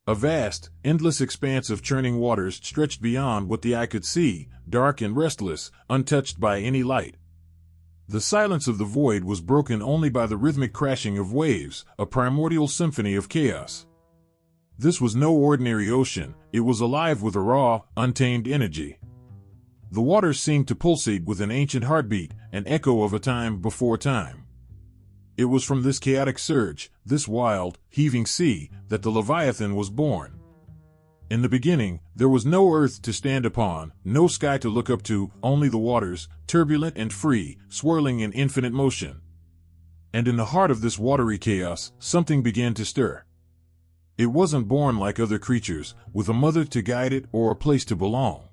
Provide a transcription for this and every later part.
A vast, endless expanse of churning waters stretched beyond what the eye could see, dark and restless, untouched by any light. The silence of the void was broken only by the rhythmic crashing of waves, a primordial symphony of chaos. This was no ordinary ocean, it was alive with a raw, untamed energy. The waters seemed to pulsate with an ancient heartbeat, an echo of a time before time. It was from this chaotic surge, this wild, heaving sea, that the Leviathan was born. In the beginning, there was no earth to stand upon, no sky to look up to, only the waters, turbulent and free, swirling in infinite motion. And in the heart of this watery chaos, something began to stir. It wasn't born like other creatures, with a mother to guide it or a place to belong.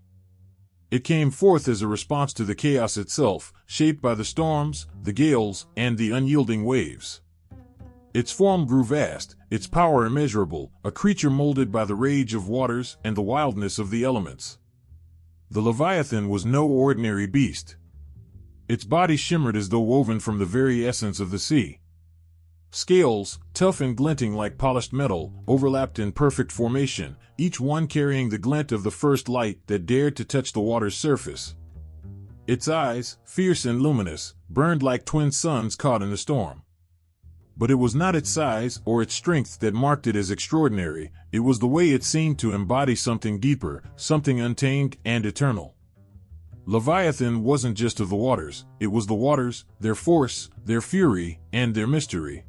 It came forth as a response to the chaos itself, shaped by the storms, the gales, and the unyielding waves. Its form grew vast, its power immeasurable, a creature molded by the rage of waters and the wildness of the elements. The Leviathan was no ordinary beast. Its body shimmered as though woven from the very essence of the sea. Scales, tough and glinting like polished metal, overlapped in perfect formation, each one carrying the glint of the first light that dared to touch the water's surface. Its eyes, fierce and luminous, burned like twin suns caught in a storm. But it was not its size or its strength that marked it as extraordinary, it was the way it seemed to embody something deeper, something untamed and eternal. Leviathan wasn't just of the waters, it was the waters, their force, their fury, and their mystery.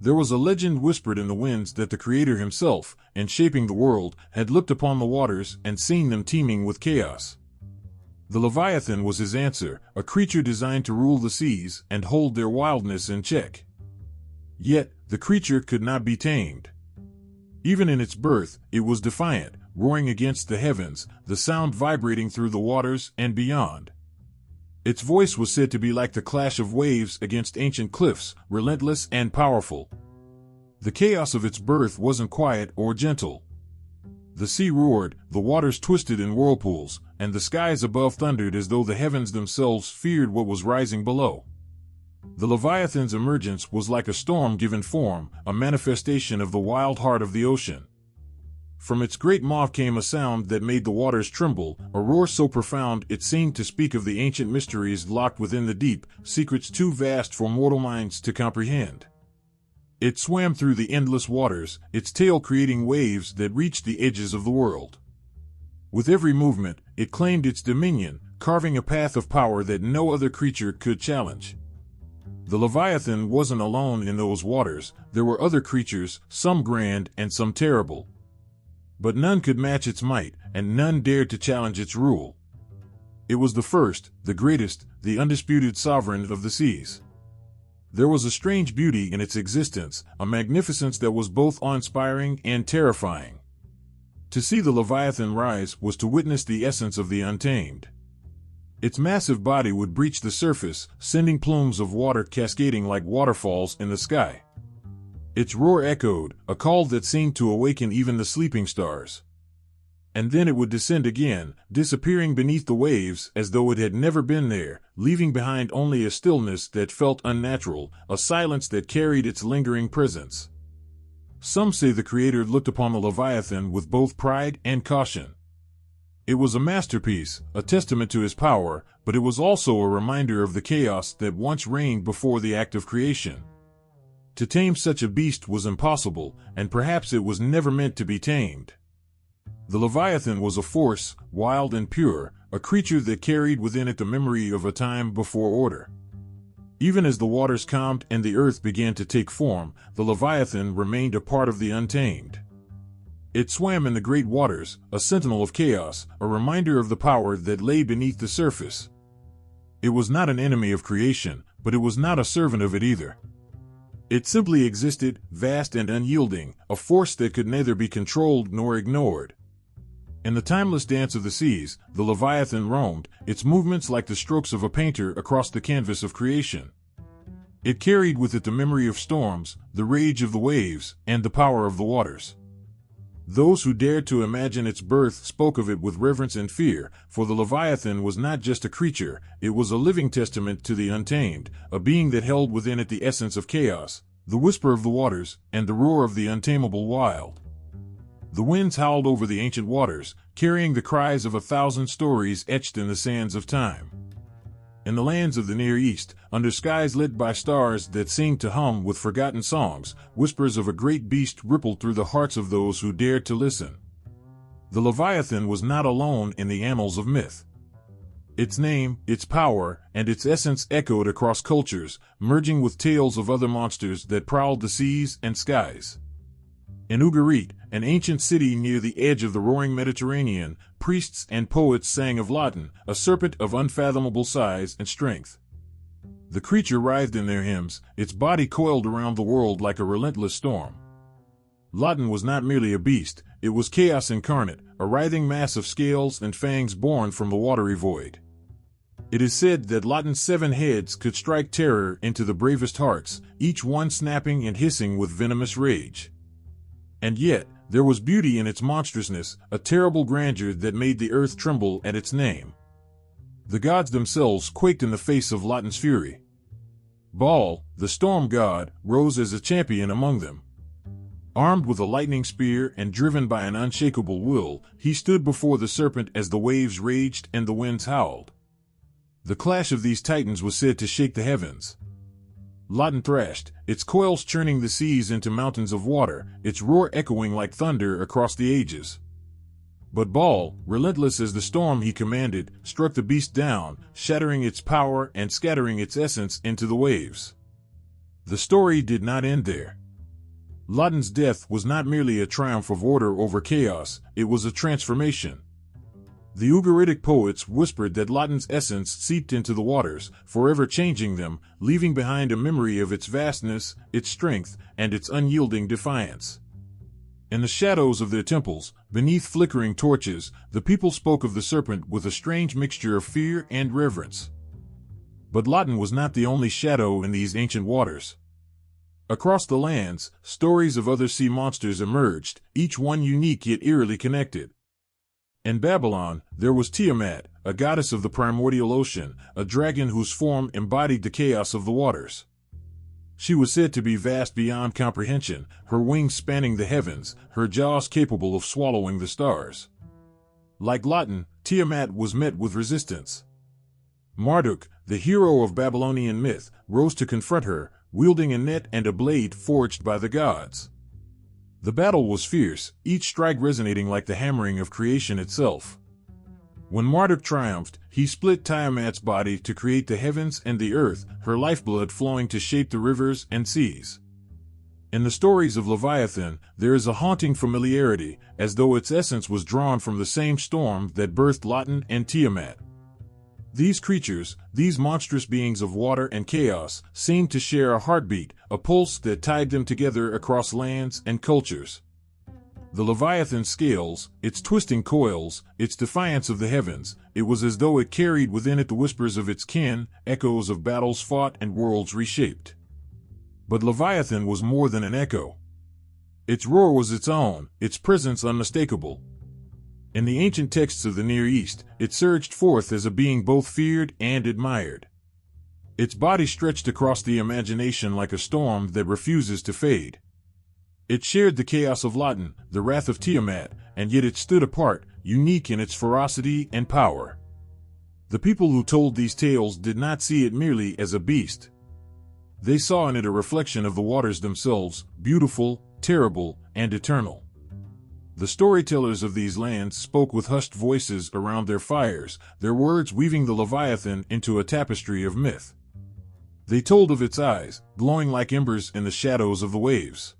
There was a legend whispered in the winds that the Creator himself, in shaping the world, had looked upon the waters and seen them teeming with chaos. The Leviathan was his answer, a creature designed to rule the seas and hold their wildness in check. Yet, the creature could not be tamed. Even in its birth, it was defiant, roaring against the heavens, the sound vibrating through the waters and beyond. Its voice was said to be like the clash of waves against ancient cliffs, relentless and powerful. The chaos of its birth wasn't quiet or gentle. The sea roared, the waters twisted in whirlpools, and the skies above thundered as though the heavens themselves feared what was rising below. The Leviathan's emergence was like a storm given form, a manifestation of the wild heart of the ocean. From its great maw came a sound that made the waters tremble, a roar so profound it seemed to speak of the ancient mysteries locked within the deep, secrets too vast for mortal minds to comprehend. It swam through the endless waters, its tail creating waves that reached the edges of the world. With every movement, it claimed its dominion, carving a path of power that no other creature could challenge. The Leviathan wasn't alone in those waters, there were other creatures, some grand and some terrible. But none could match its might, and none dared to challenge its rule. It was the first, the greatest, the undisputed sovereign of the seas. There was a strange beauty in its existence, a magnificence that was both awe-inspiring and terrifying. To see the Leviathan rise was to witness the essence of the untamed. Its massive body would breach the surface, sending plumes of water cascading like waterfalls in the sky. Its roar echoed, a call that seemed to awaken even the sleeping stars. And then it would descend again, disappearing beneath the waves as though it had never been there, leaving behind only a stillness that felt unnatural, a silence that carried its lingering presence. Some say the Creator looked upon the Leviathan with both pride and caution. It was a masterpiece, a testament to his power, but it was also a reminder of the chaos that once reigned before the act of creation. To tame such a beast was impossible, and perhaps it was never meant to be tamed. The Leviathan was a force, wild and pure, a creature that carried within it the memory of a time before order. Even as the waters calmed and the earth began to take form, the Leviathan remained a part of the untamed. It swam in the great waters, a sentinel of chaos, a reminder of the power that lay beneath the surface. It was not an enemy of creation, but it was not a servant of it either. It simply existed, vast and unyielding, a force that could neither be controlled nor ignored. In the timeless dance of the seas, the Leviathan roamed, its movements like the strokes of a painter across the canvas of creation. It carried with it the memory of storms, the rage of the waves, and the power of the waters. Those who dared to imagine its birth spoke of it with reverence and fear, for the Leviathan was not just a creature, it was a living testament to the untamed, a being that held within it the essence of chaos, the whisper of the waters, and the roar of the untamable wild. The winds howled over the ancient waters, carrying the cries of 1,000 stories etched in the sands of time. In the lands of the Near East, under skies lit by stars that seemed to hum with forgotten songs, whispers of a great beast rippled through the hearts of those who dared to listen. The Leviathan was not alone in the annals of myth. Its name, its power, and its essence echoed across cultures, merging with tales of other monsters that prowled the seas and skies. In Ugarit, an ancient city near the edge of the roaring Mediterranean, priests and poets sang of Leviathan, a serpent of unfathomable size and strength. The creature writhed in their hymns, its body coiled around the world like a relentless storm. Leviathan was not merely a beast, it was chaos incarnate, a writhing mass of scales and fangs born from the watery void. It is said that Leviathan's 7 heads could strike terror into the bravest hearts, each one snapping and hissing with venomous rage. And yet, there was beauty in its monstrousness, a terrible grandeur that made the earth tremble at its name. The gods themselves quaked in the face of Leviathan's fury. Baal, the storm god, rose as a champion among them. Armed with a lightning spear and driven by an unshakable will, he stood before the serpent as the waves raged and the winds howled. The clash of these titans was said to shake the heavens. Leviathan thrashed, its coils churning the seas into mountains of water, its roar echoing like thunder across the ages. But Baal, relentless as the storm he commanded, struck the beast down, shattering its power and scattering its essence into the waves. The story did not end there. Leviathan's death was not merely a triumph of order over chaos, it was a transformation. The Ugaritic poets whispered that Leviathan's essence seeped into the waters, forever changing them, leaving behind a memory of its vastness, its strength, and its unyielding defiance. In the shadows of their temples, beneath flickering torches, the people spoke of the serpent with a strange mixture of fear and reverence. But Leviathan was not the only shadow in these ancient waters. Across the lands, stories of other sea monsters emerged, each one unique yet eerily connected. In Babylon, there was Tiamat, a goddess of the primordial ocean, a dragon whose form embodied the chaos of the waters. She was said to be vast beyond comprehension, her wings spanning the heavens, her jaws capable of swallowing the stars. Like Leviathan, Tiamat was met with resistance. Marduk, the hero of Babylonian myth, rose to confront her, wielding a net and a blade forged by the gods. The battle was fierce, each strike resonating like the hammering of creation itself. When Marduk triumphed, he split Tiamat's body to create the heavens and the earth, her lifeblood flowing to shape the rivers and seas. In the stories of Leviathan, there is a haunting familiarity, as though its essence was drawn from the same storm that birthed Leviathan and Tiamat. These creatures, these monstrous beings of water and chaos, seemed to share a heartbeat, a pulse that tied them together across lands and cultures. The Leviathan's scales, its twisting coils, its defiance of the heavens, it was as though it carried within it the whispers of its kin, echoes of battles fought and worlds reshaped. But Leviathan was more than an echo. Its roar was its own, its presence unmistakable. In the ancient texts of the Near East, it surged forth as a being both feared and admired. Its body stretched across the imagination like a storm that refuses to fade. It shared the chaos of Leviathan, the wrath of Tiamat, and yet it stood apart, unique in its ferocity and power. The people who told these tales did not see it merely as a beast. They saw in it a reflection of the waters themselves, beautiful, terrible, and eternal. The storytellers of these lands spoke with hushed voices around their fires, their words weaving the Leviathan into a tapestry of myth. They told of its eyes, glowing like embers in the shadows of the waves.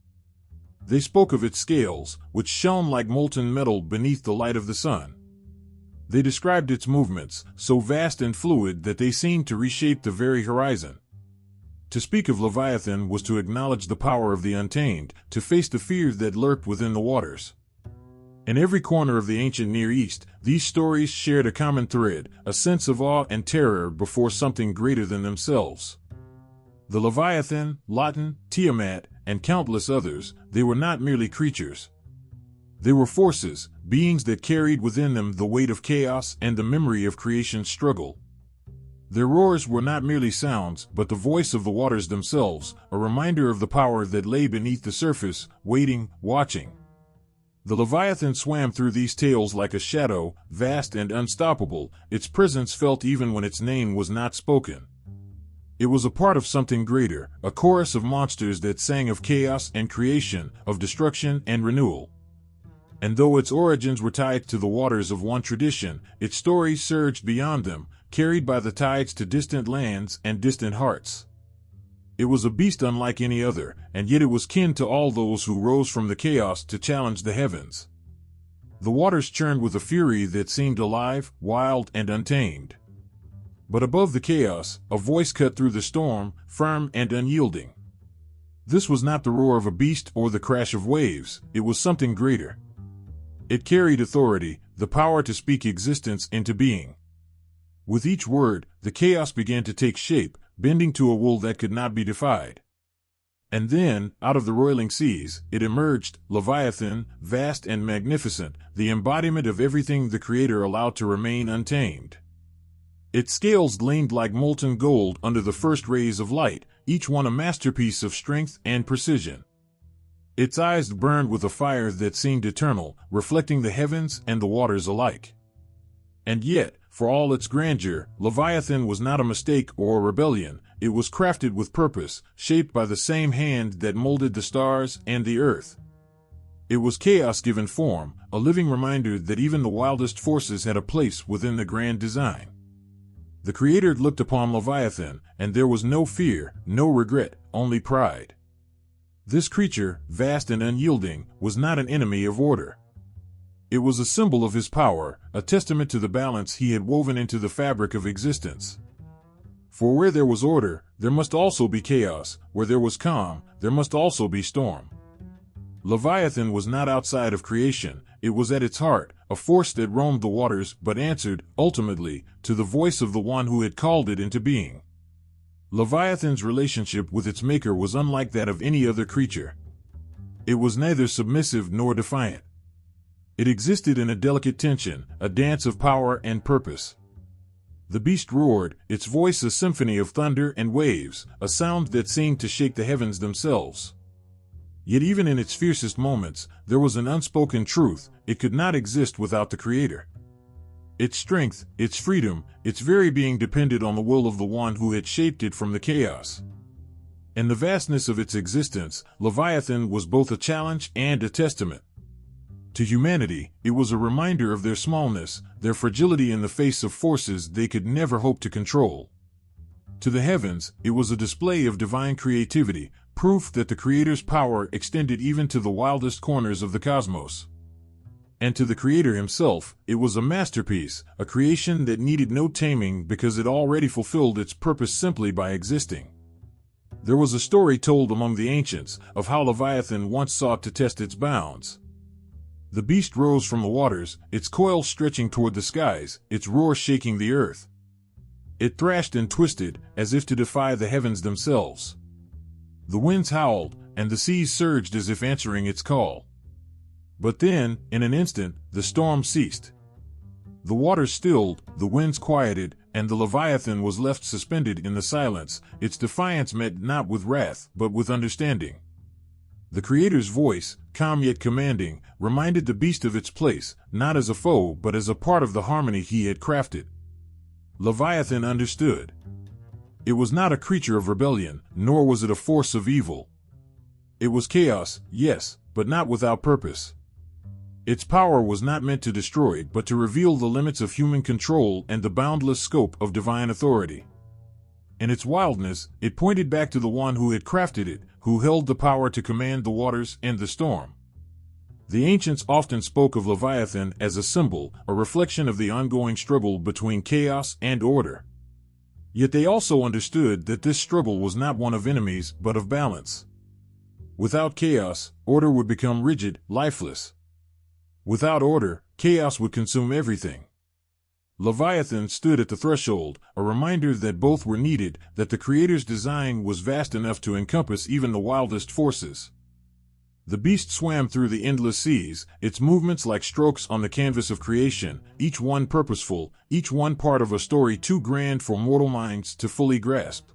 They spoke of its scales, which shone like molten metal beneath the light of the sun. They described its movements, so vast and fluid that they seemed to reshape the very horizon. To speak of Leviathan was to acknowledge the power of the untamed, to face the fear that lurked within the waters. In every corner of the ancient Near East, these stories shared a common thread, a sense of awe and terror before something greater than themselves. The Leviathan, Leviathan, Tiamat, and countless others, they were not merely creatures. They were forces, beings that carried within them the weight of chaos and the memory of creation's struggle. Their roars were not merely sounds, but the voice of the waters themselves, a reminder of the power that lay beneath the surface, waiting, watching. The Leviathan swam through these tales like a shadow, vast and unstoppable, its presence felt even when its name was not spoken. It was a part of something greater, a chorus of monsters that sang of chaos and creation, of destruction and renewal. And though its origins were tied to the waters of one tradition, its story surged beyond them, carried by the tides to distant lands and distant hearts. It was a beast unlike any other, and yet it was kin to all those who rose from the chaos to challenge the heavens. The waters churned with a fury that seemed alive, wild, and untamed. But above the chaos, a voice cut through the storm, firm and unyielding. This was not the roar of a beast or the crash of waves, it was something greater. It carried authority, the power to speak existence into being. With each word, the chaos began to take shape, bending to a will that could not be defied. And then, out of the roiling seas, it emerged, Leviathan, vast and magnificent, the embodiment of everything the Creator allowed to remain untamed. Its scales gleamed like molten gold under the first rays of light, each one a masterpiece of strength and precision. Its eyes burned with a fire that seemed eternal, reflecting the heavens and the waters alike. And yet, for all its grandeur, Leviathan was not a mistake or a rebellion. It was crafted with purpose, shaped by the same hand that molded the stars and the earth. It was chaos given form, a living reminder that even the wildest forces had a place within the grand design. The Creator looked upon Leviathan, and there was no fear, no regret, only pride. This creature, vast and unyielding, was not an enemy of order. It was a symbol of his power, a testament to the balance he had woven into the fabric of existence. For where there was order, there must also be chaos. Where there was calm, there must also be storm. Leviathan was not outside of creation, it was at its heart, a force that roamed the waters but answered, ultimately, to the voice of the one who had called it into being. Leviathan's relationship with its maker was unlike that of any other creature. It was neither submissive nor defiant. It existed in a delicate tension, a dance of power and purpose. The beast roared, its voice a symphony of thunder and waves, a sound that seemed to shake the heavens themselves. Yet even in its fiercest moments, there was an unspoken truth: it could not exist without the Creator. Its strength, its freedom, its very being depended on the will of the one who had shaped it from the chaos. In the vastness of its existence, Leviathan was both a challenge and a testament. To humanity, it was a reminder of their smallness, their fragility in the face of forces they could never hope to control. To the heavens, it was a display of divine creativity, proof that the Creator's power extended even to the wildest corners of the cosmos. And to the Creator himself, it was a masterpiece, a creation that needed no taming because it already fulfilled its purpose simply by existing. There was a story told among the ancients of how Leviathan once sought to test its bounds. The beast rose from the waters, its coils stretching toward the skies, its roar shaking the earth. It thrashed and twisted, as if to defy the heavens themselves. The winds howled, and the seas surged as if answering its call. But then, in an instant, the storm ceased. The waters stilled, the winds quieted, and the Leviathan was left suspended in the silence, its defiance met not with wrath, but with understanding. The Creator's voice, calm yet commanding, reminded the beast of its place, not as a foe but as a part of the harmony he had crafted. Leviathan understood. It was not a creature of rebellion, nor was it a force of evil. It was chaos, yes, but not without purpose. Its power was not meant to destroy but to reveal the limits of human control and the boundless scope of divine authority. In its wildness, it pointed back to the one who had crafted it, who held the power to command the waters and the storm. The ancients often spoke of Leviathan as a symbol, a reflection of the ongoing struggle between chaos and order. Yet they also understood that this struggle was not one of enemies but of balance. Without chaos, order would become rigid, lifeless. Without order, chaos would consume everything. Leviathan stood at the threshold, a reminder that both were needed, that the Creator's design was vast enough to encompass even the wildest forces. The beast swam through the endless seas, its movements like strokes on the canvas of creation, each one purposeful, each one part of a story too grand for mortal minds to fully grasp.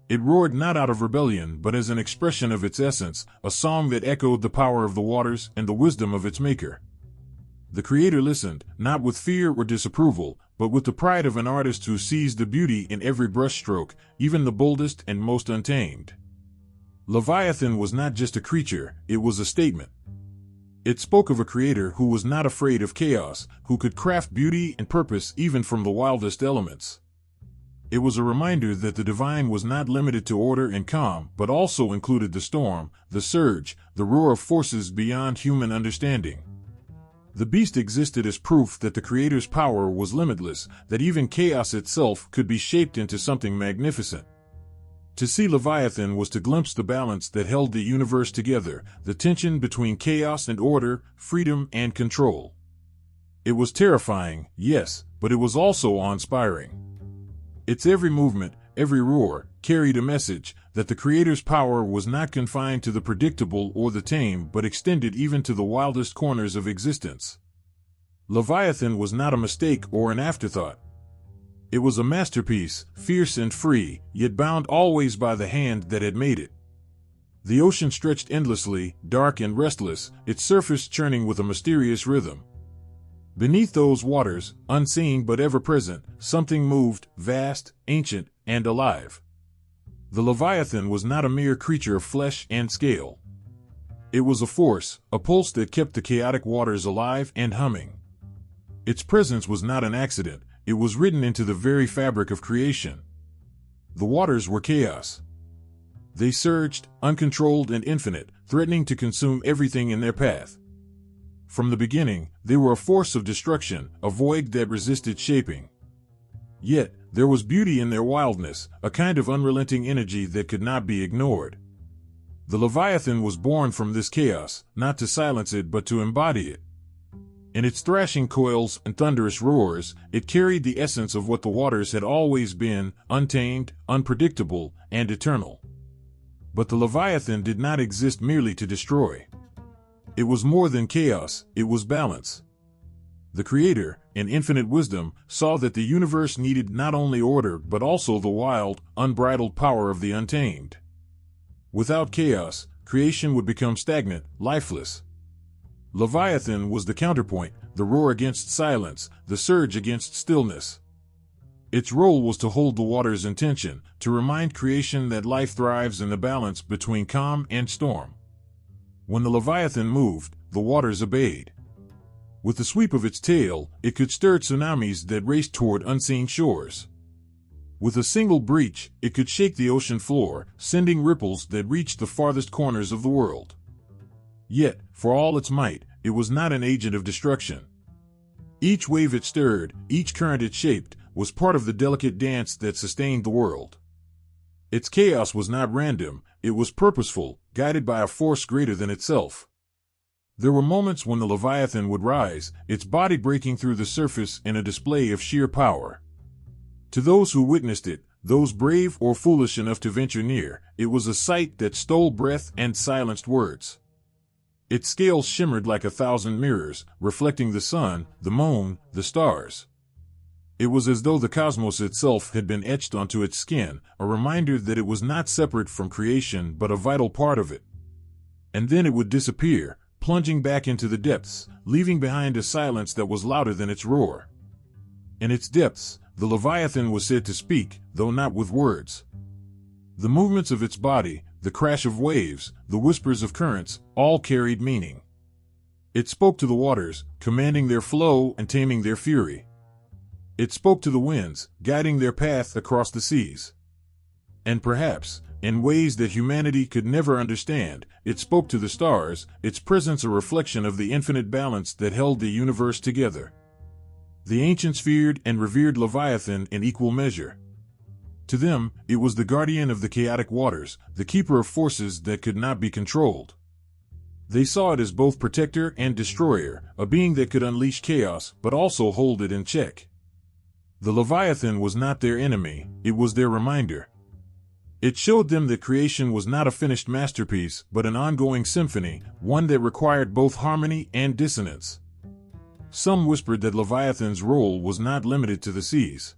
It roared not out of rebellion but as an expression of its essence, a song that echoed the power of the waters and the wisdom of its maker. The Creator listened, not with fear or disapproval, but with the pride of an artist who sees the beauty in every brushstroke, even the boldest and most untamed. Leviathan was not just a creature, it was a statement. It spoke of a creator who was not afraid of chaos, who could craft beauty and purpose even from the wildest elements. It was a reminder that the divine was not limited to order and calm, but also included the storm, the surge, the roar of forces beyond human understanding. The beast existed as proof that the Creator's power was limitless, that even chaos itself could be shaped into something magnificent. To see Leviathan was to glimpse the balance that held the universe together, the tension between chaos and order, freedom and control. It was terrifying, yes, but it was also awe-inspiring. Its every movement, every roar, carried a message that the Creator's power was not confined to the predictable or the tame but extended even to the wildest corners of existence. Leviathan was not a mistake or an afterthought. It was a masterpiece, fierce and free, yet bound always by the hand that had made it. The ocean stretched endlessly, dark and restless, its surface churning with a mysterious rhythm. Beneath those waters, unseen but ever-present, something moved, vast, ancient, and alive. The Leviathan was not a mere creature of flesh and scale. It was a force, a pulse that kept the chaotic waters alive and humming. Its presence was not an accident. It was written into the very fabric of creation. The waters were chaos. They surged, uncontrolled and infinite, threatening to consume everything in their path. From the beginning, they were a force of destruction, a void that resisted shaping. Yet, there was beauty in their wildness, a kind of unrelenting energy that could not be ignored. The Leviathan was born from this chaos, not to silence it but to embody it. In its thrashing coils and thunderous roars, it carried the essence of what the waters had always been, untamed, unpredictable, and eternal. But the Leviathan did not exist merely to destroy. It was more than chaos, it was balance. The Creator, in infinite wisdom, saw that the universe needed not only order but also the wild, unbridled power of the untamed. Without chaos, creation would become stagnant, lifeless. Leviathan was the counterpoint, the roar against silence, the surge against stillness. Its role was to hold the waters in tension, to remind creation that life thrives in the balance between calm and storm. When the Leviathan moved, the waters obeyed. With the sweep of its tail, it could stir tsunamis that raced toward unseen shores. With a single breach, it could shake the ocean floor, sending ripples that reached the farthest corners of the world. Yet, for all its might, it was not an agent of destruction. Each wave it stirred, each current it shaped, was part of the delicate dance that sustained the world. Its chaos was not random, it was purposeful, guided by a force greater than itself. There were moments when the Leviathan would rise, its body breaking through the surface in a display of sheer power. To those who witnessed it, those brave or foolish enough to venture near, it was a sight that stole breath and silenced words. Its scales shimmered like 1,000 mirrors, reflecting the sun, the moon, the stars. It was as though the cosmos itself had been etched onto its skin, a reminder that it was not separate from creation but a vital part of it. And then it would disappear, plunging back into the depths, leaving behind a silence that was louder than its roar. In its depths, the Leviathan was said to speak, though not with words. The movements of its body, the crash of waves, the whispers of currents, all carried meaning. It spoke to the waters, commanding their flow and taming their fury. It spoke to the winds, guiding their path across the seas. And perhaps, in ways that humanity could never understand, it spoke to the stars, its presence a reflection of the infinite balance that held the universe together. The ancients feared and revered Leviathan in equal measure. To them, it was the guardian of the chaotic waters, the keeper of forces that could not be controlled. They saw it as both protector and destroyer, a being that could unleash chaos but also hold it in check. The Leviathan was not their enemy, it was their reminder. It showed them that creation was not a finished masterpiece but an ongoing symphony, one that required both harmony and dissonance. Some whispered that Leviathan's role was not limited to the seas.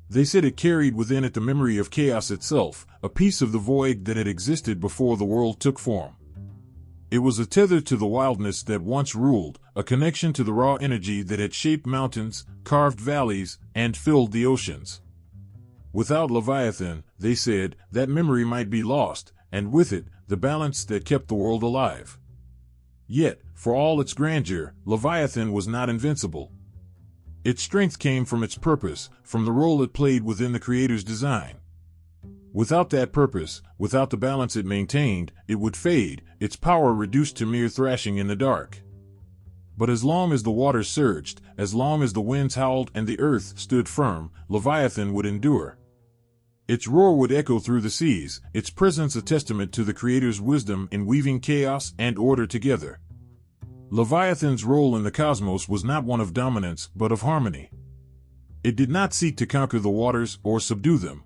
They said it carried within it the memory of chaos itself, a piece of the void that had existed before the world took form. It was a tether to the wildness that once ruled, a connection to the raw energy that had shaped mountains, carved valleys, and filled the oceans. Without Leviathan, they said, that memory might be lost, and with it, the balance that kept the world alive. Yet, for all its grandeur, Leviathan was not invincible. Its strength came from its purpose, from the role it played within the Creator's design. Without that purpose, without the balance it maintained, it would fade, its power reduced to mere thrashing in the dark. But as long as the waters surged, as long as the winds howled and the earth stood firm, Leviathan would endure. Its roar would echo through the seas, its presence a testament to the Creator's wisdom in weaving chaos and order together. Leviathan's role in the cosmos was not one of dominance, but of harmony. It did not seek to conquer the waters or subdue them.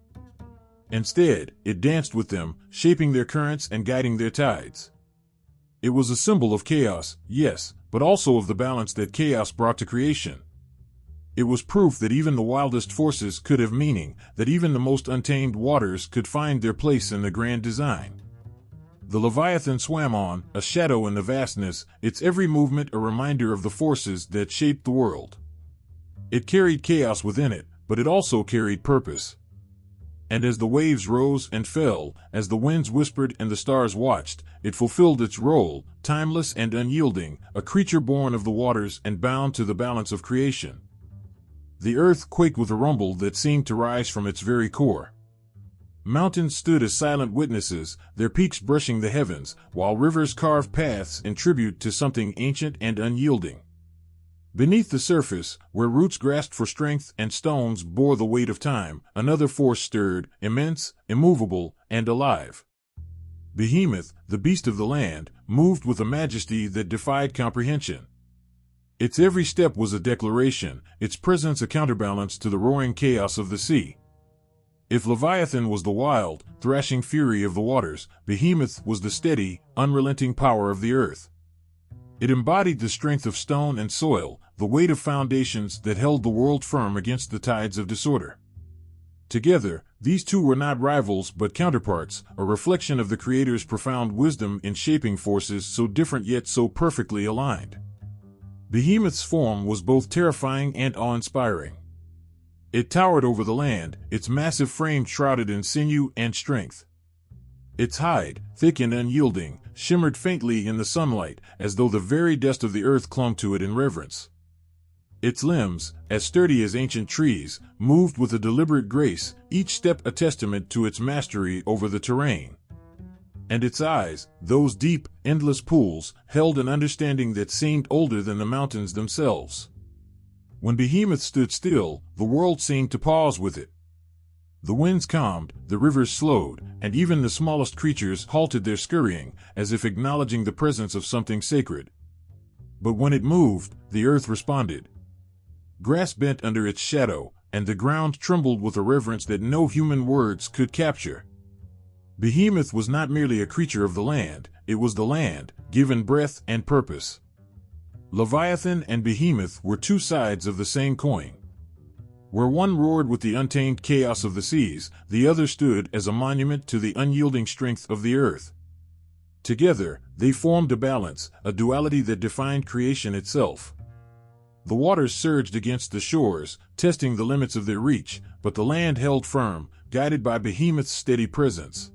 Instead, it danced with them, shaping their currents and guiding their tides. It was a symbol of chaos, yes, but also of the balance that chaos brought to creation. It was proof that even the wildest forces could have meaning, that even the most untamed waters could find their place in the grand design. The Leviathan swam on, a shadow in the vastness, its every movement a reminder of the forces that shaped the world. It carried chaos within it, but it also carried purpose. And as the waves rose and fell, as the winds whispered and the stars watched, it fulfilled its role, timeless and unyielding, a creature born of the waters and bound to the balance of creation. The earth quaked with a rumble that seemed to rise from its very core. Mountains stood as silent witnesses, their peaks brushing the heavens, while rivers carved paths in tribute to something ancient and unyielding. Beneath the surface, where roots grasped for strength and stones bore the weight of time, another force stirred, immense, immovable, and alive. Behemoth, the beast of the land, moved with a majesty that defied comprehension. Its every step was a declaration, its presence a counterbalance to the roaring chaos of the sea. If Leviathan was the wild, thrashing fury of the waters, Behemoth was the steady, unrelenting power of the earth. It embodied the strength of stone and soil, the weight of foundations that held the world firm against the tides of disorder. Together, these two were not rivals but counterparts, a reflection of the Creator's profound wisdom in shaping forces so different yet so perfectly aligned. Behemoth's form was both terrifying and awe-inspiring. It towered over the land, its massive frame shrouded in sinew and strength. Its hide, thick and unyielding, shimmered faintly in the sunlight, as though the very dust of the earth clung to it in reverence. Its limbs, as sturdy as ancient trees, moved with a deliberate grace, each step a testament to its mastery over the terrain. And its eyes, those deep, endless pools, held an understanding that seemed older than the mountains themselves. When Behemoth stood still, the world seemed to pause with it. The winds calmed, the rivers slowed, and even the smallest creatures halted their scurrying, as if acknowledging the presence of something sacred. But when it moved, the earth responded. Grass bent under its shadow, and the ground trembled with a reverence that no human words could capture. Behemoth was not merely a creature of the land, it was the land, given breath and purpose. Leviathan and Behemoth were two sides of the same coin. Where one roared with the untamed chaos of the seas, the other stood as a monument to the unyielding strength of the earth. Together, they formed a balance, a duality that defined creation itself. The waters surged against the shores, testing the limits of their reach, but the land held firm, guided by Behemoth's steady presence.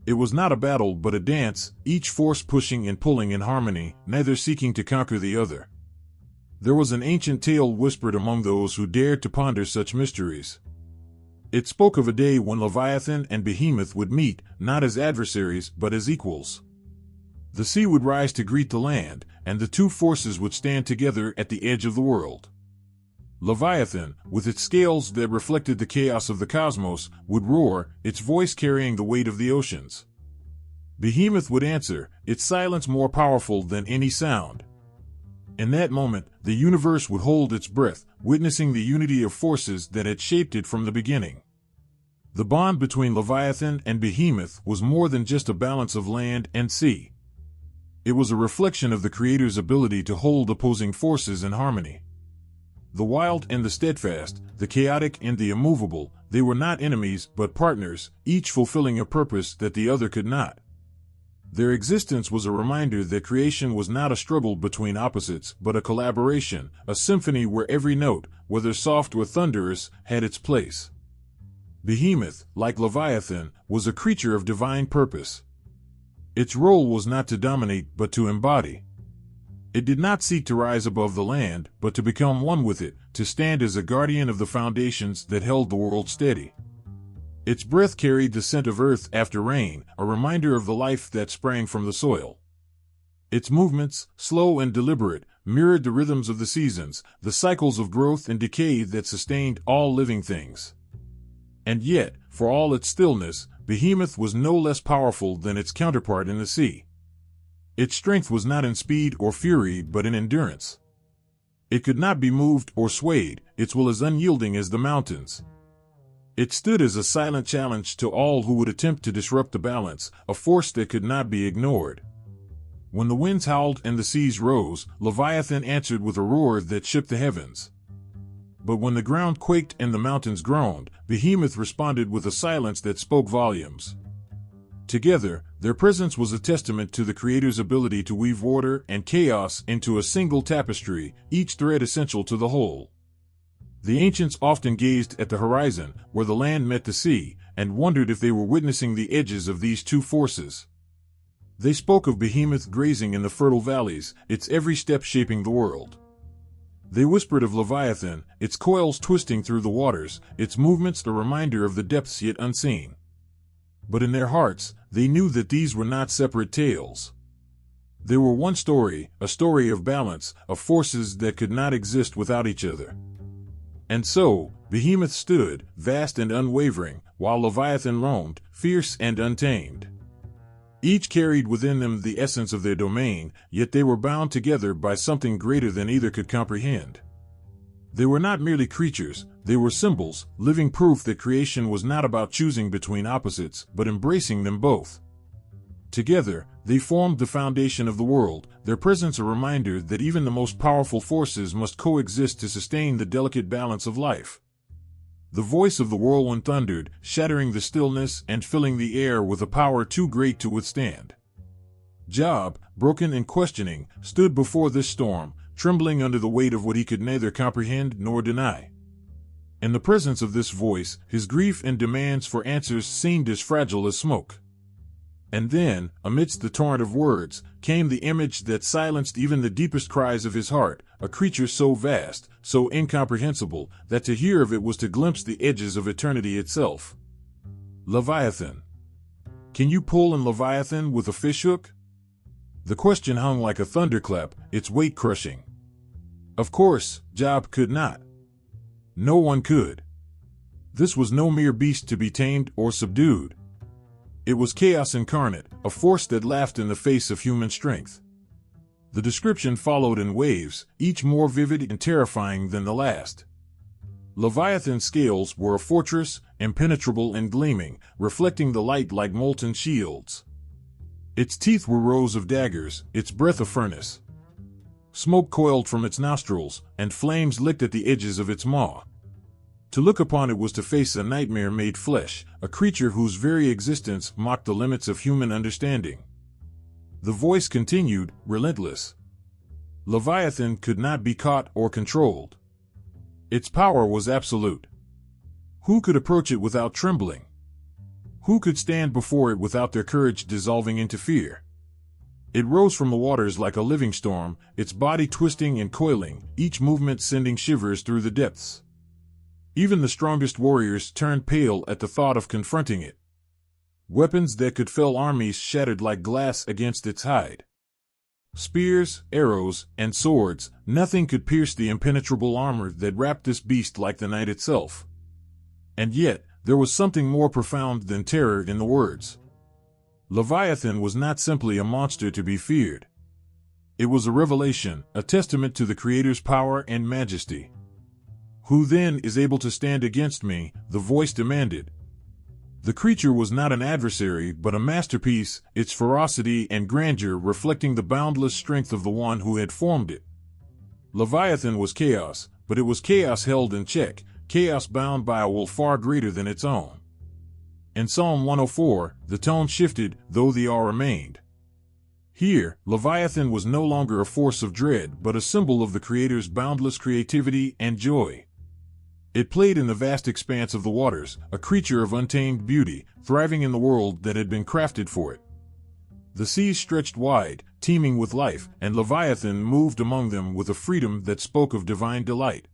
It was not a battle but a dance, each force pushing and pulling in harmony, neither seeking to conquer the other. There was an ancient tale whispered among those who dared to ponder such mysteries. It spoke of a day when Leviathan and Behemoth would meet, not as adversaries but as equals. The sea would rise to greet the land, and the two forces would stand together at the edge of the world. Leviathan, with its scales that reflected the chaos of the cosmos, would roar, its voice carrying the weight of the oceans. Behemoth would answer, its silence more powerful than any sound. In that moment, the universe would hold its breath, witnessing the unity of forces that had shaped it from the beginning. The bond between Leviathan and Behemoth was more than just a balance of land and sea. It was a reflection of the Creator's ability to hold opposing forces in harmony. the wild and the steadfast, the chaotic and the immovable, they were not enemies but partners, each fulfilling a purpose that the other could not. Their existence was a reminder that creation was not a struggle between opposites, but a collaboration, a symphony where every note, whether soft or thunderous, had its place. Behemoth, like Leviathan, was a creature of divine purpose. Its role was not to dominate but to embody. It did not seek to rise above the land, but to become one with it, to stand as a guardian of the foundations that held the world steady. Its breath carried the scent of earth after rain, a reminder of the life that sprang from the soil. Its movements, slow and deliberate, mirrored the rhythms of the seasons, the cycles of growth and decay that sustained all living things. And yet, for all its stillness, Behemoth was no less powerful than its counterpart in the sea. Its strength was not in speed or fury but in endurance. It could not be moved or swayed, its will as unyielding as the mountains. It stood as a silent challenge to all who would attempt to disrupt the balance, a force that could not be ignored. When the winds howled and the seas rose, Leviathan answered with a roar that shook the heavens. But when the ground quaked and the mountains groaned, Behemoth responded with a silence that spoke volumes. Together, their presence was a testament to the Creator's ability to weave order and chaos into a single tapestry, each thread essential to the whole. The ancients often gazed at the horizon, where the land met the sea, and wondered if they were witnessing the edges of these two forces. They spoke of Behemoth grazing in the fertile valleys, its every step shaping the world. They whispered of Leviathan, its coils twisting through the waters, its movements a reminder of the depths yet unseen. But in their hearts, they knew that these were not separate tales. They were one story, a story of balance, of forces that could not exist without each other. And so, Behemoth stood, vast and unwavering, while Leviathan roamed, fierce and untamed. Each carried within them the essence of their domain, yet they were bound together by something greater than either could comprehend. They were not merely creatures, they were symbols, living proof that creation was not about choosing between opposites, but embracing them both. Together, they formed the foundation of the world, their presence a reminder that even the most powerful forces must coexist to sustain the delicate balance of life. The voice of the whirlwind thundered, shattering the stillness and filling the air with a power too great to withstand. Job, broken and questioning, stood before this storm, trembling under the weight of what he could neither comprehend nor deny. In the presence of this voice, his grief and demands for answers seemed as fragile as smoke. And then, amidst the torrent of words, came the image that silenced even the deepest cries of his heart, a creature so vast, so incomprehensible, that to hear of it was to glimpse the edges of eternity itself. Leviathan. Can you pull in Leviathan with a fishhook? The question hung like a thunderclap, its weight crushing. Of course, Job could not. No one could. This was no mere beast to be tamed or subdued. It was chaos incarnate, a force that laughed in the face of human strength. The description followed in waves, each more vivid and terrifying than the last. Leviathan's scales were a fortress, impenetrable and gleaming, reflecting the light like molten shields. Its teeth were rows of daggers, its breath a furnace. Smoke coiled from its nostrils, and flames licked at the edges of its maw. To look upon it was to face a nightmare made flesh, a creature whose very existence mocked the limits of human understanding. The voice continued, relentless. Leviathan could not be caught or controlled. Its power was absolute. Who could approach it without trembling? Who could stand before it without their courage dissolving into fear? It rose from the waters like a living storm, its body twisting and coiling, each movement sending shivers through the depths. Even the strongest warriors turned pale at the thought of confronting it. Weapons that could fell armies shattered like glass against its hide. Spears, arrows, and swords, nothing could pierce the impenetrable armor that wrapped this beast like the night itself. And yet, there was something more profound than terror in the words. Leviathan was not simply a monster to be feared. It was a revelation, a testament to the Creator's power and majesty. Who then is able to stand against me? The voice demanded. The creature was not an adversary but a masterpiece, its ferocity and grandeur reflecting the boundless strength of the one who had formed it. Leviathan was chaos, but it was chaos held in check, chaos bound by a will far greater than its own. In Psalm 104, the tone shifted, though the awe remained. Here, Leviathan was no longer a force of dread but a symbol of the Creator's boundless creativity and joy. It played in the vast expanse of the waters, a creature of untamed beauty, thriving in the world that had been crafted for it. The seas stretched wide, teeming with life, and Leviathan moved among them with a freedom that spoke of divine delight.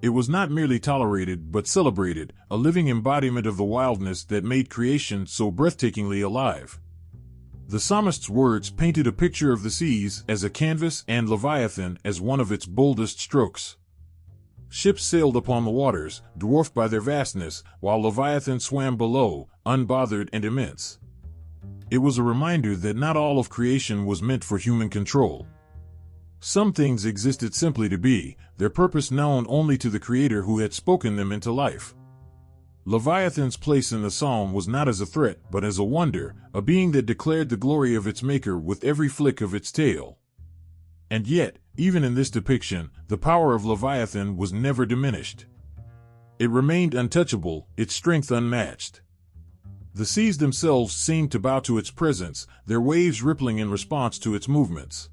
It was not merely tolerated but celebrated, a living embodiment of the wildness that made creation so breathtakingly alive. The psalmist's words painted a picture of the seas as a canvas and Leviathan as one of its boldest strokes. Ships sailed upon the waters, dwarfed by their vastness, while Leviathan swam below, unbothered and immense. It was a reminder that not all of creation was meant for human control. Some things existed simply to be, their purpose known only to the Creator who had spoken them into life. Leviathan's place in the psalm was not as a threat but as a wonder, a being that declared the glory of its maker with every flick of its tail. And yet, even in this depiction, the power of Leviathan was never diminished. It remained untouchable, its strength unmatched. The seas themselves seemed to bow to its presence, their waves rippling in response to its movements.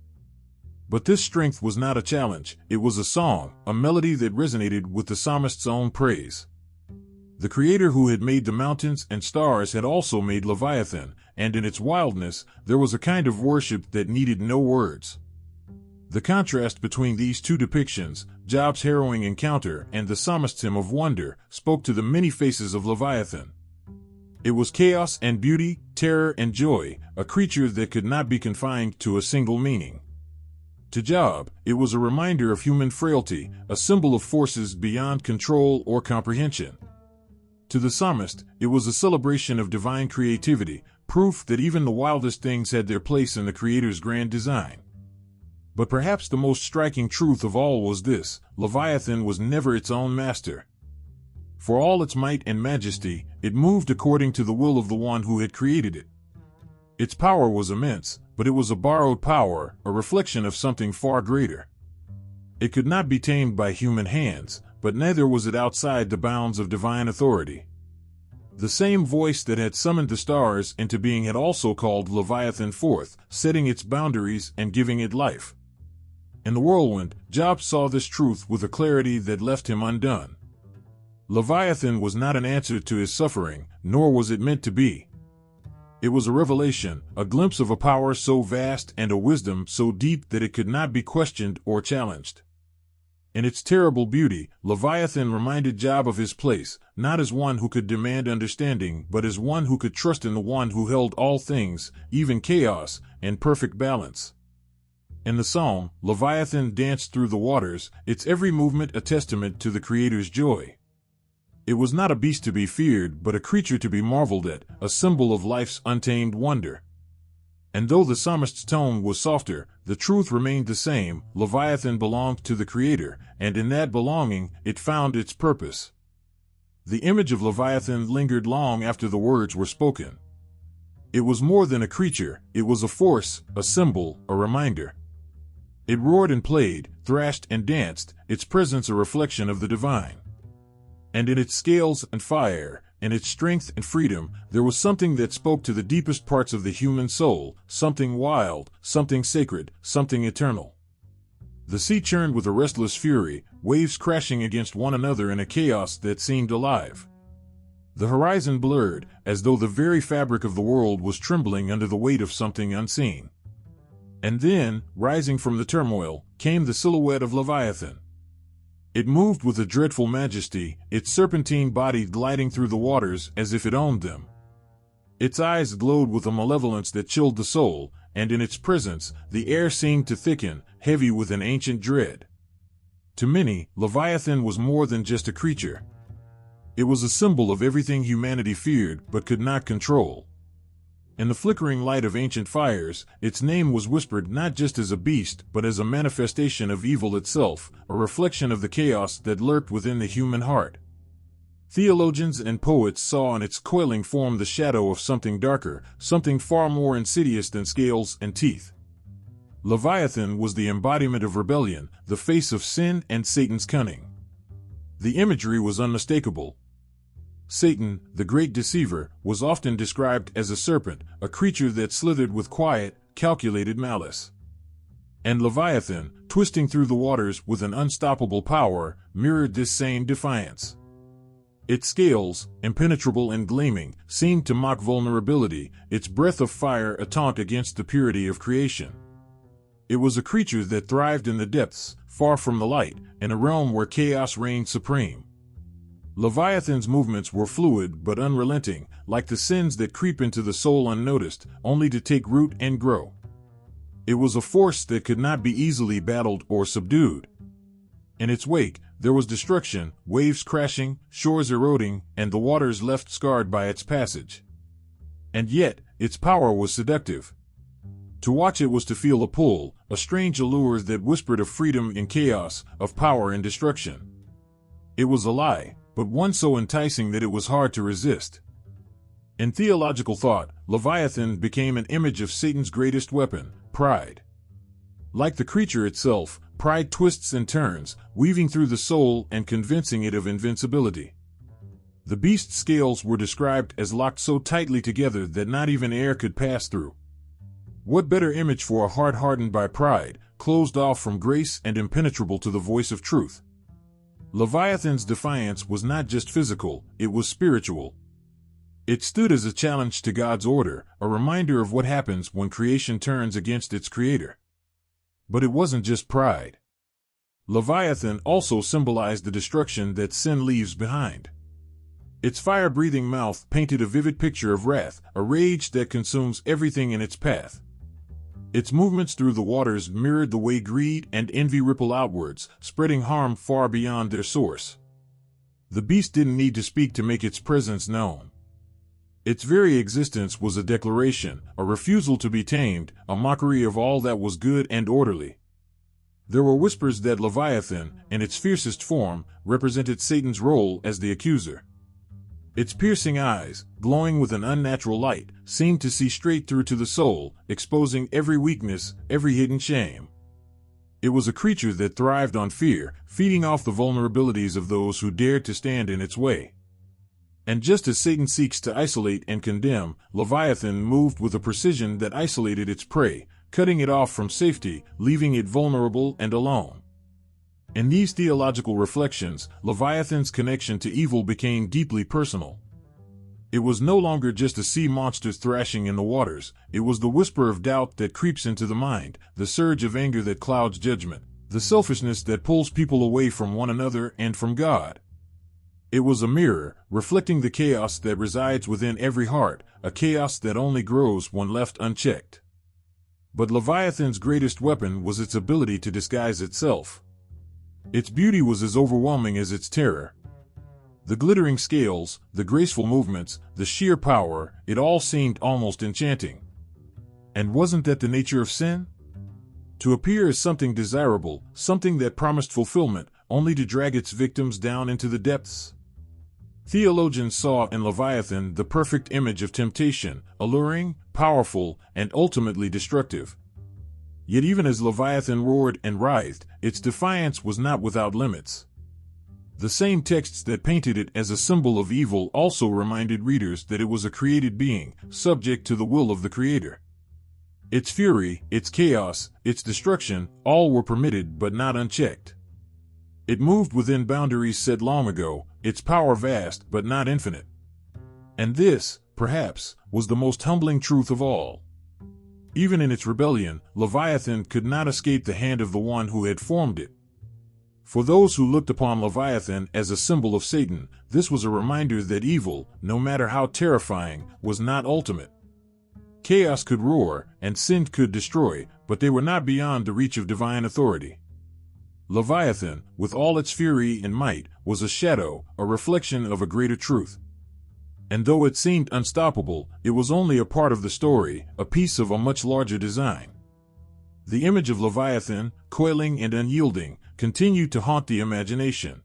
But this strength was not a challenge, it was a song, a melody that resonated with the psalmist's own praise. The Creator who had made the mountains and stars had also made Leviathan, and in its wildness, there was a kind of worship that needed no words. The contrast between these two depictions, Job's harrowing encounter and the psalmist's hymn of wonder, spoke to the many faces of Leviathan. It was chaos and beauty, terror and joy, a creature that could not be confined to a single meaning. To Job, it was a reminder of human frailty, a symbol of forces beyond control or comprehension. To the psalmist, it was a celebration of divine creativity, proof that even the wildest things had their place in the Creator's grand design. But perhaps the most striking truth of all was this: Leviathan was never its own master. For all its might and majesty, it moved according to the will of the one who had created it. Its power was immense, but it was a borrowed power, a reflection of something far greater. It could not be tamed by human hands, but neither was it outside the bounds of divine authority. The same voice that had summoned the stars into being had also called Leviathan forth, setting its boundaries and giving it life. In the whirlwind, Job saw this truth with a clarity that left him undone. Leviathan was not an answer to his suffering, nor was it meant to be. It was a revelation, a glimpse of a power so vast and a wisdom so deep that it could not be questioned or challenged. In its terrible beauty, Leviathan reminded Job of his place, not as one who could demand understanding, but as one who could trust in the one who held all things, even chaos, in perfect balance. In the psalm, Leviathan danced through the waters, its every movement a testament to the Creator's joy. It was not a beast to be feared, but a creature to be marveled at, a symbol of life's untamed wonder. And though the psalmist's tone was softer, the truth remained the same: Leviathan belonged to the Creator, and in that belonging, it found its purpose. The image of Leviathan lingered long after the words were spoken. It was more than a creature, it was a force, a symbol, a reminder. It roared and played, thrashed and danced, its presence a reflection of the divine. And in its scales and fire, in its strength and freedom, there was something that spoke to the deepest parts of the human soul, something wild, something sacred, something eternal. The sea churned with a restless fury, waves crashing against one another in a chaos that seemed alive. The horizon blurred, as though the very fabric of the world was trembling under the weight of something unseen. And then, rising from the turmoil, came the silhouette of Leviathan. It moved with a dreadful majesty, its serpentine body gliding through the waters as if it owned them. Its eyes glowed with a malevolence that chilled the soul, and in its presence, the air seemed to thicken, heavy with an ancient dread. To many, Leviathan was more than just a creature. It was a symbol of everything humanity feared but could not control. In the flickering light of ancient fires, its name was whispered not just as a beast but as a manifestation of evil itself, a reflection of the chaos that lurked within the human heart. Theologians and poets saw in its coiling form the shadow of something darker, something far more insidious than scales and teeth. Leviathan was the embodiment of rebellion, the face of sin and Satan's cunning. The imagery was unmistakable. Satan, the great deceiver, was often described as a serpent, a creature that slithered with quiet, calculated malice. And Leviathan, twisting through the waters with an unstoppable power, mirrored this same defiance. Its scales, impenetrable and gleaming, seemed to mock vulnerability, its breath of fire a taunt against the purity of creation. It was a creature that thrived in the depths, far from the light, in a realm where chaos reigned supreme. Leviathan's movements were fluid but unrelenting, like the sins that creep into the soul unnoticed, only to take root and grow. It was a force that could not be easily battled or subdued. In its wake, there was destruction, waves crashing, shores eroding, and the waters left scarred by its passage. And yet, its power was seductive. To watch it was to feel a pull, a strange allure that whispered of freedom in chaos, of power in destruction. It was a lie, but one so enticing that it was hard to resist. In theological thought, Leviathan became an image of Satan's greatest weapon, pride. Like the creature itself, pride twists and turns, weaving through the soul and convincing it of invincibility. The beast's scales were described as locked so tightly together that not even air could pass through. What better image for a heart hardened by pride, closed off from grace and impenetrable to the voice of truth? Leviathan's defiance was not just physical, it was spiritual. It stood as a challenge to God's order, a reminder of what happens when creation turns against its creator. But it wasn't just pride. Leviathan also symbolized the destruction that sin leaves behind. Its fire-breathing mouth painted a vivid picture of wrath, a rage that consumes everything in its path. Its movements through the waters mirrored the way greed and envy ripple outwards, spreading harm far beyond their source. The beast didn't need to speak to make its presence known. Its very existence was a declaration, a refusal to be tamed, a mockery of all that was good and orderly. There were whispers that Leviathan, in its fiercest form, represented Satan's role as the accuser. Its piercing eyes, glowing with an unnatural light, seemed to see straight through to the soul, exposing every weakness, every hidden shame. It was a creature that thrived on fear, feeding off the vulnerabilities of those who dared to stand in its way. And just as Satan seeks to isolate and condemn, Leviathan moved with a precision that isolated its prey, cutting it off from safety, leaving it vulnerable and alone. In these theological reflections, Leviathan's connection to evil became deeply personal. It was no longer just a sea monster thrashing in the waters, it was the whisper of doubt that creeps into the mind, the surge of anger that clouds judgment, the selfishness that pulls people away from one another and from God. It was a mirror, reflecting the chaos that resides within every heart, a chaos that only grows when left unchecked. But Leviathan's greatest weapon was its ability to disguise itself. Its beauty was as overwhelming as its terror. The glittering scales, the graceful movements, the sheer power, it all seemed almost enchanting. And wasn't that the nature of sin? To appear as something desirable, something that promised fulfillment, only to drag its victims down into the depths? Theologians saw in Leviathan the perfect image of temptation, alluring, powerful, and ultimately destructive. Yet even as Leviathan roared and writhed, its defiance was not without limits. The same texts that painted it as a symbol of evil also reminded readers that it was a created being, subject to the will of the Creator. Its fury, its chaos, its destruction, all were permitted but not unchecked. It moved within boundaries set long ago, its power vast but not infinite. And this, perhaps, was the most humbling truth of all. Even in its rebellion, Leviathan could not escape the hand of the one who had formed it. For those who looked upon Leviathan as a symbol of Satan, this was a reminder that evil, no matter how terrifying, was not ultimate. Chaos could roar, and sin could destroy, but they were not beyond the reach of divine authority. Leviathan, with all its fury and might, was a shadow, a reflection of a greater truth. And though it seemed unstoppable, it was only a part of the story, a piece of a much larger design. The image of Leviathan, coiling and unyielding, continued to haunt the imagination.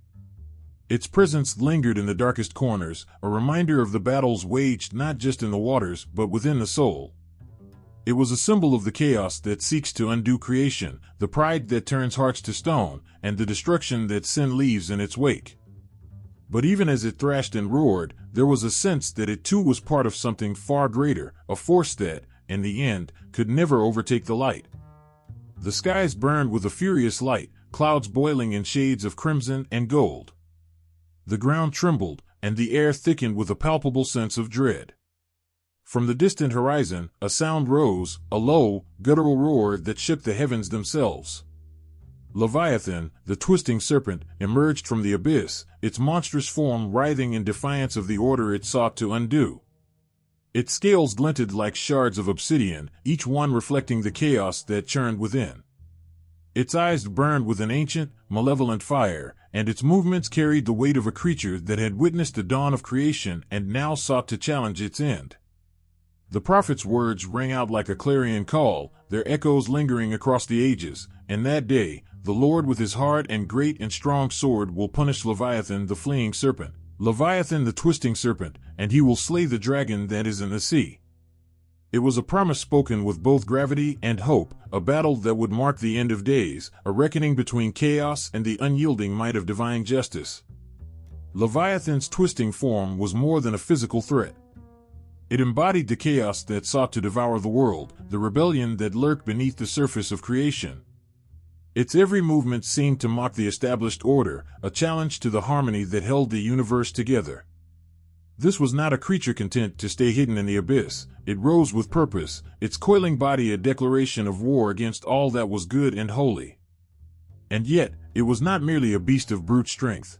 Its presence lingered in the darkest corners, a reminder of the battles waged not just in the waters but within the soul. It was a symbol of the chaos that seeks to undo creation, the pride that turns hearts to stone, and the destruction that sin leaves in its wake. But even as it thrashed and roared, there was a sense that it too was part of something far greater, a force that, in the end, could never overtake the light. The skies burned with a furious light, clouds boiling in shades of crimson and gold. The ground trembled, and the air thickened with a palpable sense of dread. From the distant horizon, a sound rose, a low, guttural roar that shook the heavens themselves. Leviathan, the twisting serpent, emerged from the abyss, its monstrous form writhing in defiance of the order it sought to undo. Its scales glinted like shards of obsidian, each one reflecting the chaos that churned within. Its eyes burned with an ancient, malevolent fire, and its movements carried the weight of a creature that had witnessed the dawn of creation and now sought to challenge its end. The prophet's words rang out like a clarion call, their echoes lingering across the ages. In that day, the Lord with his hard and great and strong sword will punish Leviathan the fleeing serpent, Leviathan the twisting serpent, and he will slay the dragon that is in the sea. It was a promise spoken with both gravity and hope, a battle that would mark the end of days, a reckoning between chaos and the unyielding might of divine justice. Leviathan's twisting form was more than a physical threat. It embodied the chaos that sought to devour the world, the rebellion that lurked beneath the surface of creation. Its every movement seemed to mock the established order, a challenge to the harmony that held the universe together. This was not a creature content to stay hidden in the abyss. It rose with purpose, its coiling body a declaration of war against all that was good and holy. And yet, it was not merely a beast of brute strength.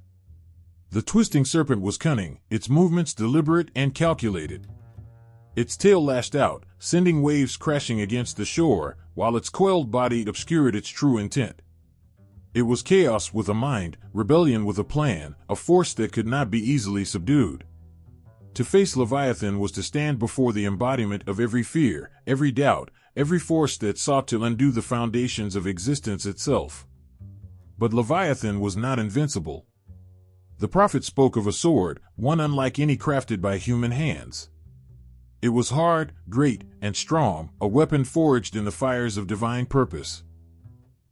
The twisting serpent was cunning, its movements deliberate and calculated. Its tail lashed out, sending waves crashing against the shore, while its coiled body obscured its true intent. It was chaos with a mind, rebellion with a plan, a force that could not be easily subdued. To face Leviathan was to stand before the embodiment of every fear, every doubt, every force that sought to undo the foundations of existence itself. But Leviathan was not invincible. The prophet spoke of a sword, one unlike any crafted by human hands. It was hard, great, and strong, a weapon forged in the fires of divine purpose.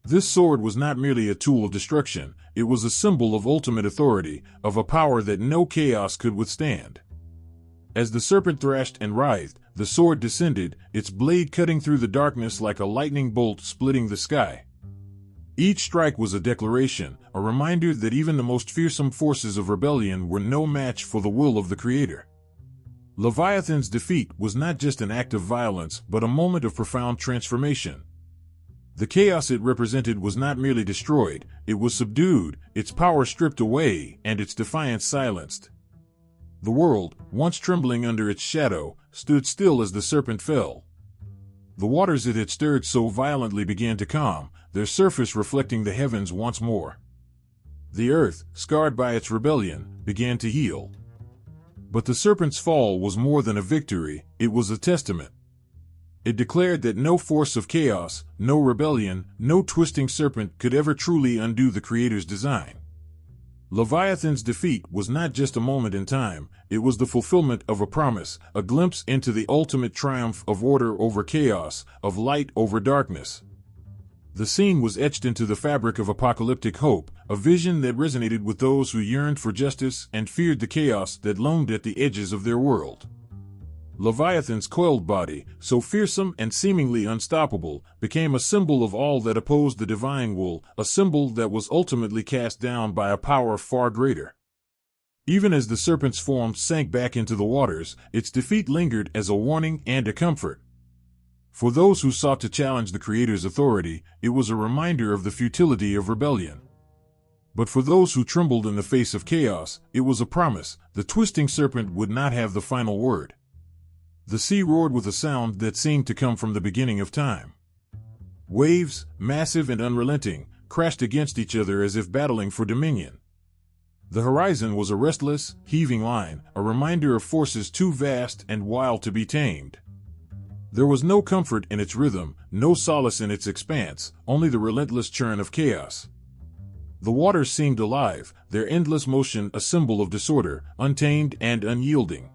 This sword was not merely a tool of destruction, it was a symbol of ultimate authority, of a power that no chaos could withstand. As the serpent thrashed and writhed, the sword descended, its blade cutting through the darkness like a lightning bolt splitting the sky. Each strike was a declaration, a reminder that even the most fearsome forces of rebellion were no match for the will of the Creator. Leviathan's defeat was not just an act of violence, but a moment of profound transformation. The chaos it represented was not merely destroyed, it was subdued, its power stripped away, and its defiance silenced. The world, once trembling under its shadow, stood still as the serpent fell. The waters it had stirred so violently began to calm, their surface reflecting the heavens once more. The earth, scarred by its rebellion, began to heal. But the serpent's fall was more than a victory, it was a testament. It declared that no force of chaos, no rebellion, no twisting serpent could ever truly undo the Creator's design. Leviathan's defeat was not just a moment in time, it was the fulfillment of a promise, a glimpse into the ultimate triumph of order over chaos, of light over darkness. The scene was etched into the fabric of apocalyptic hope, a vision that resonated with those who yearned for justice and feared the chaos that loomed at the edges of their world. Leviathan's coiled body, so fearsome and seemingly unstoppable, became a symbol of all that opposed the divine will, a symbol that was ultimately cast down by a power far greater. Even as the serpent's form sank back into the waters, its defeat lingered as a warning and a comfort. For those who sought to challenge the Creator's authority, it was a reminder of the futility of rebellion. But for those who trembled in the face of chaos, it was a promise, the twisting serpent would not have the final word. The sea roared with a sound that seemed to come from the beginning of time. Waves, massive and unrelenting, crashed against each other as if battling for dominion. The horizon was a restless, heaving line, a reminder of forces too vast and wild to be tamed. There was no comfort in its rhythm, no solace in its expanse, only the relentless churn of chaos. The waters seemed alive, their endless motion a symbol of disorder, untamed and unyielding.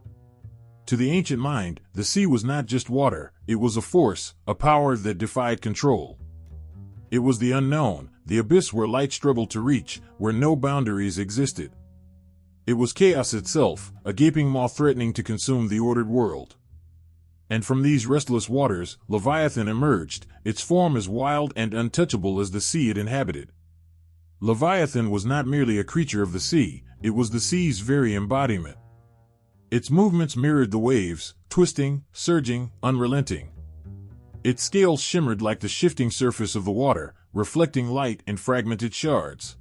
To the ancient mind, the sea was not just water, it was a force, a power that defied control. It was the unknown, the abyss where light struggled to reach, where no boundaries existed. It was chaos itself, a gaping maw threatening to consume the ordered world. And from these restless waters, Leviathan emerged, its form as wild and untouchable as the sea it inhabited. Leviathan was not merely a creature of the sea, it was the sea's very embodiment. Its movements mirrored the waves, twisting, surging, unrelenting. Its scales shimmered like the shifting surface of the water, reflecting light in fragmented shards.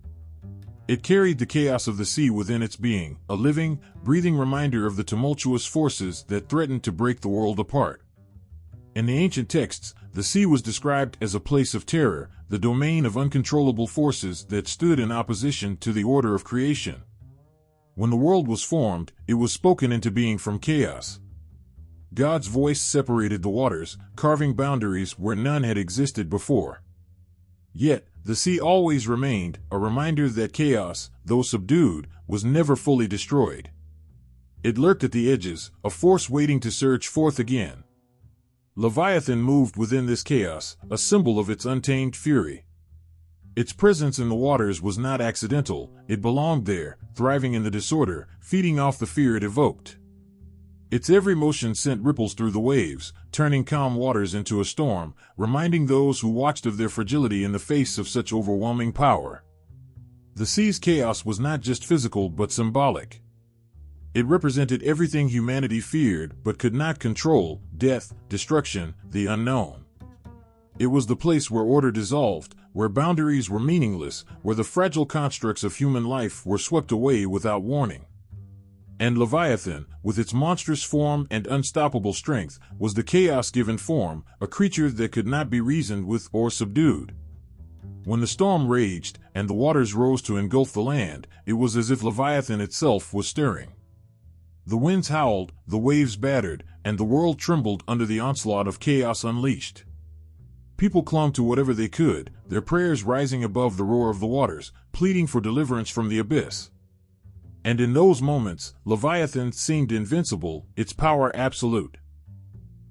It carried the chaos of the sea within its being, a living, breathing reminder of the tumultuous forces that threatened to break the world apart. In the ancient texts, the sea was described as a place of terror, the domain of uncontrollable forces that stood in opposition to the order of creation. When the world was formed, it was spoken into being from chaos. God's voice separated the waters, carving boundaries where none had existed before. Yet, the sea always remained, a reminder that chaos, though subdued, was never fully destroyed. It lurked at the edges, a force waiting to surge forth again. Leviathan moved within this chaos, a symbol of its untamed fury. Its presence in the waters was not accidental, it belonged there, thriving in the disorder, feeding off the fear it evoked. Its every motion sent ripples through the waves, turning calm waters into a storm, reminding those who watched of their fragility in the face of such overwhelming power. The sea's chaos was not just physical but symbolic. It represented everything humanity feared but could not control: death, destruction, the unknown. It was the place where order dissolved, where boundaries were meaningless, where the fragile constructs of human life were swept away without warning. And Leviathan, with its monstrous form and unstoppable strength, was the chaos-given form, a creature that could not be reasoned with or subdued. When the storm raged, and the waters rose to engulf the land, it was as if Leviathan itself was stirring. The winds howled, the waves battered, and the world trembled under the onslaught of chaos unleashed. People clung to whatever they could, their prayers rising above the roar of the waters, pleading for deliverance from the abyss. And in those moments, Leviathan seemed invincible, its power absolute.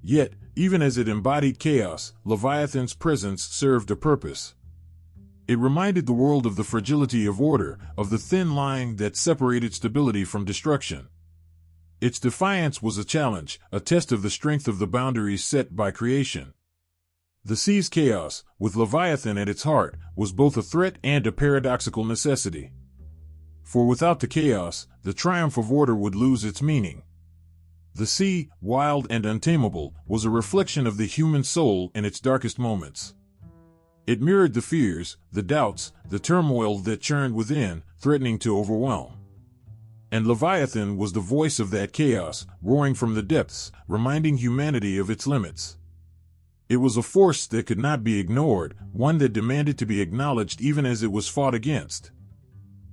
Yet, even as it embodied chaos, Leviathan's presence served a purpose. It reminded the world of the fragility of order, of the thin line that separated stability from destruction. Its defiance was a challenge, a test of the strength of the boundaries set by creation. The sea's chaos, with Leviathan at its heart, was both a threat and a paradoxical necessity. For without the chaos, the triumph of order would lose its meaning. The sea, wild and untamable, was a reflection of the human soul in its darkest moments. It mirrored the fears, the doubts, the turmoil that churned within, threatening to overwhelm. And Leviathan was the voice of that chaos, roaring from the depths, reminding humanity of its limits. It was a force that could not be ignored, one that demanded to be acknowledged even as it was fought against.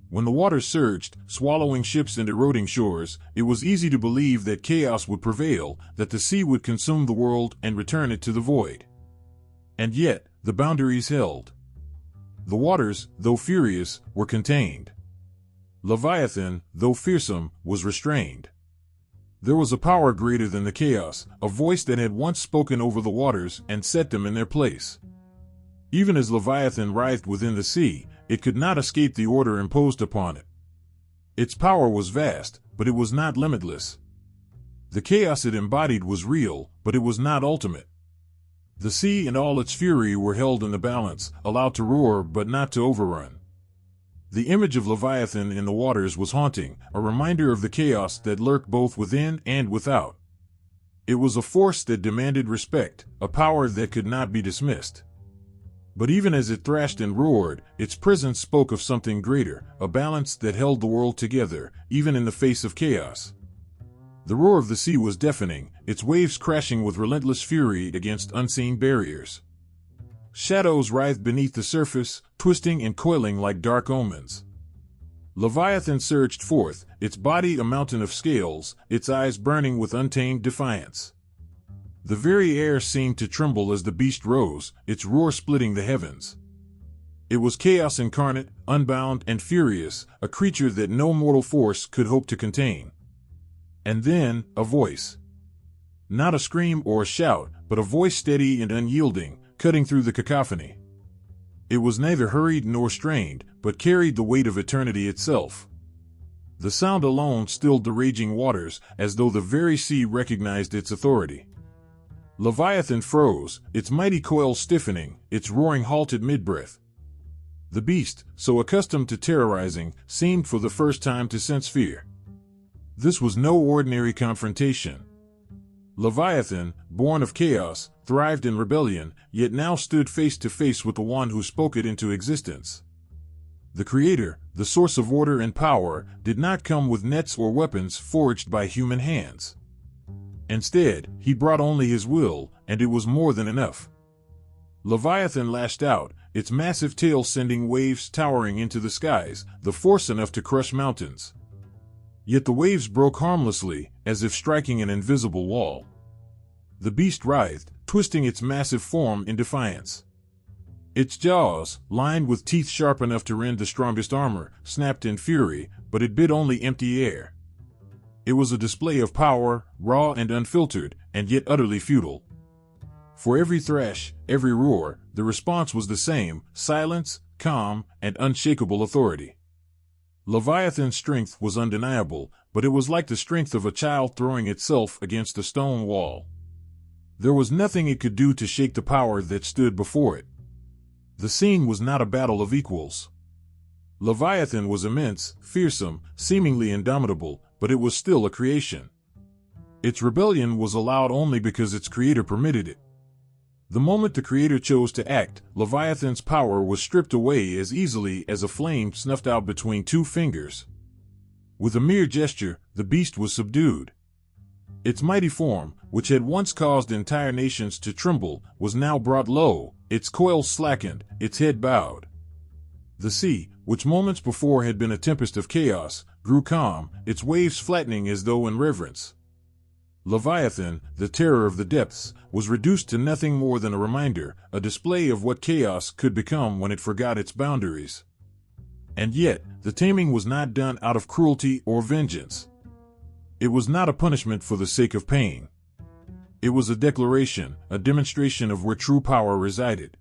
When the waters surged, swallowing ships and eroding shores, it was easy to believe that chaos would prevail, that the sea would consume the world and return it to the void. And yet, the boundaries held. The waters, though furious, were contained. Leviathan, though fearsome, was restrained. There was a power greater than the chaos, a voice that had once spoken over the waters and set them in their place. Even as Leviathan writhed within the sea, it could not escape the order imposed upon it. Its power was vast, but it was not limitless. The chaos it embodied was real, but it was not ultimate. The sea and all its fury were held in the balance, allowed to roar but not to overrun. The image of Leviathan in the waters was haunting, a reminder of the chaos that lurked both within and without. It was a force that demanded respect, a power that could not be dismissed. But even as it thrashed and roared, its presence spoke of something greater, a balance that held the world together, even in the face of chaos. The roar of the sea was deafening, its waves crashing with relentless fury against unseen barriers. Shadows writhed beneath the surface, twisting and coiling like dark omens. Leviathan surged forth, its body a mountain of scales, its eyes burning with untamed defiance. The very air seemed to tremble as the beast rose, its roar splitting the heavens. It was chaos incarnate, unbound and furious, a creature that no mortal force could hope to contain. And then, a voice. Not a scream or a shout, but a voice steady and unyielding, cutting through the cacophony. It was neither hurried nor strained, but carried the weight of eternity itself. The sound alone stilled the raging waters, as though the very sea recognized its authority. Leviathan froze, its mighty coil stiffening, its roaring halted mid-breath. The beast, so accustomed to terrorizing, seemed for the first time to sense fear. This was no ordinary confrontation. Leviathan, born of chaos, thrived in rebellion, yet now stood face to face with the one who spoke it into existence. The Creator, the source of order and power, did not come with nets or weapons forged by human hands. Instead, he brought only his will, and it was more than enough. Leviathan lashed out, its massive tail sending waves towering into the skies, the force enough to crush mountains. Yet the waves broke harmlessly, as if striking an invisible wall. The beast writhed, twisting its massive form in defiance. Its jaws, lined with teeth sharp enough to rend the strongest armor, snapped in fury, but it bit only empty air. It was a display of power, raw and unfiltered, and yet utterly futile. For every thrash, every roar, the response was the same: silence, calm, and unshakable authority. Leviathan's strength was undeniable, but it was like the strength of a child throwing itself against a stone wall. There was nothing it could do to shake the power that stood before it. The scene was not a battle of equals. Leviathan was immense, fearsome, seemingly indomitable, but it was still a creation. Its rebellion was allowed only because its creator permitted it. The moment the Creator chose to act, Leviathan's power was stripped away as easily as a flame snuffed out between two fingers. With a mere gesture, the beast was subdued. Its mighty form, which had once caused entire nations to tremble, was now brought low, its coils slackened, its head bowed. The sea, which moments before had been a tempest of chaos, grew calm, its waves flattening as though in reverence. Leviathan, the terror of the depths, was reduced to nothing more than a reminder, a display of what chaos could become when it forgot its boundaries. And yet, the taming was not done out of cruelty or vengeance. It was not a punishment for the sake of pain. It was a declaration, a demonstration of where true power resided.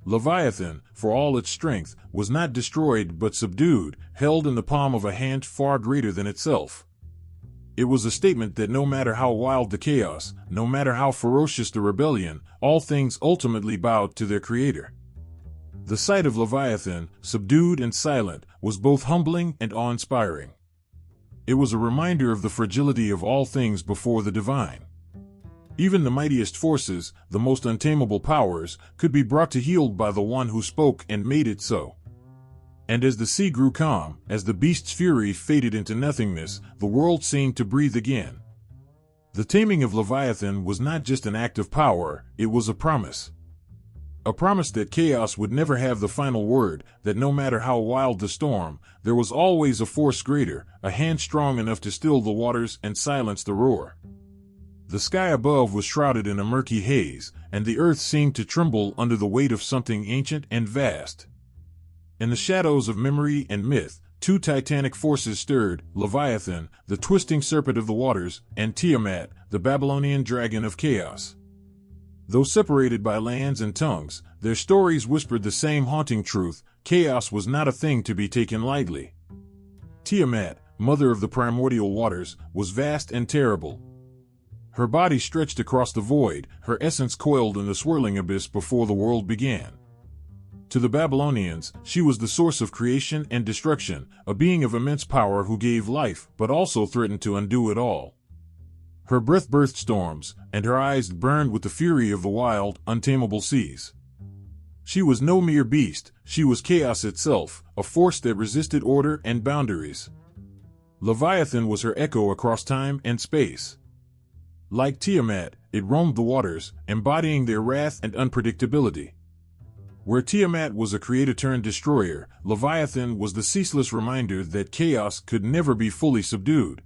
Leviathan, for all its strength, was not destroyed but subdued, held in the palm of a hand far greater than itself. It was a statement that no matter how wild the chaos, no matter how ferocious the rebellion, all things ultimately bowed to their Creator. The sight of Leviathan, subdued and silent, was both humbling and awe-inspiring. It was a reminder of the fragility of all things before the divine. Even the mightiest forces, the most untamable powers, could be brought to heel by the one who spoke and made it so. And as the sea grew calm, as the beast's fury faded into nothingness, the world seemed to breathe again. The taming of Leviathan was not just an act of power, it was a promise. A promise that chaos would never have the final word, that no matter how wild the storm, there was always a force greater, a hand strong enough to still the waters and silence the roar. The sky above was shrouded in a murky haze, and the earth seemed to tremble under the weight of something ancient and vast. In the shadows of memory and myth, two titanic forces stirred: Leviathan, the twisting serpent of the waters, and Tiamat, the Babylonian dragon of chaos. Though separated by lands and tongues, their stories whispered the same haunting truth: chaos was not a thing to be taken lightly. Tiamat, mother of the primordial waters, was vast and terrible. Her body stretched across the void, her essence coiled in the swirling abyss before the world began. To the Babylonians, she was the source of creation and destruction, a being of immense power who gave life, but also threatened to undo it all. Her breath birthed storms, and her eyes burned with the fury of the wild, untamable seas. She was no mere beast, she was chaos itself, a force that resisted order and boundaries. Leviathan was her echo across time and space. Like Tiamat, it roamed the waters, embodying their wrath and unpredictability. Where Tiamat was a creator-turned-destroyer, Leviathan was the ceaseless reminder that chaos could never be fully subdued.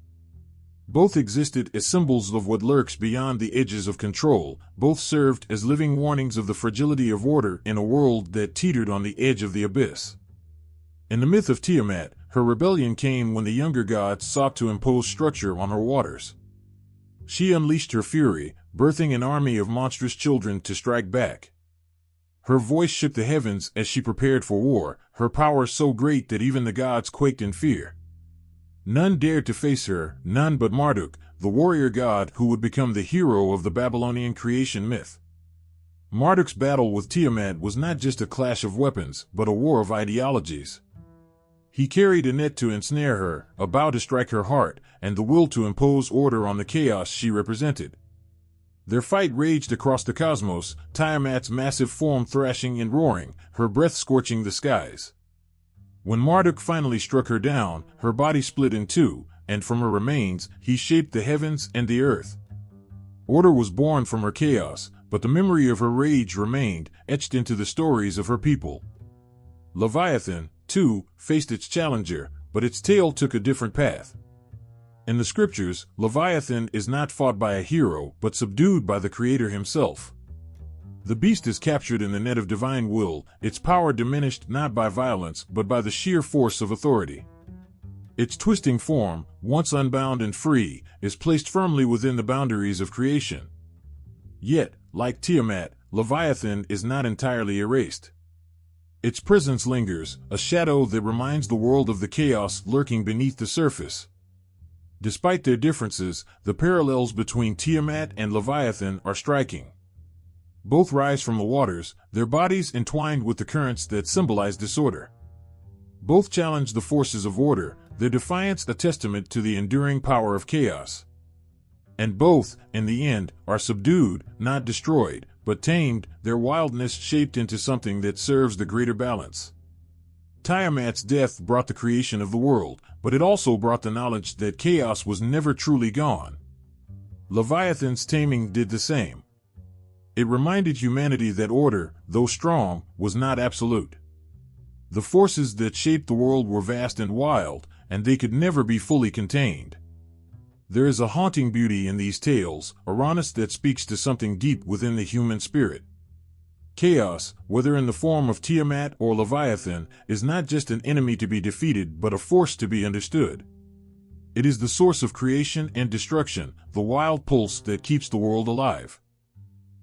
Both existed as symbols of what lurks beyond the edges of control, both served as living warnings of the fragility of order in a world that teetered on the edge of the abyss. In the myth of Tiamat, her rebellion came when the younger gods sought to impose structure on her waters. She unleashed her fury, birthing an army of monstrous children to strike back. Her voice shook the heavens as she prepared for war, her power so great that even the gods quaked in fear. None dared to face her, none but Marduk, the warrior god who would become the hero of the Babylonian creation myth. Marduk's battle with Tiamat was not just a clash of weapons, but a war of ideologies. He carried a net to ensnare her, a bow to strike her heart, and the will to impose order on the chaos she represented. Their fight raged across the cosmos, Tiamat's massive form thrashing and roaring, her breath scorching the skies. When Marduk finally struck her down, her body split in two, and from her remains, he shaped the heavens and the earth. Order was born from her chaos, but the memory of her rage remained, etched into the stories of her people. Leviathan, too, faced its challenger, but its tale took a different path. In the scriptures, Leviathan is not fought by a hero, but subdued by the Creator himself. The beast is captured in the net of divine will, its power diminished not by violence, but by the sheer force of authority. Its twisting form, once unbound and free, is placed firmly within the boundaries of creation. Yet, like Tiamat, Leviathan is not entirely erased. Its presence lingers, a shadow that reminds the world of the chaos lurking beneath the surface. Despite their differences, the parallels between Tiamat and Leviathan are striking. Both rise from the waters, their bodies entwined with the currents that symbolize disorder. Both challenge the forces of order, their defiance a testament to the enduring power of chaos. And both, in the end, are subdued, not destroyed, but tamed, their wildness shaped into something that serves the greater balance. Tiamat's death brought the creation of the world, but it also brought the knowledge that chaos was never truly gone. Leviathan's taming did the same. It reminded humanity that order, though strong, was not absolute. The forces that shaped the world were vast and wild, and they could never be fully contained. There is a haunting beauty in these tales, a rawness that speaks to something deep within the human spirit. Chaos, whether in the form of Tiamat or Leviathan, is not just an enemy to be defeated but a force to be understood. It is the source of creation and destruction, the wild pulse that keeps the world alive.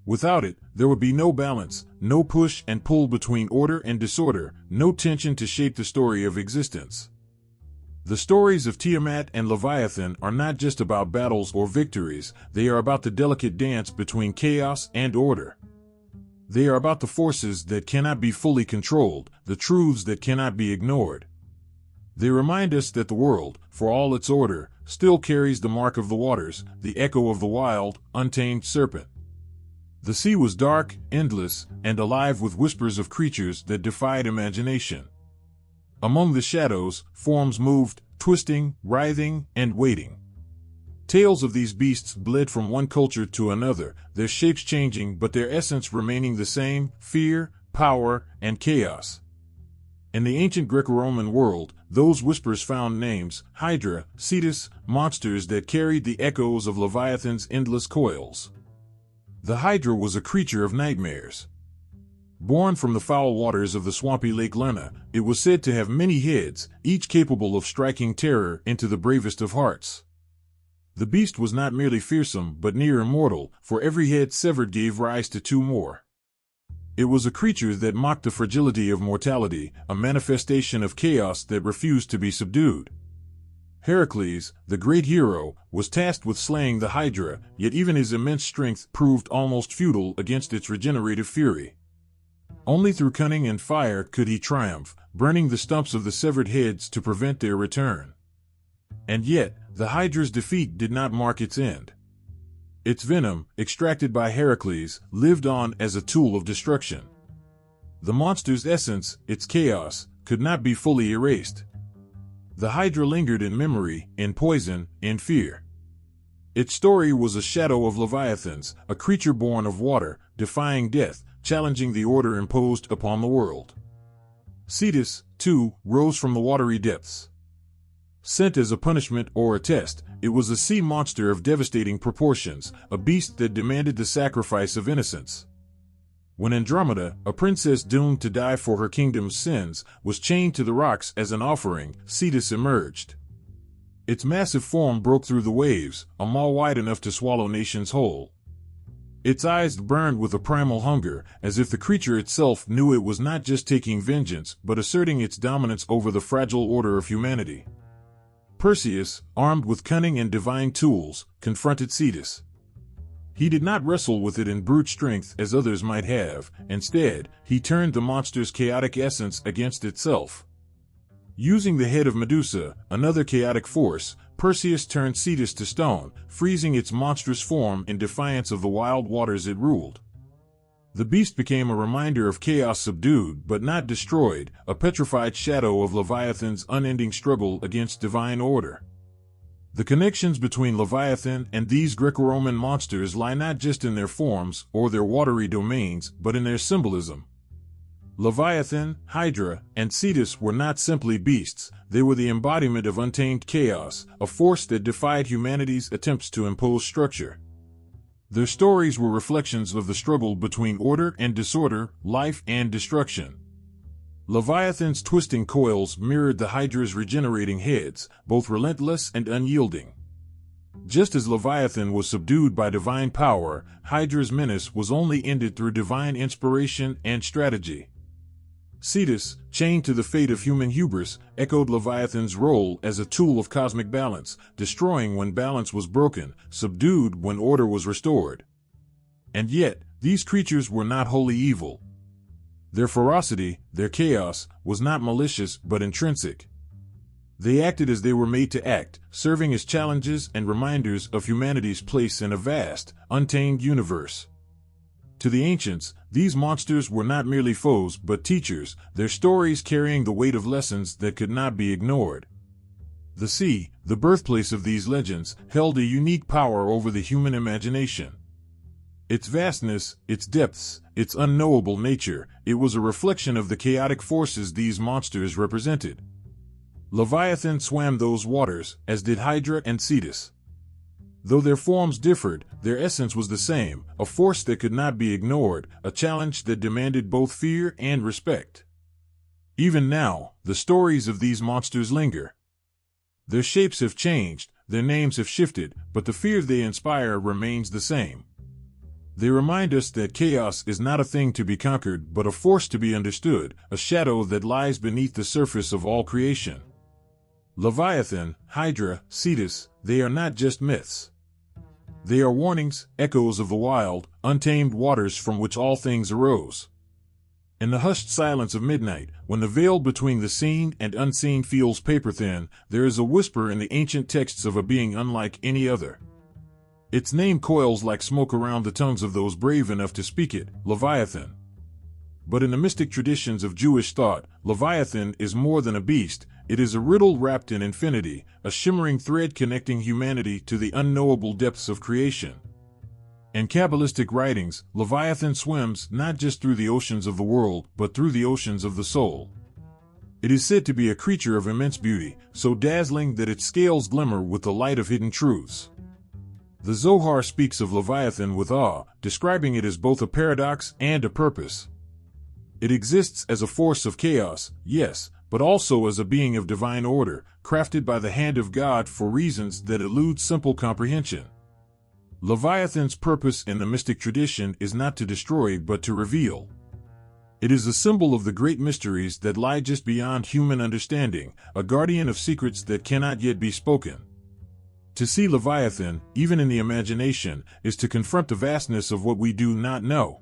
Without it, there would be no balance, no push and pull between order and disorder, no tension to shape the story of existence. The stories of Tiamat and Leviathan are not just about battles or victories, they are about the delicate dance between chaos and order. They are about the forces that cannot be fully controlled, the truths that cannot be ignored. They remind us that the world, for all its order, still carries the mark of the waters, the echo of the wild, untamed serpent. The sea was dark, endless, and alive with whispers of creatures that defied imagination. Among the shadows, forms moved, twisting, writhing, and waiting. Tales of these beasts bled from one culture to another, their shapes changing but their essence remaining the same: fear, power, and chaos. In the ancient Greco-Roman world, those whispers found names: Hydra, Cetus, monsters that carried the echoes of Leviathan's endless coils. The Hydra was a creature of nightmares. Born from the foul waters of the swampy Lake Lerna, it was said to have many heads, each capable of striking terror into the bravest of hearts. The beast was not merely fearsome but near immortal, for every head severed gave rise to two more. It was a creature that mocked the fragility of mortality, a manifestation of chaos that refused to be subdued. Heracles, the great hero, was tasked with slaying the Hydra, yet even his immense strength proved almost futile against its regenerative fury. Only through cunning and fire could he triumph, burning the stumps of the severed heads to prevent their return. And yet, the Hydra's defeat did not mark its end. Its venom, extracted by Heracles, lived on as a tool of destruction. The monster's essence, its chaos, could not be fully erased. The Hydra lingered in memory, in poison, in fear. Its story was a shadow of Leviathan's, a creature born of water, defying death, challenging the order imposed upon the world. Cetus, too, rose from the watery depths. Sent as a punishment or a test, it was a sea monster of devastating proportions, a beast that demanded the sacrifice of innocence. When Andromeda, a princess doomed to die for her kingdom's sins, was chained to the rocks as an offering, Cetus emerged. Its massive form broke through the waves, a maw wide enough to swallow nations whole. Its eyes burned with a primal hunger, as if the creature itself knew it was not just taking vengeance, but asserting its dominance over the fragile order of humanity. Perseus, armed with cunning and divine tools, confronted Cetus. He did not wrestle with it in brute strength as others might have. Instead, he turned the monster's chaotic essence against itself. Using the head of Medusa, another chaotic force, Perseus turned Cetus to stone, freezing its monstrous form in defiance of the wild waters it ruled. The beast became a reminder of chaos subdued but not destroyed, a petrified shadow of Leviathan's unending struggle against divine order. The connections between Leviathan and these Greco-Roman monsters lie not just in their forms or their watery domains, but in their symbolism. Leviathan, Hydra, and Cetus were not simply beasts, they were the embodiment of untamed chaos, a force that defied humanity's attempts to impose structure. Their stories were reflections of the struggle between order and disorder, life and destruction. Leviathan's twisting coils mirrored the Hydra's regenerating heads, both relentless and unyielding. Just as Leviathan was subdued by divine power, Hydra's menace was only ended through divine inspiration and strategy. Cetus, chained to the fate of human hubris, echoed Leviathan's role as a tool of cosmic balance, destroying when balance was broken, subdued when order was restored. And yet, these creatures were not wholly evil. Their ferocity, their chaos, was not malicious but intrinsic. They acted as they were made to act, serving as challenges and reminders of humanity's place in a vast, untamed universe. To the ancients, these monsters were not merely foes but teachers, their stories carrying the weight of lessons that could not be ignored. The sea, the birthplace of these legends, held a unique power over the human imagination. Its vastness, its depths, its unknowable nature, it was a reflection of the chaotic forces these monsters represented. Leviathan swam those waters, as did Hydra and Cetus. Though their forms differed, their essence was the same, a force that could not be ignored, a challenge that demanded both fear and respect. Even now, the stories of these monsters linger. Their shapes have changed, their names have shifted, but the fear they inspire remains the same. They remind us that chaos is not a thing to be conquered but a force to be understood, a shadow that lies beneath the surface of all creation. Leviathan, Hydra, Cetus, they are not just myths. They are warnings, echoes of the wild, untamed waters from which all things arose. In the hushed silence of midnight, when the veil between the seen and unseen feels paper-thin, there is a whisper in the ancient texts of a being unlike any other. Its name coils like smoke around the tongues of those brave enough to speak it, Leviathan. But in the mystic traditions of Jewish thought, Leviathan is more than a beast, it is a riddle wrapped in infinity, a shimmering thread connecting humanity to the unknowable depths of creation. In Kabbalistic writings, Leviathan swims not just through the oceans of the world, but through the oceans of the soul. It is said to be a creature of immense beauty, so dazzling that its scales glimmer with the light of hidden truths. The Zohar speaks of Leviathan with awe, describing it as both a paradox and a purpose. It exists as a force of chaos, yes, but also as a being of divine order, crafted by the hand of God for reasons that elude simple comprehension. Leviathan's purpose in the mystic tradition is not to destroy but to reveal. It is a symbol of the great mysteries that lie just beyond human understanding, a guardian of secrets that cannot yet be spoken. To see Leviathan, even in the imagination, is to confront the vastness of what we do not know.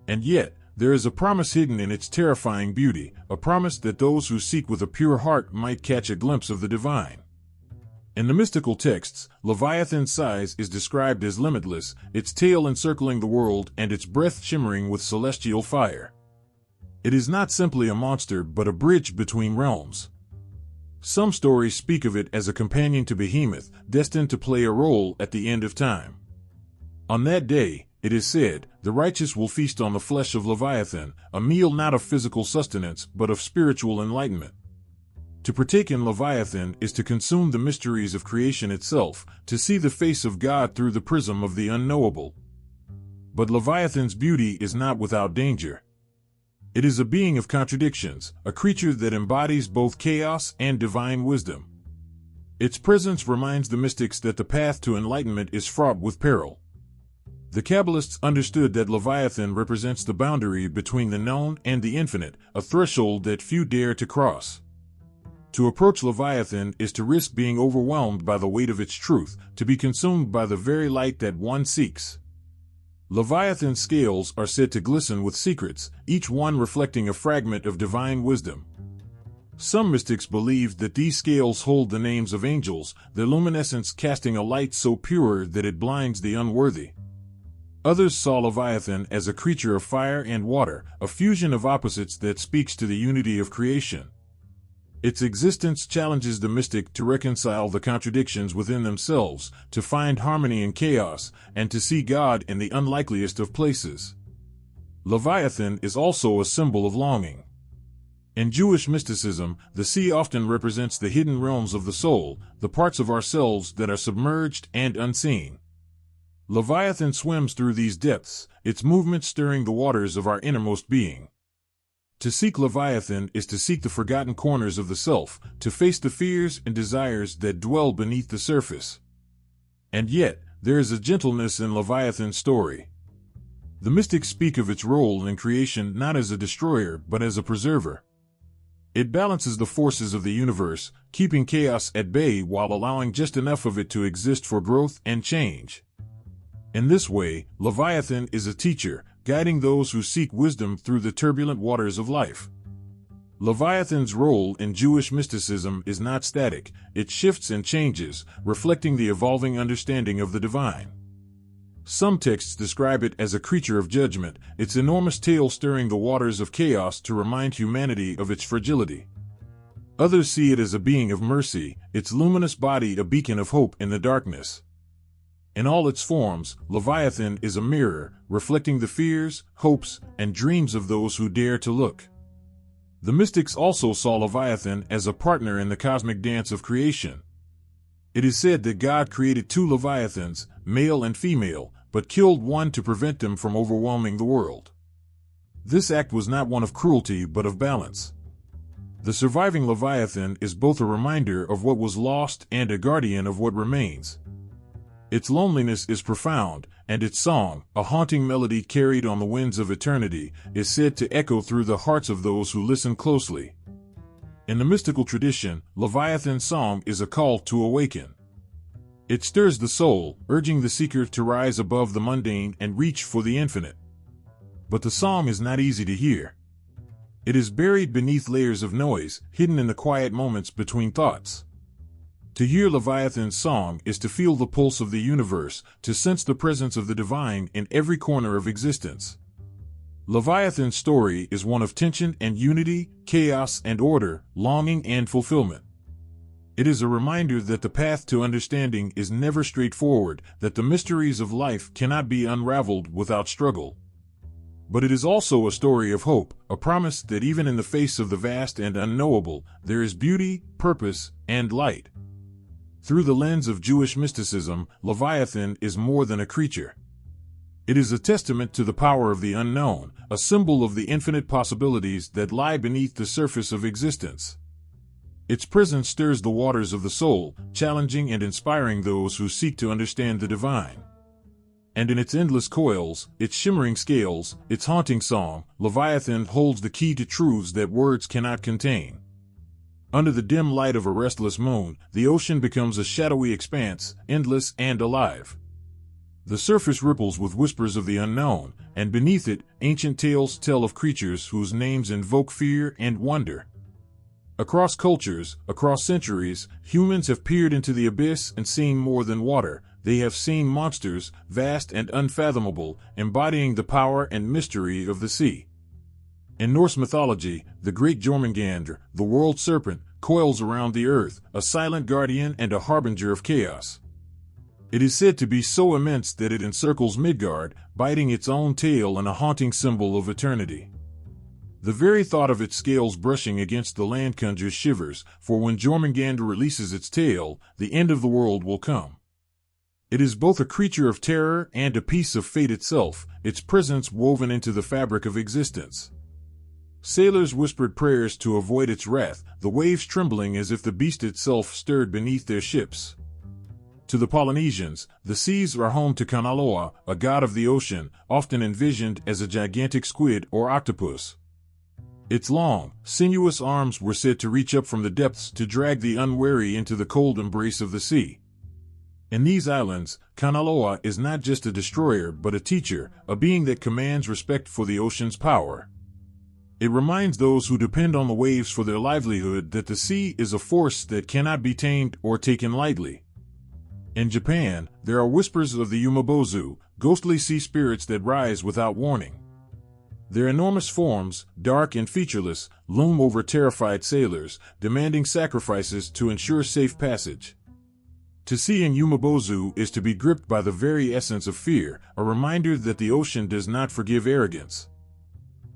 And yet, there is a promise hidden in its terrifying beauty, a promise that those who seek with a pure heart might catch a glimpse of the divine. In the mystical texts, Leviathan's size is described as limitless, its tail encircling the world and its breath shimmering with celestial fire. It is not simply a monster but a bridge between realms. Some stories speak of it as a companion to Behemoth, destined to play a role at the end of time. On that day, it is said, the righteous will feast on the flesh of Leviathan, a meal not of physical sustenance but of spiritual enlightenment. To partake in Leviathan is to consume the mysteries of creation itself, to see the face of God through the prism of the unknowable. But Leviathan's beauty is not without danger. It is a being of contradictions, a creature that embodies both chaos and divine wisdom. Its presence reminds the mystics that the path to enlightenment is fraught with peril. The Kabbalists understood that Leviathan represents the boundary between the known and the infinite, a threshold that few dare to cross. To approach Leviathan is to risk being overwhelmed by the weight of its truth, to be consumed by the very light that one seeks. Leviathan's scales are said to glisten with secrets, each one reflecting a fragment of divine wisdom. Some mystics believed that these scales hold the names of angels, their luminescence casting a light so pure that it blinds the unworthy. Others saw Leviathan as a creature of fire and water, a fusion of opposites that speaks to the unity of creation. Its existence challenges the mystic to reconcile the contradictions within themselves, to find harmony in chaos, and to see God in the unlikeliest of places. Leviathan is also a symbol of longing. In Jewish mysticism, the sea often represents the hidden realms of the soul, the parts of ourselves that are submerged and unseen. Leviathan swims through these depths, its movement stirring the waters of our innermost being. To seek Leviathan is to seek the forgotten corners of the self, to face the fears and desires that dwell beneath the surface. And yet, there is a gentleness in Leviathan's story. The mystics speak of its role in creation not as a destroyer but as a preserver. It balances the forces of the universe, keeping chaos at bay while allowing just enough of it to exist for growth and change. In this way, Leviathan is a teacher, guiding those who seek wisdom through the turbulent waters of life. Leviathan's role in Jewish mysticism is not static, it shifts and changes, reflecting the evolving understanding of the divine. Some texts describe it as a creature of judgment, its enormous tail stirring the waters of chaos to remind humanity of its fragility. Others see it as a being of mercy, its luminous body a beacon of hope in the darkness. In all its forms, Leviathan is a mirror, reflecting the fears, hopes, and dreams of those who dare to look. The mystics also saw Leviathan as a partner in the cosmic dance of creation. It is said that God created two Leviathans, male and female, but killed one to prevent them from overwhelming the world. This act was not one of cruelty but of balance. The surviving Leviathan is both a reminder of what was lost and a guardian of what remains. Its loneliness is profound, and its song, a haunting melody carried on the winds of eternity, is said to echo through the hearts of those who listen closely. In the mystical tradition, Leviathan's song is a call to awaken. It stirs the soul, urging the seeker to rise above the mundane and reach for the infinite. But the song is not easy to hear. It is buried beneath layers of noise, hidden in the quiet moments between thoughts. To hear Leviathan's song is to feel the pulse of the universe, to sense the presence of the divine in every corner of existence. Leviathan's story is one of tension and unity, chaos and order, longing and fulfillment. It is a reminder that the path to understanding is never straightforward, that the mysteries of life cannot be unraveled without struggle. But it is also a story of hope, a promise that even in the face of the vast and unknowable, there is beauty, purpose, and light. Through the lens of Jewish mysticism, Leviathan is more than a creature. It is a testament to the power of the unknown, a symbol of the infinite possibilities that lie beneath the surface of existence. Its presence stirs the waters of the soul, challenging and inspiring those who seek to understand the divine. And in its endless coils, its shimmering scales, its haunting song, Leviathan holds the key to truths that words cannot contain. Under the dim light of a restless moon, the ocean becomes a shadowy expanse, endless and alive. The surface ripples with whispers of the unknown, and beneath it, ancient tales tell of creatures whose names invoke fear and wonder. Across cultures, across centuries, humans have peered into the abyss and seen more than water. They have seen monsters, vast and unfathomable, embodying the power and mystery of the sea. In Norse mythology, the great Jormungandr, the world serpent, coils around the earth, a silent guardian and a harbinger of chaos. It is said to be so immense that it encircles Midgard, biting its own tail and a haunting symbol of eternity. The very thought of its scales brushing against the land conjures shivers, for when Jormungandr releases its tail, the end of the world will come. It is both a creature of terror and a piece of fate itself, its presence woven into the fabric of existence. Sailors whispered prayers to avoid its wrath, the waves trembling as if the beast itself stirred beneath their ships. To the Polynesians, the seas are home to Kanaloa, a god of the ocean, often envisioned as a gigantic squid or octopus. Its long, sinuous arms were said to reach up from the depths to drag the unwary into the cold embrace of the sea. In these islands, Kanaloa is not just a destroyer but a teacher, a being that commands respect for the ocean's power. It reminds those who depend on the waves for their livelihood that the sea is a force that cannot be tamed or taken lightly. In Japan, there are whispers of the Yumabozu, ghostly sea spirits that rise without warning. Their enormous forms, dark and featureless, loom over terrified sailors, demanding sacrifices to ensure safe passage. To see in Yumabozu is to be gripped by the very essence of fear, a reminder that the ocean does not forgive arrogance.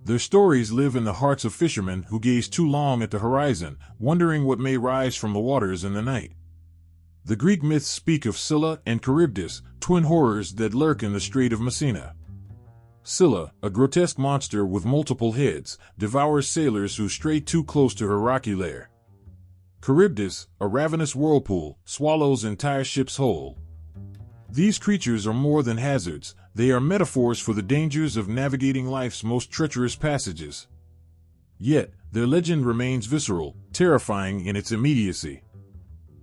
Their stories live in the hearts of fishermen who gaze too long at the horizon, wondering what may rise from the waters in the night. The Greek myths speak of Scylla and Charybdis, twin horrors that lurk in the Strait of Messina. Scylla, a grotesque monster with multiple heads, devours sailors who stray too close to her rocky lair. Charybdis, a ravenous whirlpool, swallows entire ships whole. These creatures are more than hazards, they are metaphors for the dangers of navigating life's most treacherous passages. Yet, their legend remains visceral, terrifying in its immediacy.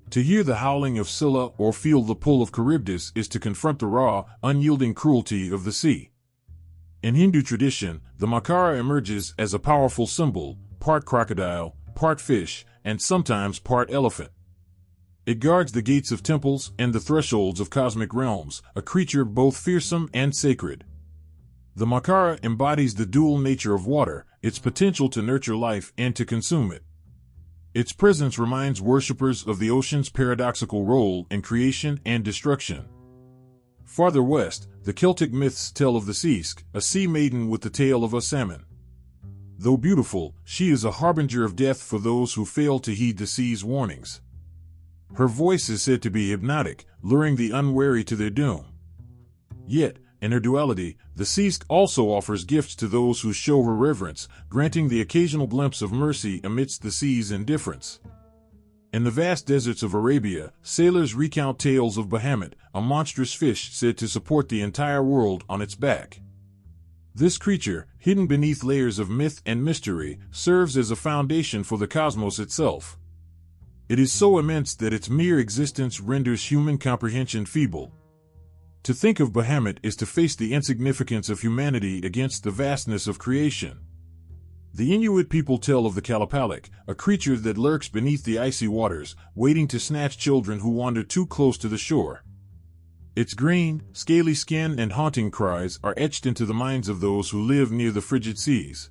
To hear the howling of Scylla or feel the pull of Charybdis is to confront the raw, unyielding cruelty of the sea. In Hindu tradition, the Makara emerges as a powerful symbol, part crocodile, part fish, and sometimes part elephant. It guards the gates of temples and the thresholds of cosmic realms, a creature both fearsome and sacred. The Makara embodies the dual nature of water, its potential to nurture life and to consume it. Its presence reminds worshippers of the ocean's paradoxical role in creation and destruction. Farther west, the Celtic myths tell of the Seask, a sea maiden with the tail of a salmon. Though beautiful, she is a harbinger of death for those who fail to heed the sea's warnings. Her voice is said to be hypnotic, luring the unwary to their doom. Yet, in her duality, the Seask also offers gifts to those who show her reverence, granting the occasional glimpse of mercy amidst the sea's indifference. In the vast deserts of Arabia, sailors recount tales of Behemoth, a monstrous fish said to support the entire world on its back. This creature, hidden beneath layers of myth and mystery, serves as a foundation for the cosmos itself. It is so immense that its mere existence renders human comprehension feeble. To think of Behemoth is to face the insignificance of humanity against the vastness of creation. The Inuit people tell of the Kalapalik, a creature that lurks beneath the icy waters, waiting to snatch children who wander too close to the shore. Its green, scaly skin and haunting cries are etched into the minds of those who live near the frigid seas.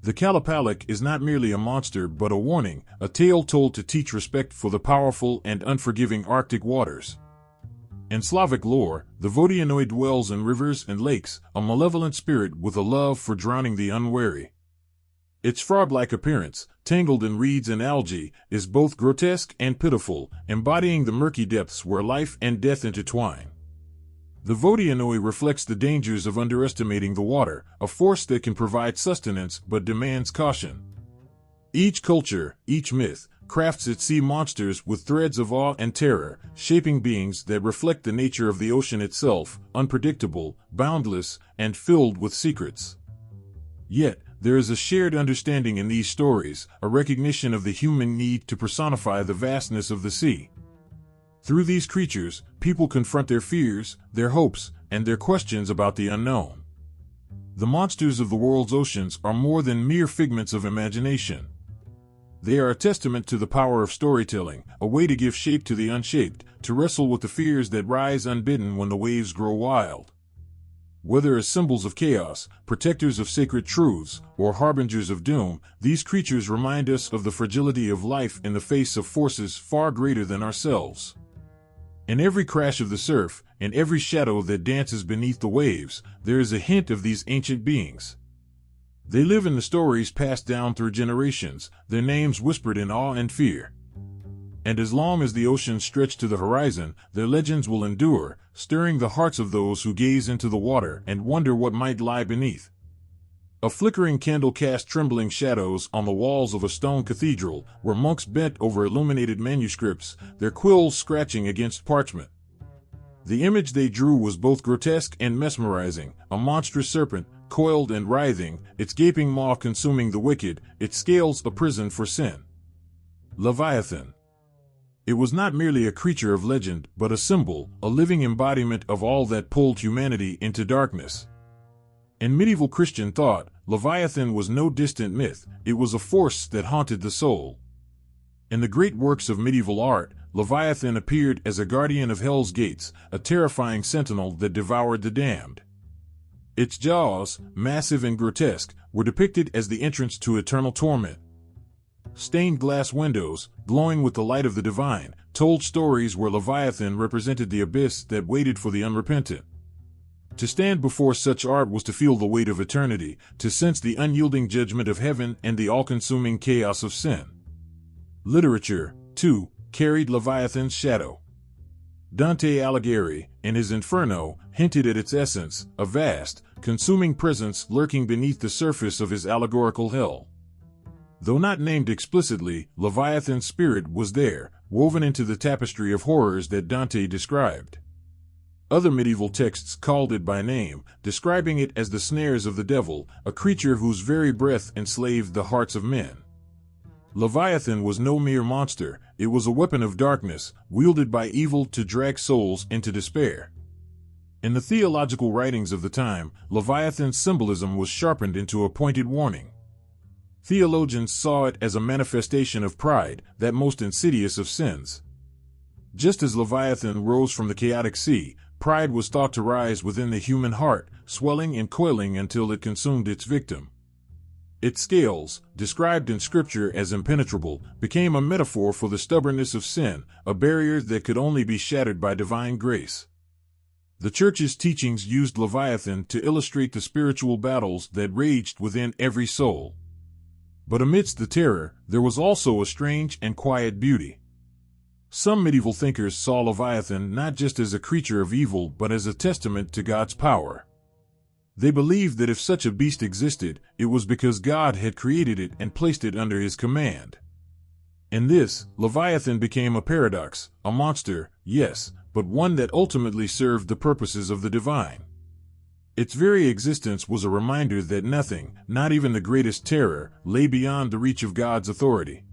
The Kalapalik is not merely a monster but a warning, a tale told to teach respect for the powerful and unforgiving Arctic waters. In Slavic lore, the Vodianoi dwells in rivers and lakes, a malevolent spirit with a love for drowning the unwary. Its frog-like appearance, tangled in reeds and algae, is both grotesque and pitiful, embodying the murky depths where life and death intertwine. The Vodianoi reflects the dangers of underestimating the water, a force that can provide sustenance but demands caution. Each culture, each myth, crafts its sea monsters with threads of awe and terror, shaping beings that reflect the nature of the ocean itself, unpredictable, boundless, and filled with secrets. Yet, there is a shared understanding in these stories, a recognition of the human need to personify the vastness of the sea. Through these creatures, people confront their fears, their hopes, and their questions about the unknown. The monsters of the world's oceans are more than mere figments of imagination. They are a testament to the power of storytelling, a way to give shape to the unshaped, to wrestle with the fears that rise unbidden when the waves grow wild. Whether as symbols of chaos, protectors of sacred truths, or harbingers of doom, these creatures remind us of the fragility of life in the face of forces far greater than ourselves. In every crash of the surf, in every shadow that dances beneath the waves, there is a hint of these ancient beings. They live in the stories passed down through generations, their names whispered in awe and fear. And as long as the oceans stretch to the horizon, their legends will endure, stirring the hearts of those who gaze into the water and wonder what might lie beneath. A flickering candle cast trembling shadows on the walls of a stone cathedral, where monks bent over illuminated manuscripts, their quills scratching against parchment. The image they drew was both grotesque and mesmerizing, a monstrous serpent, coiled and writhing, its gaping maw consuming the wicked, its scales a prison for sin. Leviathan. It was not merely a creature of legend, but a symbol, a living embodiment of all that pulled humanity into darkness. In medieval Christian thought, Leviathan was no distant myth, it was a force that haunted the soul. In the great works of medieval art, Leviathan appeared as a guardian of hell's gates, a terrifying sentinel that devoured the damned. Its jaws, massive and grotesque, were depicted as the entrance to eternal torment. Stained glass windows, glowing with the light of the divine, told stories where Leviathan represented the abyss that waited for the unrepentant. To stand before such art was to feel the weight of eternity, to sense the unyielding judgment of heaven and the all-consuming chaos of sin. Literature, too, carried Leviathan's shadow. Dante Alighieri, in his Inferno, hinted at its essence, a vast, consuming presence lurking beneath the surface of his allegorical hell. Though not named explicitly, Leviathan's spirit was there, woven into the tapestry of horrors that Dante described. Other medieval texts called it by name, describing it as the snares of the devil, a creature whose very breath enslaved the hearts of men. Leviathan was no mere monster, it was a weapon of darkness, wielded by evil to drag souls into despair. In the theological writings of the time, Leviathan's symbolism was sharpened into a pointed warning. Theologians saw it as a manifestation of pride, that most insidious of sins. Just as Leviathan rose from the chaotic sea, pride was thought to rise within the human heart, swelling and coiling until it consumed its victim. Its scales, described in Scripture as impenetrable, became a metaphor for the stubbornness of sin, a barrier that could only be shattered by divine grace. The Church's teachings used Leviathan to illustrate the spiritual battles that raged within every soul. But amidst the terror, there was also a strange and quiet beauty. Some medieval thinkers saw Leviathan not just as a creature of evil but as a testament to God's power. They believed that if such a beast existed, it was because God had created it and placed it under his command. In this, Leviathan became a paradox, a monster, yes, but one that ultimately served the purposes of the divine. Its very existence was a reminder that nothing, not even the greatest terror, lay beyond the reach of God's authority.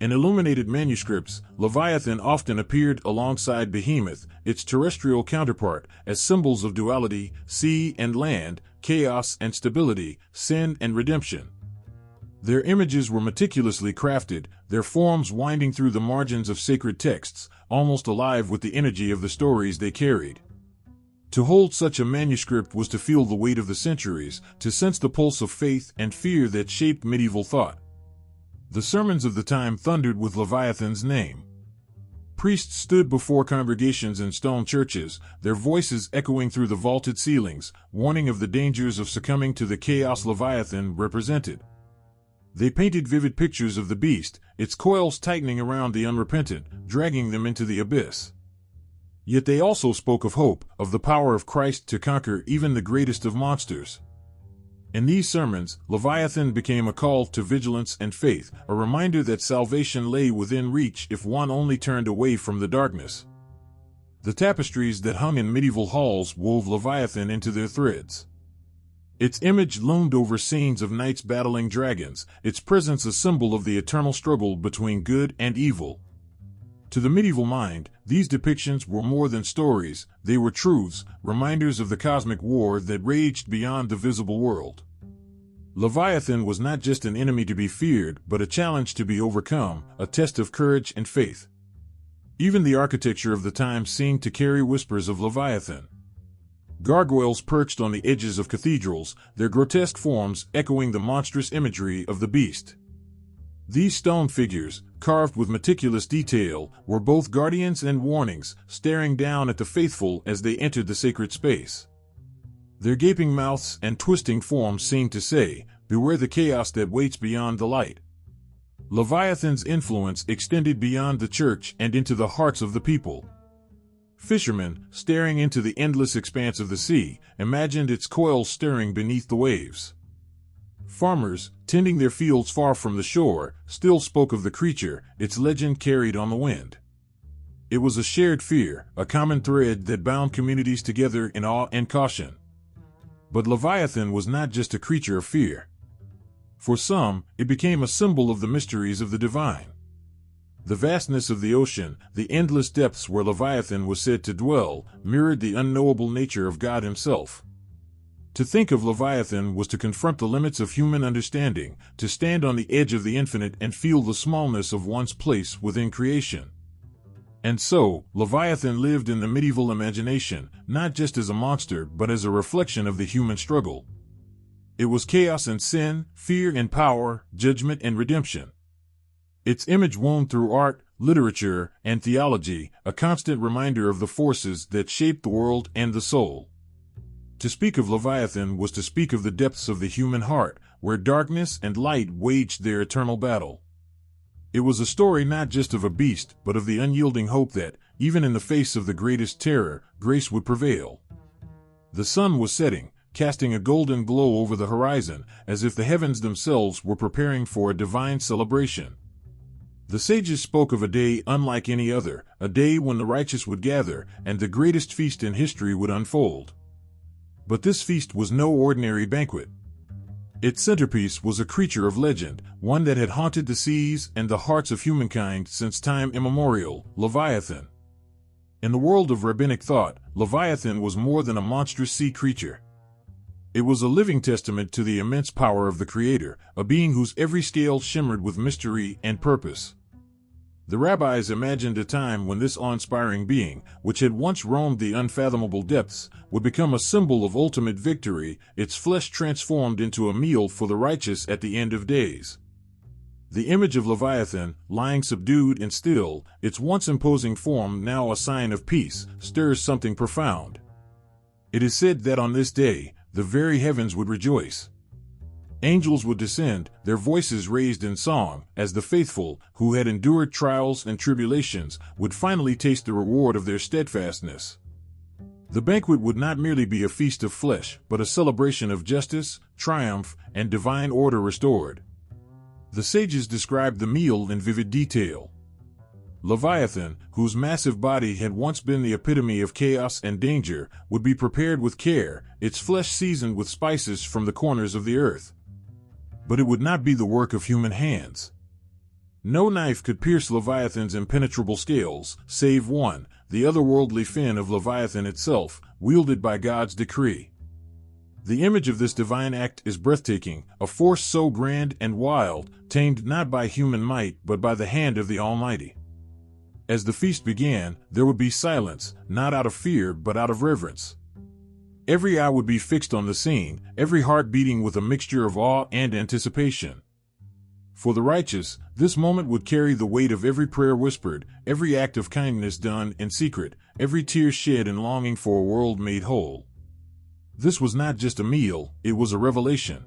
In illuminated manuscripts, Leviathan often appeared alongside Behemoth, its terrestrial counterpart, as symbols of duality, sea and land, chaos and stability, sin and redemption. Their images were meticulously crafted, their forms winding through the margins of sacred texts, almost alive with the energy of the stories they carried. To hold such a manuscript was to feel the weight of the centuries, to sense the pulse of faith and fear that shaped medieval thought. The sermons of the time thundered with Leviathan's name. Priests stood before congregations in stone churches, their voices echoing through the vaulted ceilings, warning of the dangers of succumbing to the chaos Leviathan represented. They painted vivid pictures of the beast, its coils tightening around the unrepentant, dragging them into the abyss. Yet they also spoke of hope, of the power of Christ to conquer even the greatest of monsters. In these sermons, Leviathan became a call to vigilance and faith, a reminder that salvation lay within reach if one only turned away from the darkness. The tapestries that hung in medieval halls wove Leviathan into their threads. Its image loomed over scenes of knights battling dragons, its presence a symbol of the eternal struggle between good and evil. To the medieval mind, these depictions were more than stories, they were truths, reminders of the cosmic war that raged beyond the visible world. Leviathan was not just an enemy to be feared, but a challenge to be overcome, a test of courage and faith. Even the architecture of the time seemed to carry whispers of Leviathan. Gargoyles perched on the edges of cathedrals, their grotesque forms echoing the monstrous imagery of the beast. These stone figures, carved with meticulous detail, were both guardians and warnings, staring down at the faithful as they entered the sacred space. Their gaping mouths and twisting forms seemed to say, "Beware the chaos that waits beyond the light." Leviathan's influence extended beyond the church and into the hearts of the people. Fishermen, staring into the endless expanse of the sea, imagined its coils stirring beneath the waves. Farmers, tending their fields far from the shore, still spoke of the creature, its legend carried on the wind. It was a shared fear, a common thread that bound communities together in awe and caution. But Leviathan was not just a creature of fear. For some, it became a symbol of the mysteries of the divine. The vastness of the ocean, the endless depths where Leviathan was said to dwell, mirrored the unknowable nature of God himself. To think of Leviathan was to confront the limits of human understanding, to stand on the edge of the infinite and feel the smallness of one's place within creation. And so, Leviathan lived in the medieval imagination, not just as a monster but as a reflection of the human struggle. It was chaos and sin, fear and power, judgment and redemption. Its image woven through art, literature, and theology, a constant reminder of the forces that shape the world and the soul. To speak of Leviathan was to speak of the depths of the human heart, where darkness and light waged their eternal battle. It was a story not just of a beast, but of the unyielding hope that, even in the face of the greatest terror, grace would prevail. The sun was setting, casting a golden glow over the horizon, as if the heavens themselves were preparing for a divine celebration. The sages spoke of a day unlike any other, a day when the righteous would gather, and the greatest feast in history would unfold. But this feast was no ordinary banquet. Its centerpiece was a creature of legend, one that had haunted the seas and the hearts of humankind since time immemorial, Leviathan. In the world of rabbinic thought, Leviathan was more than a monstrous sea creature. It was a living testament to the immense power of the Creator, a being whose every scale shimmered with mystery and purpose. The rabbis imagined a time when this awe-inspiring being, which had once roamed the unfathomable depths, would become a symbol of ultimate victory, its flesh transformed into a meal for the righteous at the end of days. The image of Leviathan, lying subdued and still, its once imposing form now a sign of peace, stirs something profound. It is said that on this day, the very heavens would rejoice. Angels would descend, their voices raised in song, as the faithful, who had endured trials and tribulations, would finally taste the reward of their steadfastness. The banquet would not merely be a feast of flesh, but a celebration of justice, triumph, and divine order restored. The sages described the meal in vivid detail. Leviathan, whose massive body had once been the epitome of chaos and danger, would be prepared with care, its flesh seasoned with spices from the corners of the earth. But it would not be the work of human hands. No knife could pierce Leviathan's impenetrable scales, save one, the otherworldly fin of Leviathan itself, wielded by God's decree. The image of this divine act is breathtaking, a force so grand and wild, tamed not by human might but by the hand of the Almighty. As the feast began, there would be silence, not out of fear but out of reverence. Every eye would be fixed on the scene, every heart beating with a mixture of awe and anticipation. For the righteous, this moment would carry the weight of every prayer whispered, every act of kindness done in secret, every tear shed in longing for a world made whole. This was not just a meal, it was a revelation.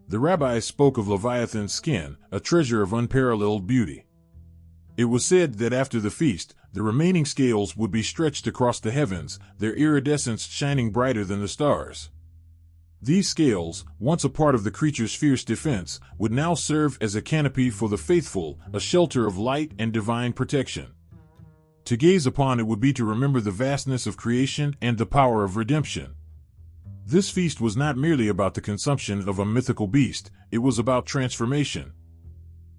The rabbis spoke of Leviathan's skin, a treasure of unparalleled beauty. It was said that after the feast, the remaining scales would be stretched across the heavens, their iridescence shining brighter than the stars. These scales, once a part of the creature's fierce defense, would now serve as a canopy for the faithful, a shelter of light and divine protection. To gaze upon it would be to remember the vastness of creation and the power of redemption. This feast was not merely about the consumption of a mythical beast, it was about transformation.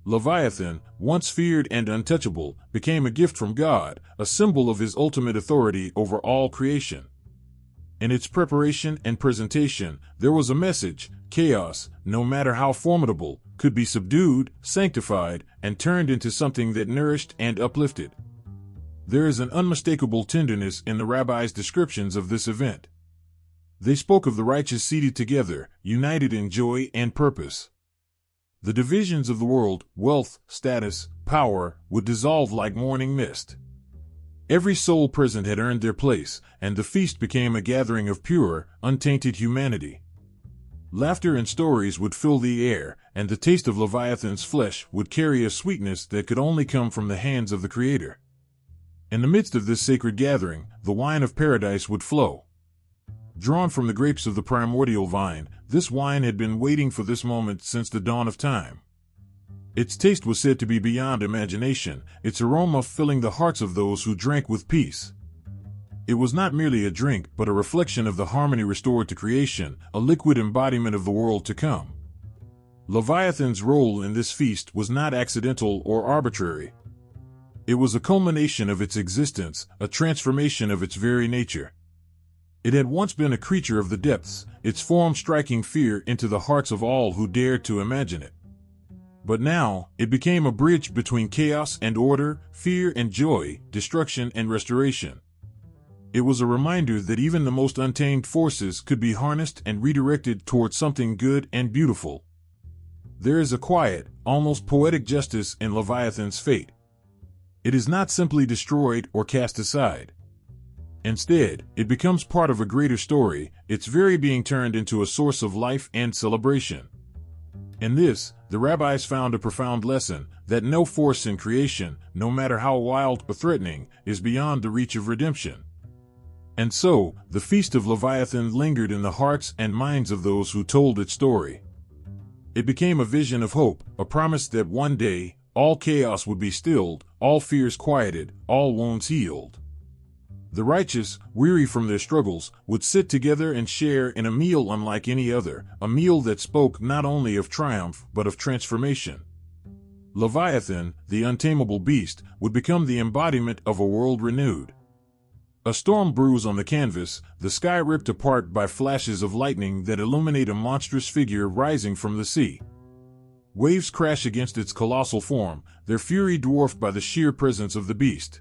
Leviathan, once feared and untouchable, became a gift from God, a symbol of his ultimate authority over all creation. In its preparation and presentation, there was a message: chaos, no matter how formidable, could be subdued, sanctified, and turned into something that nourished and uplifted. There is an unmistakable tenderness in the rabbis' descriptions of this event. They spoke of the righteous seated together, united in joy and purpose. The divisions of the world, wealth, status, power, would dissolve like morning mist. Every soul present had earned their place, and the feast became a gathering of pure, untainted humanity. Laughter and stories would fill the air, and the taste of Leviathan's flesh would carry a sweetness that could only come from the hands of the Creator. In the midst of this sacred gathering, the wine of paradise would flow. Drawn from the grapes of the primordial vine, this wine had been waiting for this moment since the dawn of time. Its taste was said to be beyond imagination, its aroma filling the hearts of those who drank with peace. It was not merely a drink, but a reflection of the harmony restored to creation, a liquid embodiment of the world to come. Leviathan's role in this feast was not accidental or arbitrary. It was a culmination of its existence, a transformation of its very nature. It had once been a creature of the depths, its form striking fear into the hearts of all who dared to imagine it. But now, it became a bridge between chaos and order, fear and joy, destruction and restoration. It was a reminder that even the most untamed forces could be harnessed and redirected toward something good and beautiful. There is a quiet, almost poetic justice in Leviathan's fate. It is not simply destroyed or cast aside. Instead, it becomes part of a greater story, its very being turned into a source of life and celebration. In this, the rabbis found a profound lesson, that no force in creation, no matter how wild or threatening, is beyond the reach of redemption. And so, the Feast of Leviathan lingered in the hearts and minds of those who told its story. It became a vision of hope, a promise that one day, all chaos would be stilled, all fears quieted, all wounds healed. The righteous, weary from their struggles, would sit together and share in a meal unlike any other, a meal that spoke not only of triumph but of transformation. Leviathan, the untamable beast, would become the embodiment of a world renewed. A storm brews on the canvas, the sky ripped apart by flashes of lightning that illuminate a monstrous figure rising from the sea. Waves crash against its colossal form, their fury dwarfed by the sheer presence of the beast.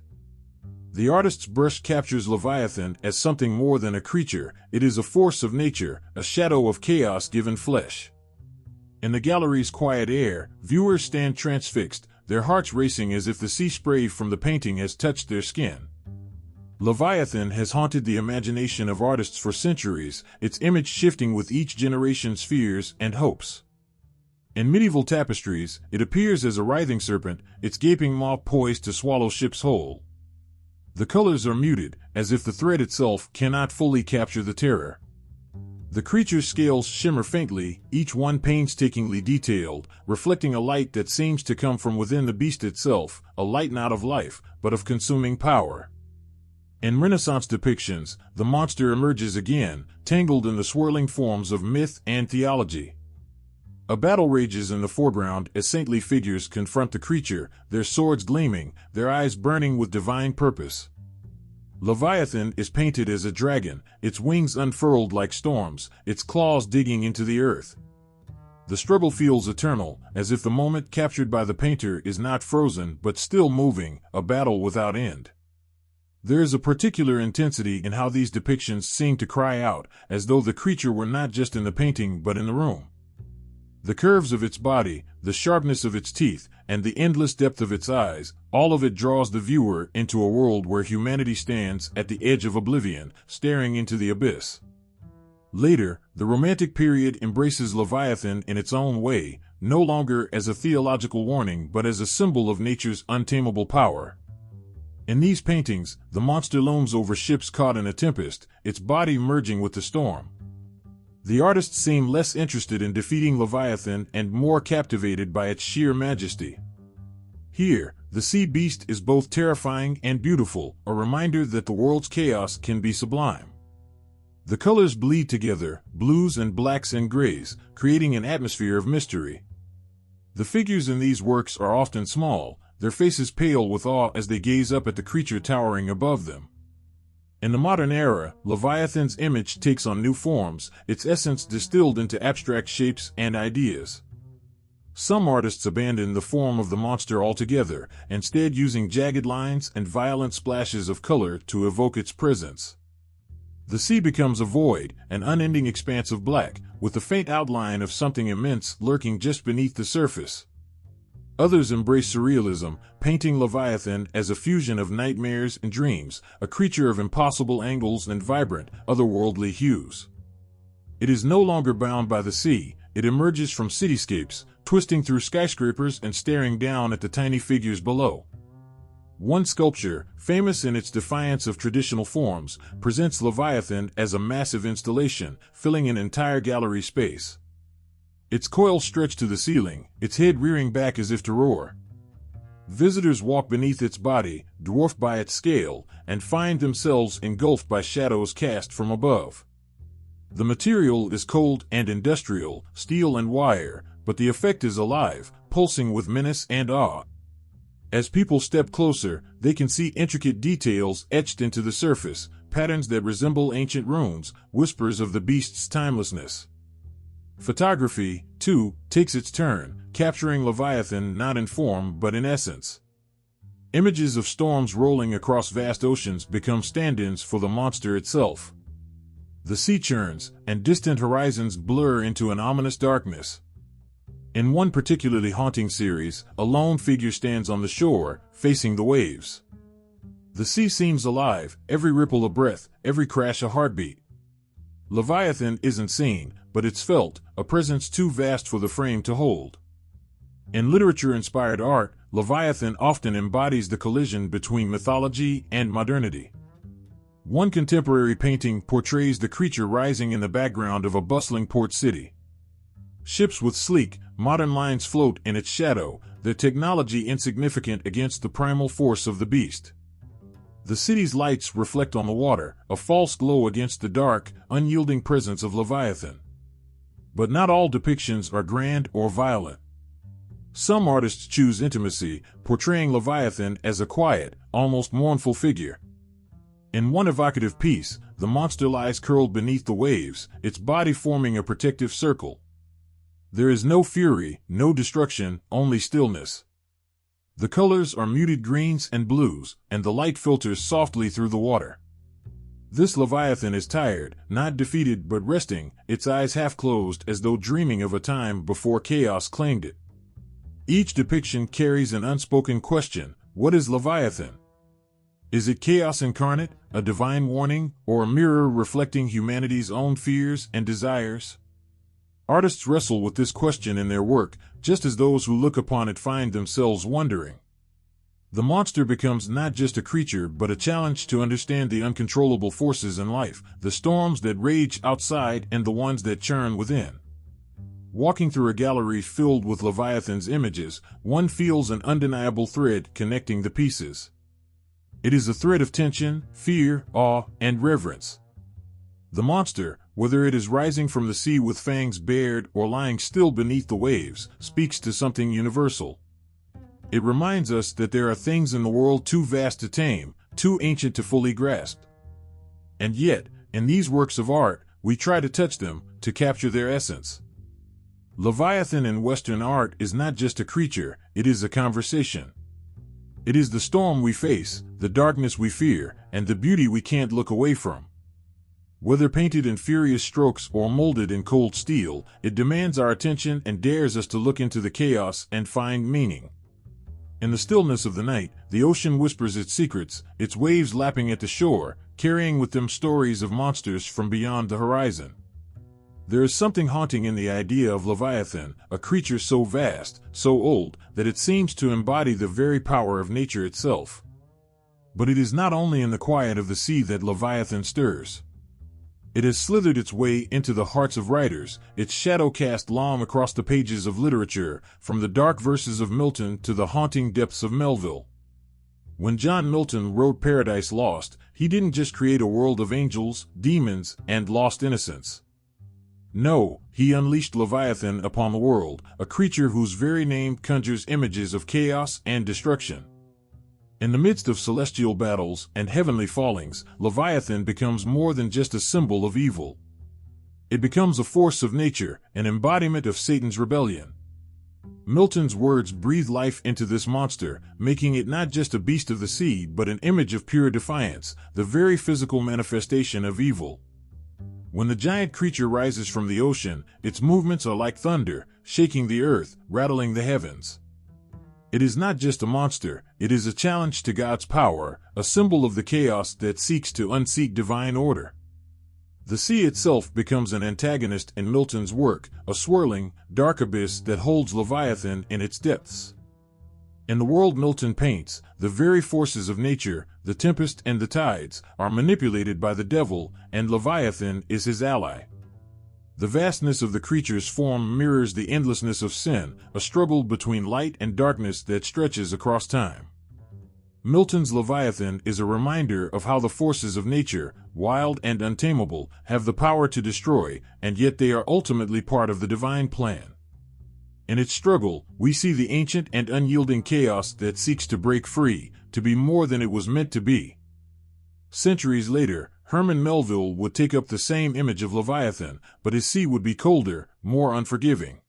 The artist's brush captures Leviathan as something more than a creature. It is a force of nature, a shadow of chaos given flesh. In the gallery's quiet air, viewers stand transfixed, their hearts racing as if the sea spray from the painting has touched their skin. Leviathan has haunted the imagination of artists for centuries, its image shifting with each generation's fears and hopes. In medieval tapestries, it appears as a writhing serpent, its gaping maw poised to swallow ships whole. The colors are muted, as if the thread itself cannot fully capture the terror. The creature's scales shimmer faintly, each one painstakingly detailed, reflecting a light that seems to come from within the beast itself, a light not of life, but of consuming power. In Renaissance depictions, the monster emerges again, tangled in the swirling forms of myth and theology. A battle rages in the foreground as saintly figures confront the creature, their swords gleaming, their eyes burning with divine purpose. Leviathan is painted as a dragon, its wings unfurled like storms, its claws digging into the earth. The struggle feels eternal, as if the moment captured by the painter is not frozen but still moving, a battle without end. There is a particular intensity in how these depictions seem to cry out, as though the creature were not just in the painting but in the room. The curves of its body, the sharpness of its teeth, and the endless depth of its eyes, all of it draws the viewer into a world where humanity stands at the edge of oblivion, staring into the abyss. Later, the Romantic period embraces Leviathan in its own way, no longer as a theological warning but as a symbol of nature's untamable power. In these paintings, the monster looms over ships caught in a tempest, its body merging with the storm. The artists seem less interested in defeating Leviathan and more captivated by its sheer majesty. Here, the sea beast is both terrifying and beautiful, a reminder that the world's chaos can be sublime. The colors bleed together, blues and blacks and grays, creating an atmosphere of mystery. The figures in these works are often small, their faces pale with awe as they gaze up at the creature towering above them. In the modern era, Leviathan's image takes on new forms, its essence distilled into abstract shapes and ideas. Some artists abandon the form of the monster altogether, instead using jagged lines and violent splashes of color to evoke its presence. The sea becomes a void, an unending expanse of black, with the faint outline of something immense lurking just beneath the surface. Others embrace surrealism, painting Leviathan as a fusion of nightmares and dreams, a creature of impossible angles and vibrant, otherworldly hues. It is no longer bound by the sea, it emerges from cityscapes, twisting through skyscrapers and staring down at the tiny figures below. One sculpture, famous in its defiance of traditional forms, presents Leviathan as a massive installation, filling an entire gallery space. Its coils stretch to the ceiling, its head rearing back as if to roar. Visitors walk beneath its body, dwarfed by its scale, and find themselves engulfed by shadows cast from above. The material is cold and industrial, steel and wire, but the effect is alive, pulsing with menace and awe. As people step closer, they can see intricate details etched into the surface, patterns that resemble ancient runes, whispers of the beast's timelessness. Photography, too, takes its turn, capturing Leviathan not in form but in essence. Images of storms rolling across vast oceans become stand-ins for the monster itself. The sea churns, and distant horizons blur into an ominous darkness. In one particularly haunting series, a lone figure stands on the shore, facing the waves. The sea seems alive, every ripple a breath, every crash a heartbeat. Leviathan isn't seen, but it's felt, a presence too vast for the frame to hold. In literature-inspired art, Leviathan often embodies the collision between mythology and modernity. One contemporary painting portrays the creature rising in the background of a bustling port city. Ships with sleek, modern lines float in its shadow, their technology insignificant against the primal force of the beast. The city's lights reflect on the water, a false glow against the dark, unyielding presence of Leviathan. But not all depictions are grand or violent. Some artists choose intimacy, portraying Leviathan as a quiet, almost mournful figure. In one evocative piece, the monster lies curled beneath the waves, its body forming a protective circle. There is no fury, no destruction, only stillness. The colors are muted greens and blues, and the light filters softly through the water. This Leviathan is tired, not defeated but resting, its eyes half closed as though dreaming of a time before chaos claimed it. Each depiction carries an unspoken question: what is Leviathan? Is it chaos incarnate, a divine warning, or a mirror reflecting humanity's own fears and desires? Artists wrestle with this question in their work, just as those who look upon it find themselves wondering. The monster becomes not just a creature but a challenge to understand the uncontrollable forces in life, the storms that rage outside and the ones that churn within. Walking through a gallery filled with Leviathan's images, one feels an undeniable thread connecting the pieces. It is a thread of tension, fear, awe, and reverence. The monster, whether it is rising from the sea with fangs bared or lying still beneath the waves, speaks to something universal. It reminds us that there are things in the world too vast to tame, too ancient to fully grasp. And yet, in these works of art, we try to touch them, to capture their essence. Leviathan in Western art is not just a creature, it is a conversation. It is the storm we face, the darkness we fear, and the beauty we can't look away from. Whether painted in furious strokes or molded in cold steel, it demands our attention and dares us to look into the chaos and find meaning. In the stillness of the night, the ocean whispers its secrets, its waves lapping at the shore, carrying with them stories of monsters from beyond the horizon. There is something haunting in the idea of Leviathan, a creature so vast, so old, that it seems to embody the very power of nature itself. But it is not only in the quiet of the sea that Leviathan stirs. It has slithered its way into the hearts of writers, its shadow cast long across the pages of literature, from the dark verses of Milton to the haunting depths of Melville. When John Milton wrote Paradise Lost, he didn't just create a world of angels, demons, and lost innocence. No, he unleashed Leviathan upon the world, a creature whose very name conjures images of chaos and destruction. In the midst of celestial battles and heavenly fallings, Leviathan becomes more than just a symbol of evil. It becomes a force of nature, an embodiment of Satan's rebellion. Milton's words breathe life into this monster, making it not just a beast of the sea but an image of pure defiance, the very physical manifestation of evil. When the giant creature rises from the ocean, its movements are like thunder, shaking the earth, rattling the heavens. It is not just a monster, it is a challenge to God's power, a symbol of the chaos that seeks to unseat divine order. The sea itself becomes an antagonist in Milton's work, a swirling, dark abyss that holds Leviathan in its depths. In the world Milton paints, the very forces of nature, the tempest and the tides, are manipulated by the devil, and Leviathan is his ally. The vastness of the creature's form mirrors the endlessness of sin, a struggle between light and darkness that stretches across time. Milton's Leviathan is a reminder of how the forces of nature, wild and untamable, have the power to destroy, and yet they are ultimately part of the divine plan. In its struggle, we see the ancient and unyielding chaos that seeks to break free, to be more than it was meant to be. Centuries later, Herman Melville would take up the same image of Leviathan, but his sea would be colder, more unforgiving.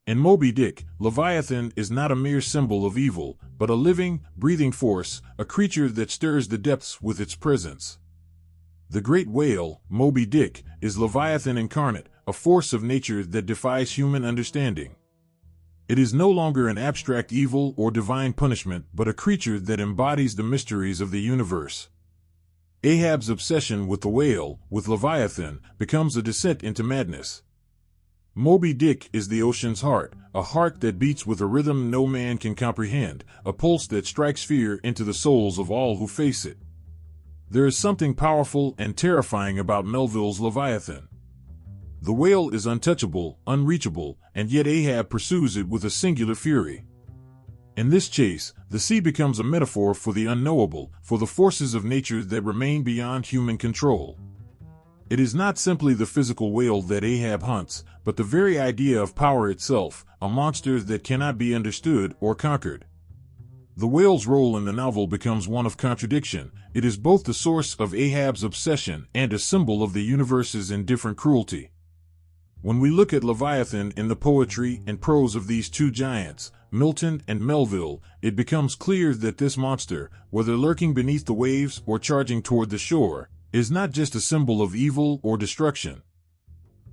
In Moby Dick, Leviathan is not a mere symbol of evil, but a living, breathing force, a creature that stirs the depths with its presence. The great whale, Moby Dick, is Leviathan incarnate, a force of nature that defies human understanding. It is no longer an abstract evil or divine punishment, but a creature that embodies the mysteries of the universe. Ahab's obsession with the whale, with Leviathan, becomes a descent into madness. Moby Dick is the ocean's heart, a heart that beats with a rhythm no man can comprehend, a pulse that strikes fear into the souls of all who face it. There is something powerful and terrifying about Melville's Leviathan. The whale is untouchable, unreachable, and yet Ahab pursues it with a singular fury. In this chase, the sea becomes a metaphor for the unknowable, for the forces of nature that remain beyond human control. It is not simply the physical whale that Ahab hunts, but the very idea of power itself, a monster that cannot be understood or conquered. The whale's role in the novel becomes one of contradiction. It is both the source of Ahab's obsession and a symbol of the universe's indifferent cruelty. When we look at Leviathan in the poetry and prose of these two giants, Milton and Melville, it becomes clear that this monster, whether lurking beneath the waves or charging toward the shore, is not just a symbol of evil or destruction.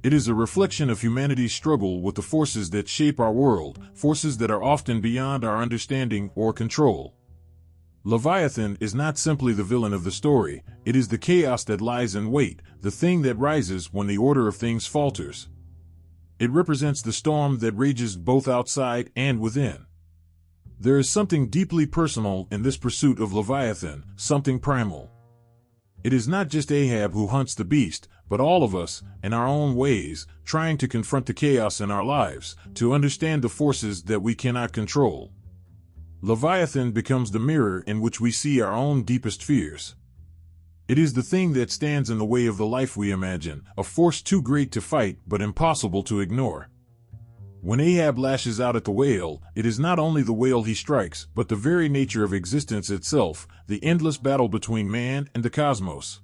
It is a reflection of humanity's struggle with the forces that shape our world, forces that are often beyond our understanding or control. Leviathan is not simply the villain of the story, it is the chaos that lies in wait, the thing that rises when the order of things falters. It represents the storm that rages both outside and within. There is something deeply personal in this pursuit of Leviathan, something primal. It is not just Ahab who hunts the beast, but all of us, in our own ways, trying to confront the chaos in our lives, to understand the forces that we cannot control. Leviathan becomes the mirror in which we see our own deepest fears. It is the thing that stands in the way of the life we imagine, a force too great to fight but impossible to ignore. When Ahab lashes out at the whale, it is not only the whale he strikes, but the very nature of existence itself, the endless battle between man and the cosmos.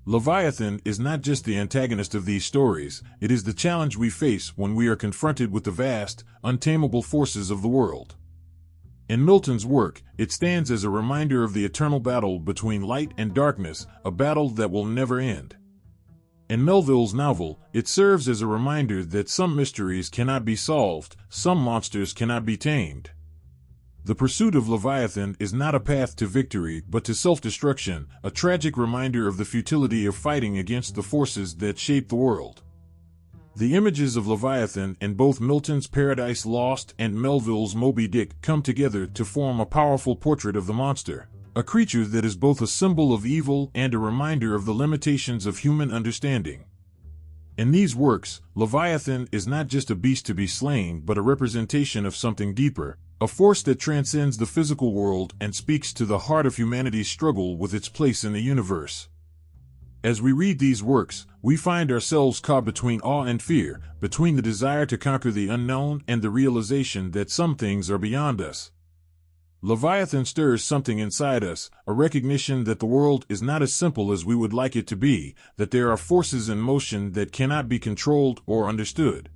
Leviathan is not just the antagonist of these stories, it is the challenge we face when we are confronted with the vast, untamable forces of the world. In Milton's work, it stands as a reminder of the eternal battle between light and darkness, a battle that will never end. In Melville's novel, it serves as a reminder that some mysteries cannot be solved, some monsters cannot be tamed. The pursuit of Leviathan is not a path to victory but to self-destruction, a tragic reminder of the futility of fighting against the forces that shape the world. The images of Leviathan in both Milton's Paradise Lost and Melville's Moby Dick come together to form a powerful portrait of the monster, a creature that is both a symbol of evil and a reminder of the limitations of human understanding. In these works, Leviathan is not just a beast to be slain but a representation of something deeper, a force that transcends the physical world and speaks to the heart of humanity's struggle with its place in the universe. As we read these works, we find ourselves caught between awe and fear, between the desire to conquer the unknown and the realization that some things are beyond us. Leviathan stirs something inside us, a recognition that the world is not as simple as we would like it to be, that there are forces in motion that cannot be controlled or understood.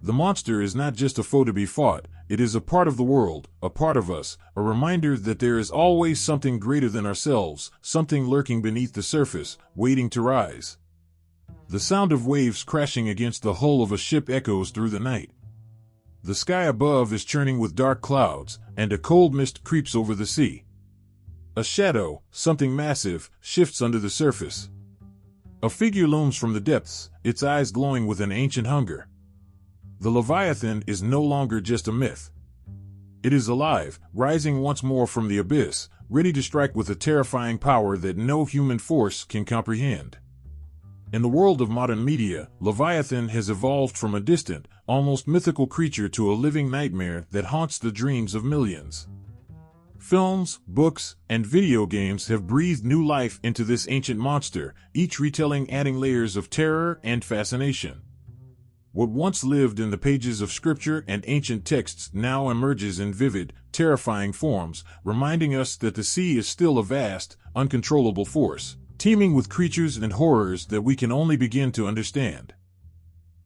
The monster is not just a foe to be fought, it is a part of the world, a part of us, a reminder that there is always something greater than ourselves, something lurking beneath the surface, waiting to rise. The sound of waves crashing against the hull of a ship echoes through the night. The sky above is churning with dark clouds, and a cold mist creeps over the sea. A shadow, something massive, shifts under the surface. A figure looms from the depths, its eyes glowing with an ancient hunger. The Leviathan is no longer just a myth. It is alive, rising once more from the abyss, ready to strike with a terrifying power that no human force can comprehend. In the world of modern media, Leviathan has evolved from a distant, almost mythical creature to a living nightmare that haunts the dreams of millions. Films, books, and video games have breathed new life into this ancient monster, each retelling adding layers of terror and fascination. What once lived in the pages of scripture and ancient texts now emerges in vivid, terrifying forms, reminding us that the sea is still a vast, uncontrollable force, teeming with creatures and horrors that we can only begin to understand.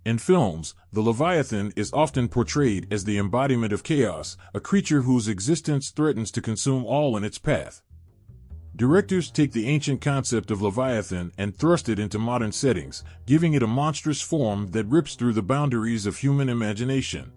In films, the Leviathan is often portrayed as the embodiment of chaos, a creature whose existence threatens to consume all in its path. Directors take the ancient concept of Leviathan and thrust it into modern settings, giving it a monstrous form that rips through the boundaries of human imagination.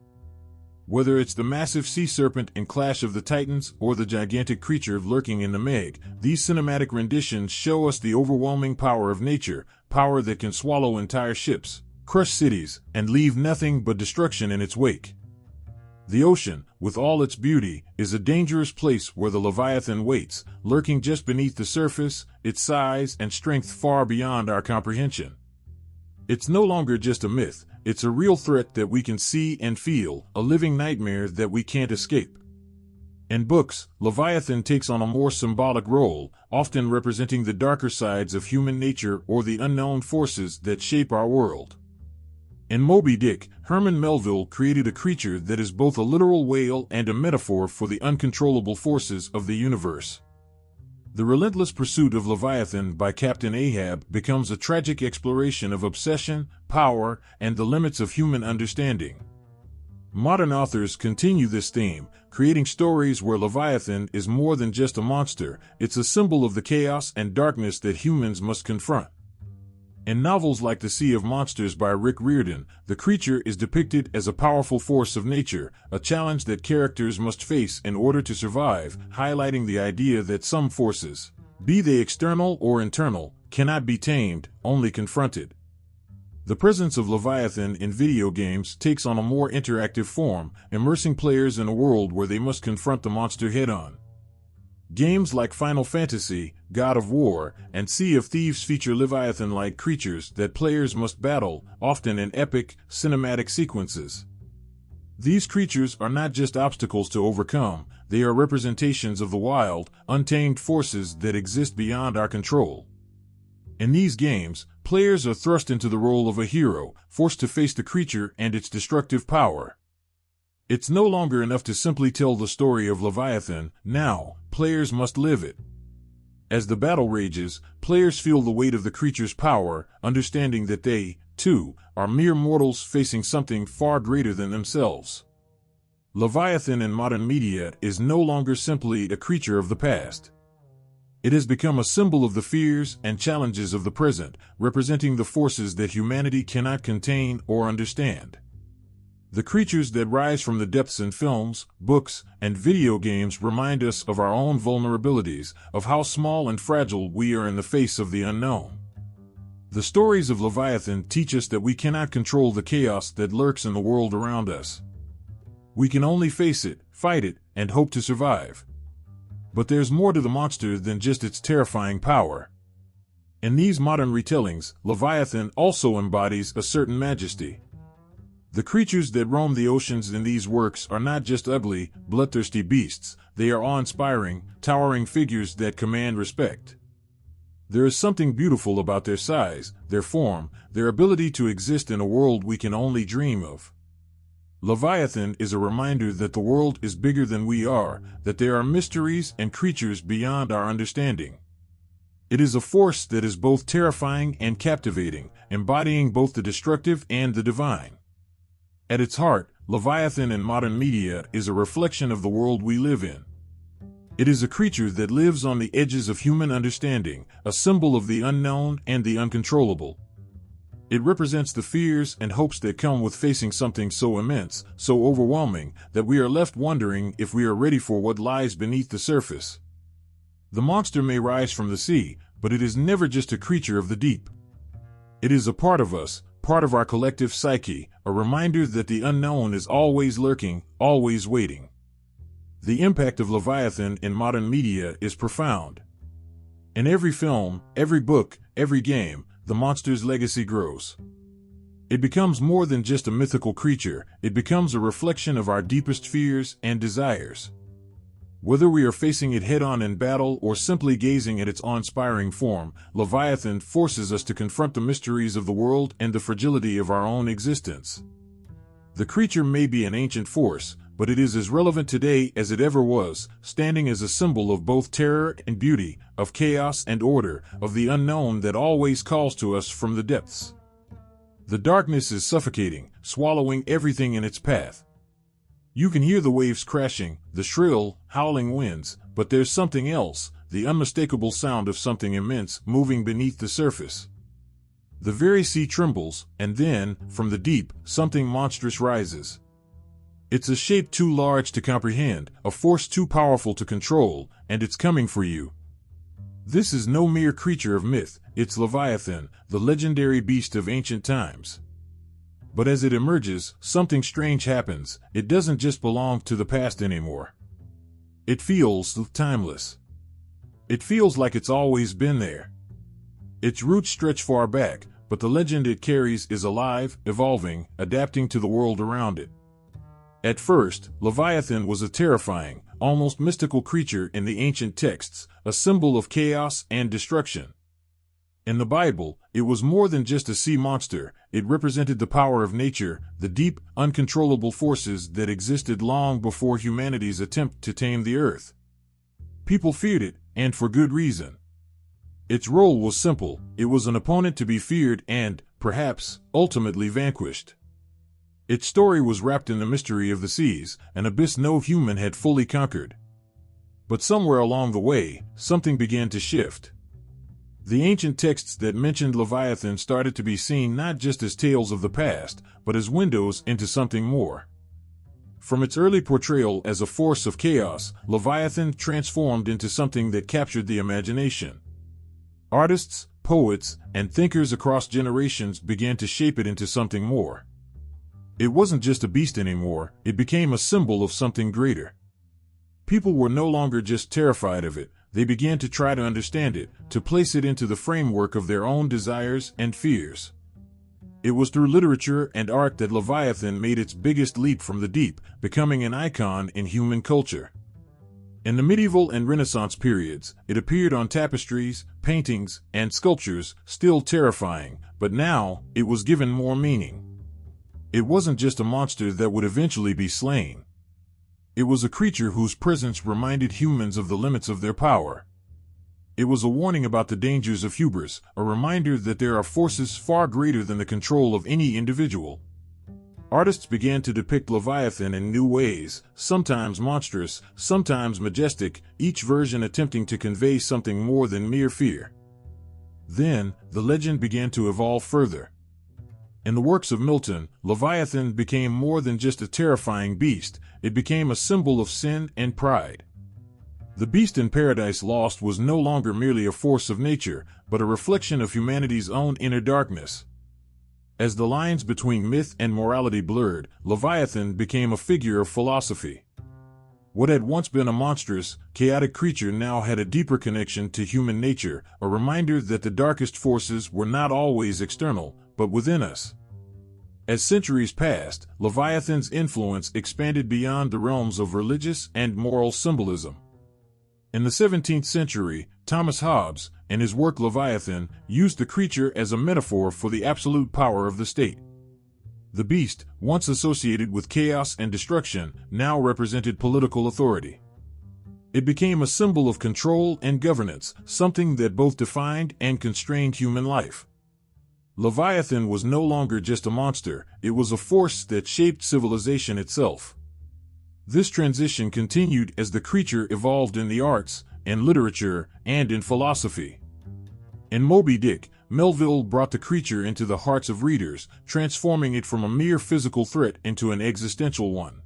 Whether it's the massive sea serpent in Clash of the Titans or the gigantic creature lurking in the Meg, these cinematic renditions show us the overwhelming power of nature, power that can swallow entire ships, crush cities, and leave nothing but destruction in its wake. The ocean, with all its beauty, is a dangerous place where the Leviathan waits, lurking just beneath the surface, its size and strength far beyond our comprehension. It's no longer just a myth, it's a real threat that we can see and feel, a living nightmare that we can't escape. In books, Leviathan takes on a more symbolic role, often representing the darker sides of human nature or the unknown forces that shape our world. In Moby Dick, Herman Melville created a creature that is both a literal whale and a metaphor for the uncontrollable forces of the universe. The relentless pursuit of Leviathan by Captain Ahab becomes a tragic exploration of obsession, power, and the limits of human understanding. Modern authors continue this theme, creating stories where Leviathan is more than just a monster, it's a symbol of the chaos and darkness that humans must confront. In novels like The Sea of Monsters by Rick Riordan, the creature is depicted as a powerful force of nature, a challenge that characters must face in order to survive, highlighting the idea that some forces, be they external or internal, cannot be tamed, only confronted. The presence of Leviathan in video games takes on a more interactive form, immersing players in a world where they must confront the monster head-on. Games like Final Fantasy, God of War, and Sea of Thieves feature Leviathan-like creatures that players must battle, often in epic, cinematic sequences. These creatures are not just obstacles to overcome, they are representations of the wild, untamed forces that exist beyond our control. In these games, players are thrust into the role of a hero, forced to face the creature and its destructive power. It's no longer enough to simply tell the story of Leviathan, now, players must live it. As the battle rages, players feel the weight of the creature's power, understanding that they, too, are mere mortals facing something far greater than themselves. Leviathan in modern media is no longer simply a creature of the past. It has become a symbol of the fears and challenges of the present, representing the forces that humanity cannot contain or understand. The creatures that rise from the depths in films, books, and video games remind us of our own vulnerabilities, of how small and fragile we are in the face of the unknown. The stories of Leviathan teach us that we cannot control the chaos that lurks in the world around us. We can only face it, fight it, and hope to survive. But there's more to the monster than just its terrifying power. In these modern retellings, Leviathan also embodies a certain majesty. The creatures that roam the oceans in these works are not just ugly, bloodthirsty beasts, they are awe-inspiring, towering figures that command respect. There is something beautiful about their size, their form, their ability to exist in a world we can only dream of. Leviathan is a reminder that the world is bigger than we are, that there are mysteries and creatures beyond our understanding. It is a force that is both terrifying and captivating, embodying both the destructive and the divine. At its heart, Leviathan in modern media is a reflection of the world we live in. It is a creature that lives on the edges of human understanding, a symbol of the unknown and the uncontrollable. It represents the fears and hopes that come with facing something so immense, so overwhelming, that we are left wondering if we are ready for what lies beneath the surface. The monster may rise from the sea, but it is never just a creature of the deep. It is a part of us, part of our collective psyche, a reminder that the unknown is always lurking, always waiting. The impact of Leviathan in modern media is profound. In every film, every book, every game, the monster's legacy grows. It becomes more than just a mythical creature, it becomes a reflection of our deepest fears and desires. Whether we are facing it head-on in battle or simply gazing at its awe-inspiring form, Leviathan forces us to confront the mysteries of the world and the fragility of our own existence. The creature may be an ancient force, but it is as relevant today as it ever was, standing as a symbol of both terror and beauty, of chaos and order, of the unknown that always calls to us from the depths. The darkness is suffocating, swallowing everything in its path. You can hear the waves crashing, the shrill, howling winds, but there's something else, the unmistakable sound of something immense moving beneath the surface. The very sea trembles, and then, from the deep, something monstrous rises. It's a shape too large to comprehend, a force too powerful to control, and it's coming for you. This is no mere creature of myth, it's Leviathan, the legendary beast of ancient times. But as it emerges, something strange happens. It doesn't just belong to the past anymore. It feels timeless. It feels like it's always been there. Its roots stretch far back, but the legend it carries is alive, evolving, adapting to the world around it. At first, Leviathan was a terrifying, almost mystical creature in the ancient texts, a symbol of chaos and destruction. In the Bible, it was more than just a sea monster, it represented the power of nature, the deep, uncontrollable forces that existed long before humanity's attempt to tame the earth. People feared it, and for good reason. Its role was simple, it was an opponent to be feared and, perhaps, ultimately vanquished. Its story was wrapped in the mystery of the seas, an abyss no human had fully conquered. But somewhere along the way, something began to shift. The ancient texts that mentioned Leviathan started to be seen not just as tales of the past, but as windows into something more. From its early portrayal as a force of chaos, Leviathan transformed into something that captured the imagination. Artists, poets, and thinkers across generations began to shape it into something more. It wasn't just a beast anymore, it became a symbol of something greater. People were no longer just terrified of it, they began to try to understand it, to place it into the framework of their own desires and fears. It was through literature and art that Leviathan made its biggest leap from the deep, becoming an icon in human culture. In the medieval and Renaissance periods, it appeared on tapestries, paintings, and sculptures, still terrifying, but now, it was given more meaning. It wasn't just a monster that would eventually be slain. It was a creature whose presence reminded humans of the limits of their power. It was a warning about the dangers of hubris, a reminder that there are forces far greater than the control of any individual. Artists began to depict Leviathan in new ways, sometimes monstrous, sometimes majestic, each version attempting to convey something more than mere fear. Then, the legend began to evolve further. In the works of Milton, Leviathan became more than just a terrifying beast, it became a symbol of sin and pride. The beast in Paradise Lost was no longer merely a force of nature, but a reflection of humanity's own inner darkness. As the lines between myth and morality blurred, Leviathan became a figure of philosophy. What had once been a monstrous, chaotic creature now had a deeper connection to human nature, a reminder that the darkest forces were not always external, but within us. As centuries passed, Leviathan's influence expanded beyond the realms of religious and moral symbolism. In the 17th century, Thomas Hobbes, in his work Leviathan, used the creature as a metaphor for the absolute power of the state. The beast, once associated with chaos and destruction, now represented political authority. It became a symbol of control and governance, something that both defined and constrained human life. Leviathan was no longer just a monster, it was a force that shaped civilization itself. This transition continued as the creature evolved in the arts, in literature, and in philosophy. In Moby Dick, Melville brought the creature into the hearts of readers, transforming it from a mere physical threat into an existential one.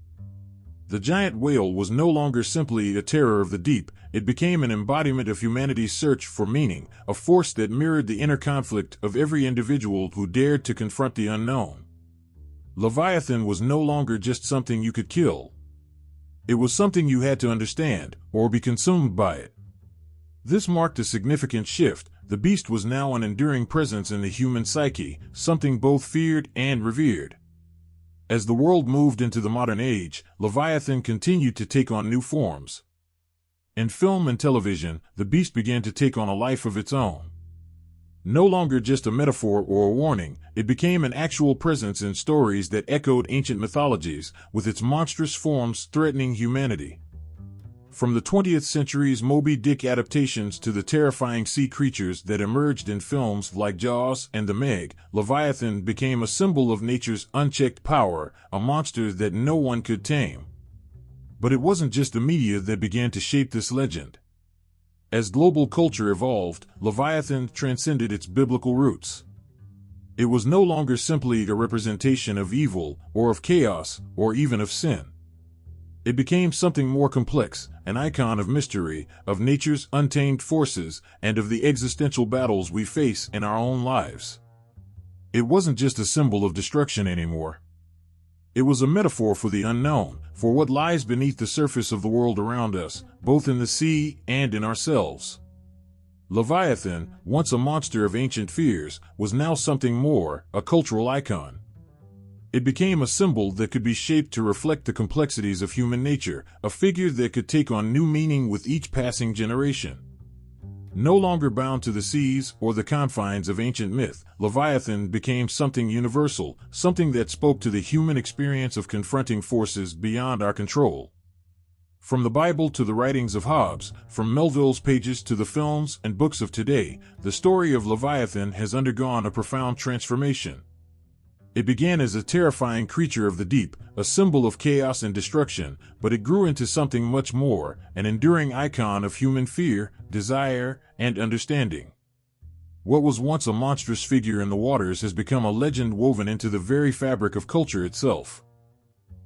The giant whale was no longer simply a terror of the deep, it became an embodiment of humanity's search for meaning, a force that mirrored the inner conflict of every individual who dared to confront the unknown. Leviathan was no longer just something you could kill. It was something you had to understand, or be consumed by it. This marked a significant shift. The beast was now an enduring presence in the human psyche, something both feared and revered. As the world moved into the modern age, Leviathan continued to take on new forms. In film and television, the beast began to take on a life of its own. No longer just a metaphor or a warning, it became an actual presence in stories that echoed ancient mythologies, with its monstrous forms threatening humanity. From the 20th century's Moby Dick adaptations to the terrifying sea creatures that emerged in films like Jaws and The Meg, Leviathan became a symbol of nature's unchecked power, a monster that no one could tame. But it wasn't just the media that began to shape this legend. As global culture evolved, Leviathan transcended its biblical roots. It was no longer simply a representation of evil, or of chaos, or even of sin. It became something more complex, an icon of mystery, of nature's untamed forces, and of the existential battles we face in our own lives. It wasn't just a symbol of destruction anymore. It was a metaphor for the unknown, for what lies beneath the surface of the world around us, both in the sea and in ourselves. Leviathan, once a monster of ancient fears, was now something more, a cultural icon. It became a symbol that could be shaped to reflect the complexities of human nature, a figure that could take on new meaning with each passing generation. No longer bound to the seas or the confines of ancient myth, Leviathan became something universal, something that spoke to the human experience of confronting forces beyond our control. From the Bible to the writings of Hobbes, from Melville's pages to the films and books of today, the story of Leviathan has undergone a profound transformation. It began as a terrifying creature of the deep, a symbol of chaos and destruction, but it grew into something much more, an enduring icon of human fear, desire, and understanding. What was once a monstrous figure in the waters has become a legend woven into the very fabric of culture itself.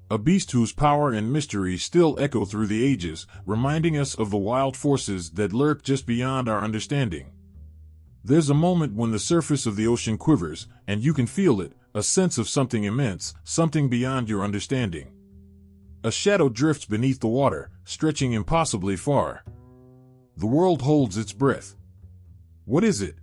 A beast whose power and mystery still echo through the ages, reminding us of the wild forces that lurk just beyond our understanding. There's a moment when the surface of the ocean quivers, and you can feel it, a sense of something immense, something beyond your understanding. A shadow drifts beneath the water, stretching impossibly far. The world holds its breath. What is it?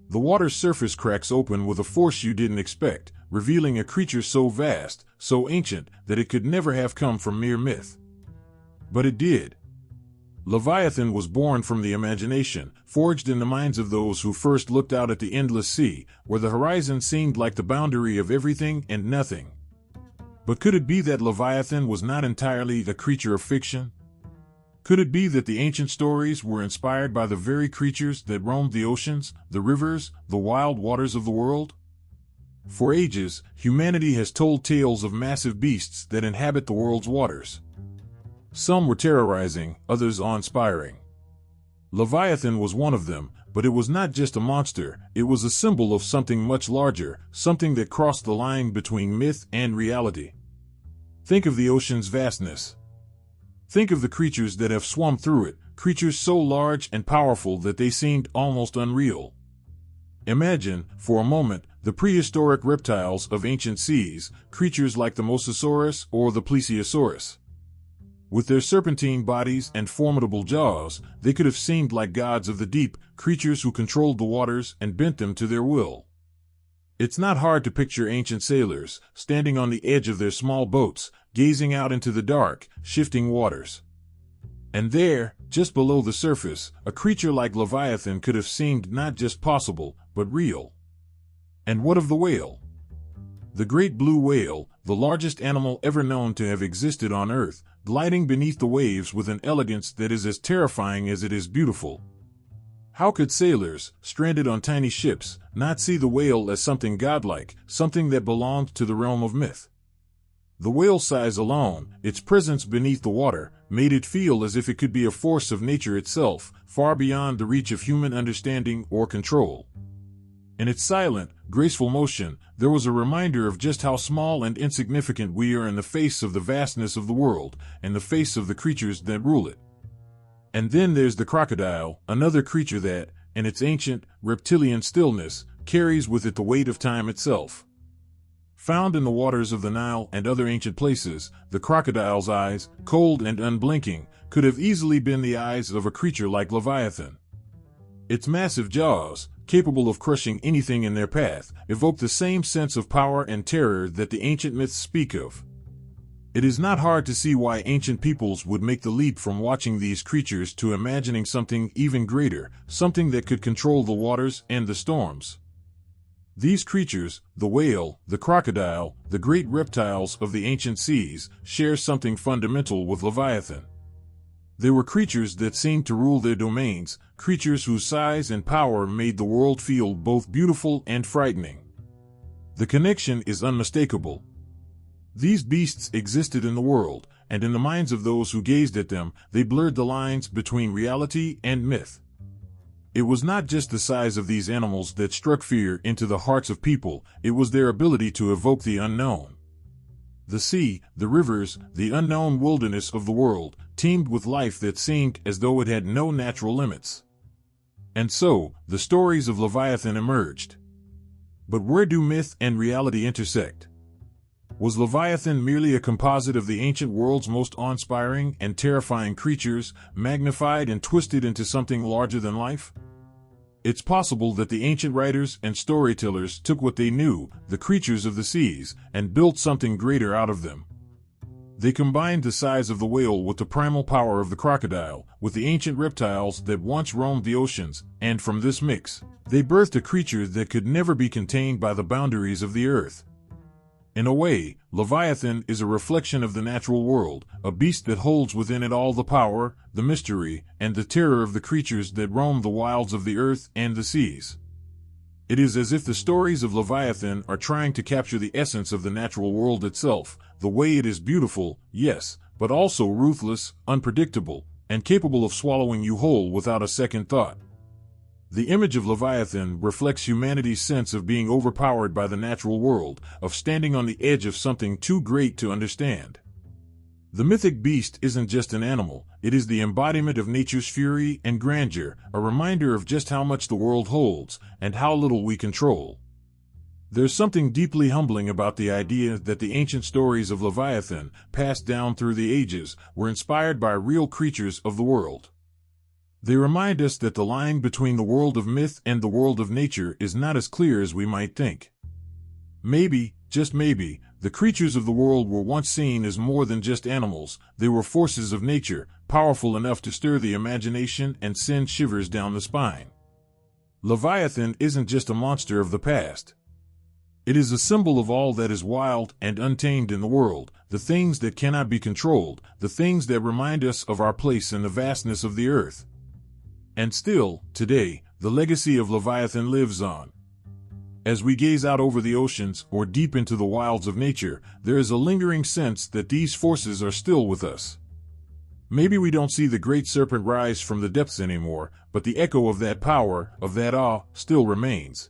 The water's surface cracks open with a force you didn't expect, revealing a creature so vast, so ancient, that it could never have come from mere myth. But it did. Leviathan was born from the imagination, forged in the minds of those who first looked out at the endless sea, where the horizon seemed like the boundary of everything and nothing. But could it be that Leviathan was not entirely a creature of fiction? Could it be that the ancient stories were inspired by the very creatures that roamed the oceans, the rivers, the wild waters of the world? For ages, humanity has told tales of massive beasts that inhabit the world's waters. Some were terrorizing, others awe-inspiring. Leviathan was one of them, but it was not just a monster, it was a symbol of something much larger, something that crossed the line between myth and reality. Think of the ocean's vastness. Think of the creatures that have swum through it, creatures so large and powerful that they seemed almost unreal. Imagine, for a moment, the prehistoric reptiles of ancient seas, creatures like the Mosasaurus or the Plesiosaurus. With their serpentine bodies and formidable jaws, they could have seemed like gods of the deep, creatures who controlled the waters and bent them to their will. It's not hard to picture ancient sailors, standing on the edge of their small boats, gazing out into the dark, shifting waters. And there, just below the surface, a creature like Leviathan could have seemed not just possible, but real. And what of the whale? The great blue whale, the largest animal ever known to have existed on Earth, gliding beneath the waves with an elegance that is as terrifying as it is beautiful. How could sailors, stranded on tiny ships, not see the whale as something godlike, something that belonged to the realm of myth? The whale's size alone, its presence beneath the water, made it feel as if it could be a force of nature itself, far beyond the reach of human understanding or control. In its silent, graceful motion, there was a reminder of just how small and insignificant we are in the face of the vastness of the world, and the face of the creatures that rule it. And then there's the crocodile, another creature that, in its ancient, reptilian stillness, carries with it the weight of time itself. Found in the waters of the Nile and other ancient places, the crocodile's eyes, cold and unblinking, could have easily been the eyes of a creature like Leviathan. Its massive jaws, capable of crushing anything in their path, evoke the same sense of power and terror that the ancient myths speak of. It is not hard to see why ancient peoples would make the leap from watching these creatures to imagining something even greater, something that could control the waters and the storms. These creatures, the whale, the crocodile, the great reptiles of the ancient seas, share something fundamental with Leviathan. They were creatures that seemed to rule their domains, creatures whose size and power made the world feel both beautiful and frightening. The connection is unmistakable. These beasts existed in the world, and in the minds of those who gazed at them, they blurred the lines between reality and myth. It was not just the size of these animals that struck fear into the hearts of people, it was their ability to evoke the unknown. The sea, the rivers, the unknown wilderness of the world, teemed with life that seemed as though it had no natural limits. And so, the stories of Leviathan emerged. But where do myth and reality intersect? Was Leviathan merely a composite of the ancient world's most awe-inspiring and terrifying creatures, magnified and twisted into something larger than life? It's possible that the ancient writers and storytellers took what they knew, the creatures of the seas, and built something greater out of them. They combined the size of the whale with the primal power of the crocodile, with the ancient reptiles that once roamed the oceans, and from this mix, they birthed a creature that could never be contained by the boundaries of the earth. In a way, Leviathan is a reflection of the natural world, a beast that holds within it all the power, the mystery, and the terror of the creatures that roam the wilds of the earth and the seas. It is as if the stories of Leviathan are trying to capture the essence of the natural world itself, the way it is beautiful, yes, but also ruthless, unpredictable, and capable of swallowing you whole without a second thought. The image of Leviathan reflects humanity's sense of being overpowered by the natural world, of standing on the edge of something too great to understand. The mythic beast isn't just an animal, it is the embodiment of nature's fury and grandeur, a reminder of just how much the world holds, and how little we control. There's something deeply humbling about the idea that the ancient stories of Leviathan, passed down through the ages, were inspired by real creatures of the world. They remind us that the line between the world of myth and the world of nature is not as clear as we might think. Maybe, just maybe, the creatures of the world were once seen as more than just animals, they were forces of nature, powerful enough to stir the imagination and send shivers down the spine. Leviathan isn't just a monster of the past. It is a symbol of all that is wild and untamed in the world, the things that cannot be controlled, the things that remind us of our place in the vastness of the earth. And still, today, the legacy of Leviathan lives on. As we gaze out over the oceans or deep into the wilds of nature, there is a lingering sense that these forces are still with us. Maybe we don't see the great serpent rise from the depths anymore, but the echo of that power, of that awe, still remains.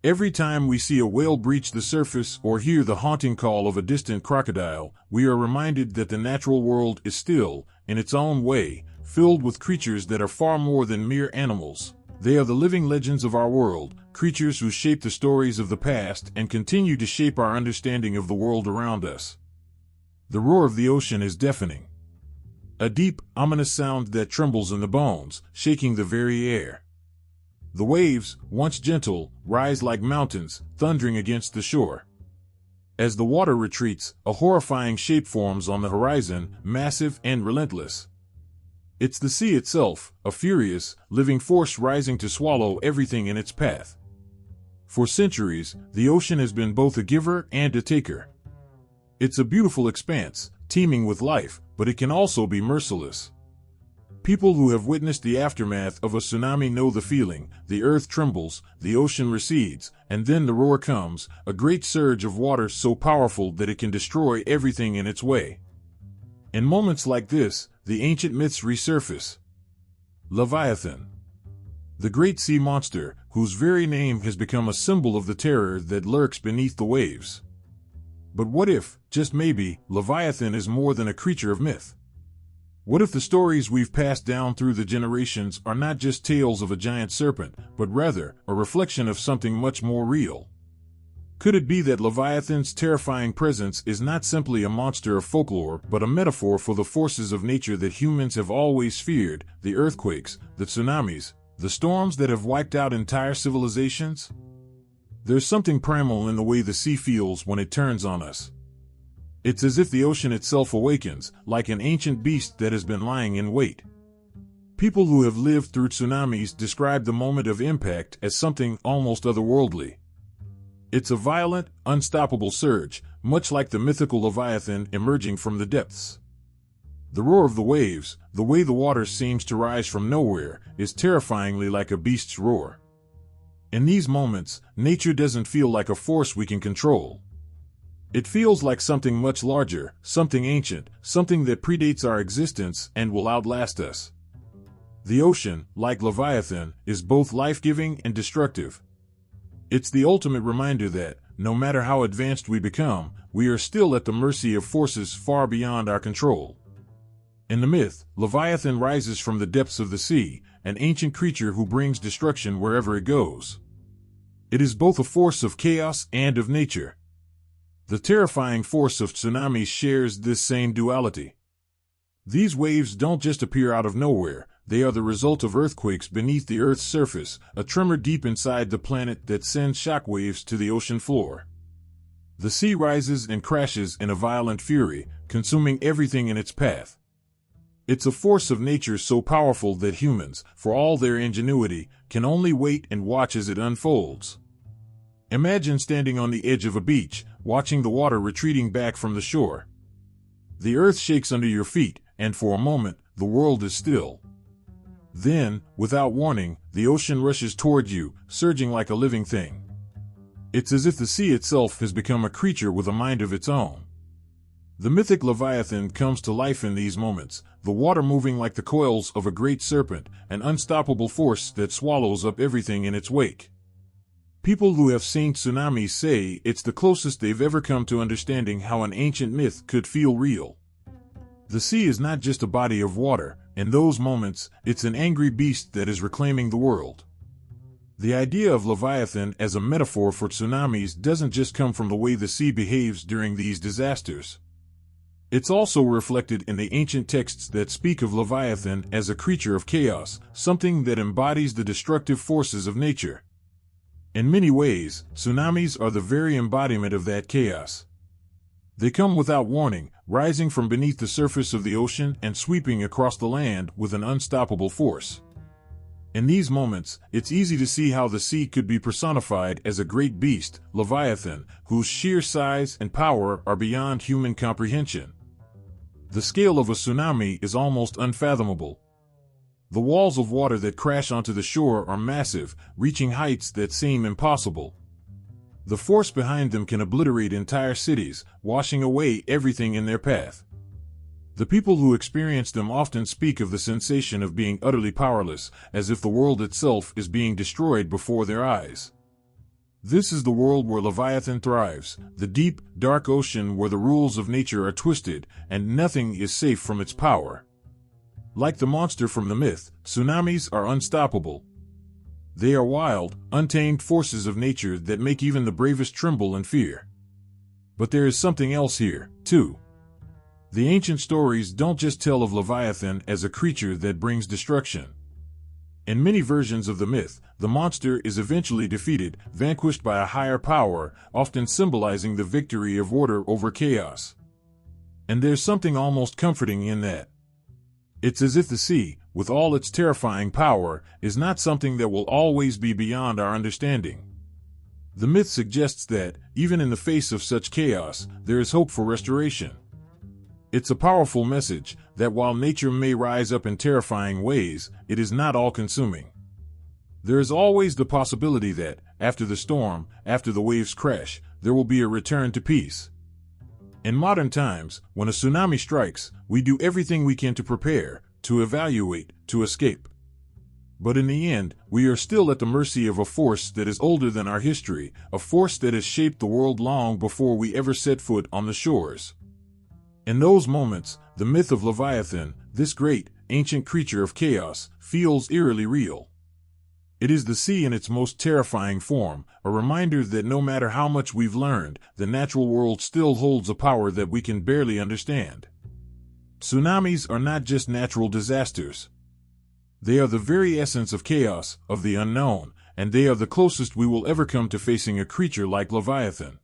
Every time we see a whale breach the surface or hear the haunting call of a distant crocodile, we are reminded that the natural world is still, in its own way, filled with creatures that are far more than mere animals. They are the living legends of our world, creatures who shape the stories of the past and continue to shape our understanding of the world around us. The roar of the ocean is deafening. A deep, ominous sound that trembles in the bones, shaking the very air. The waves, once gentle, rise like mountains, thundering against the shore. As the water retreats, a horrifying shape forms on the horizon, massive and relentless. It's the sea itself, a furious, living force rising to swallow everything in its path. For centuries, the ocean has been both a giver and a taker. It's a beautiful expanse, teeming with life, but it can also be merciless. People who have witnessed the aftermath of a tsunami know the feeling. The earth trembles, the ocean recedes, and then the roar comes, a great surge of water so powerful that it can destroy everything in its way. In moments like this, the ancient myths resurface. Leviathan, the great sea monster, whose very name has become a symbol of the terror that lurks beneath the waves. But what if, just maybe, Leviathan is more than a creature of myth? What if the stories we've passed down through the generations are not just tales of a giant serpent, but rather a reflection of something much more real? Could it be that Leviathan's terrifying presence is not simply a monster of folklore, but a metaphor for the forces of nature that humans have always feared, the earthquakes, the tsunamis, the storms that have wiped out entire civilizations? There's something primal in the way the sea feels when it turns on us. It's as if the ocean itself awakens, like an ancient beast that has been lying in wait. People who have lived through tsunamis describe the moment of impact as something almost otherworldly. It's a violent, unstoppable surge, much like the mythical Leviathan emerging from the depths. The roar of the waves, the way the water seems to rise from nowhere, is terrifyingly like a beast's roar. In these moments, nature doesn't feel like a force we can control. It feels like something much larger, something ancient, something that predates our existence and will outlast us. The ocean, like Leviathan, is both life-giving and destructive. It's the ultimate reminder that, no matter how advanced we become, we are still at the mercy of forces far beyond our control. In the myth, Leviathan rises from the depths of the sea, an ancient creature who brings destruction wherever it goes. It is both a force of chaos and of nature. The terrifying force of tsunamis shares this same duality. These waves don't just appear out of nowhere, they are the result of earthquakes beneath the Earth's surface, a tremor deep inside the planet that sends shockwaves to the ocean floor. The sea rises and crashes in a violent fury, consuming everything in its path. It's a force of nature so powerful that humans, for all their ingenuity, can only wait and watch as it unfolds. Imagine standing on the edge of a beach, watching the water retreating back from the shore. The earth shakes under your feet, and for a moment, the world is still. Then, without warning, the ocean rushes toward you, surging like a living thing. It's as if the sea itself has become a creature with a mind of its own. The mythic Leviathan comes to life in these moments, the water moving like the coils of a great serpent, an unstoppable force that swallows up everything in its wake. People who have seen tsunamis say it's the closest they've ever come to understanding how an ancient myth could feel real. The sea is not just a body of water. In those moments, it's an angry beast that is reclaiming the world. The idea of Leviathan as a metaphor for tsunamis doesn't just come from the way the sea behaves during these disasters. It's also reflected in the ancient texts that speak of Leviathan as a creature of chaos, something that embodies the destructive forces of nature. In many ways, tsunamis are the very embodiment of that chaos. They come without warning, rising from beneath the surface of the ocean and sweeping across the land with an unstoppable force. In these moments, it's easy to see how the sea could be personified as a great beast, Leviathan, whose sheer size and power are beyond human comprehension. The scale of a tsunami is almost unfathomable. The walls of water that crash onto the shore are massive, reaching heights that seem impossible. The force behind them can obliterate entire cities, washing away everything in their path. The people who experience them often speak of the sensation of being utterly powerless, as if the world itself is being destroyed before their eyes. This is the world where Leviathan thrives, the deep, dark ocean where the rules of nature are twisted, and nothing is safe from its power. Like the monster from the myth, tsunamis are unstoppable. They are wild, untamed forces of nature that make even the bravest tremble in fear. But there is something else here, too. The ancient stories don't just tell of Leviathan as a creature that brings destruction. In many versions of the myth, the monster is eventually defeated, vanquished by a higher power, often symbolizing the victory of order over chaos. And there's something almost comforting in that. It's as if the sea, with all its terrifying power, is not something that will always be beyond our understanding. The myth suggests that, even in the face of such chaos, there is hope for restoration. It's a powerful message that while nature may rise up in terrifying ways, it is not all-consuming. There is always the possibility that, after the storm, after the waves crash, there will be a return to peace. In modern times, when a tsunami strikes, we do everything we can to prepare, to evaluate, to escape. But in the end, we are still at the mercy of a force that is older than our history, a force that has shaped the world long before we ever set foot on the shores. In those moments, the myth of Leviathan, this great, ancient creature of chaos, feels eerily real. It is the sea in its most terrifying form, a reminder that no matter how much we've learned, the natural world still holds a power that we can barely understand. Tsunamis are not just natural disasters. They are the very essence of chaos, of the unknown, and they are the closest we will ever come to facing a creature like Leviathan.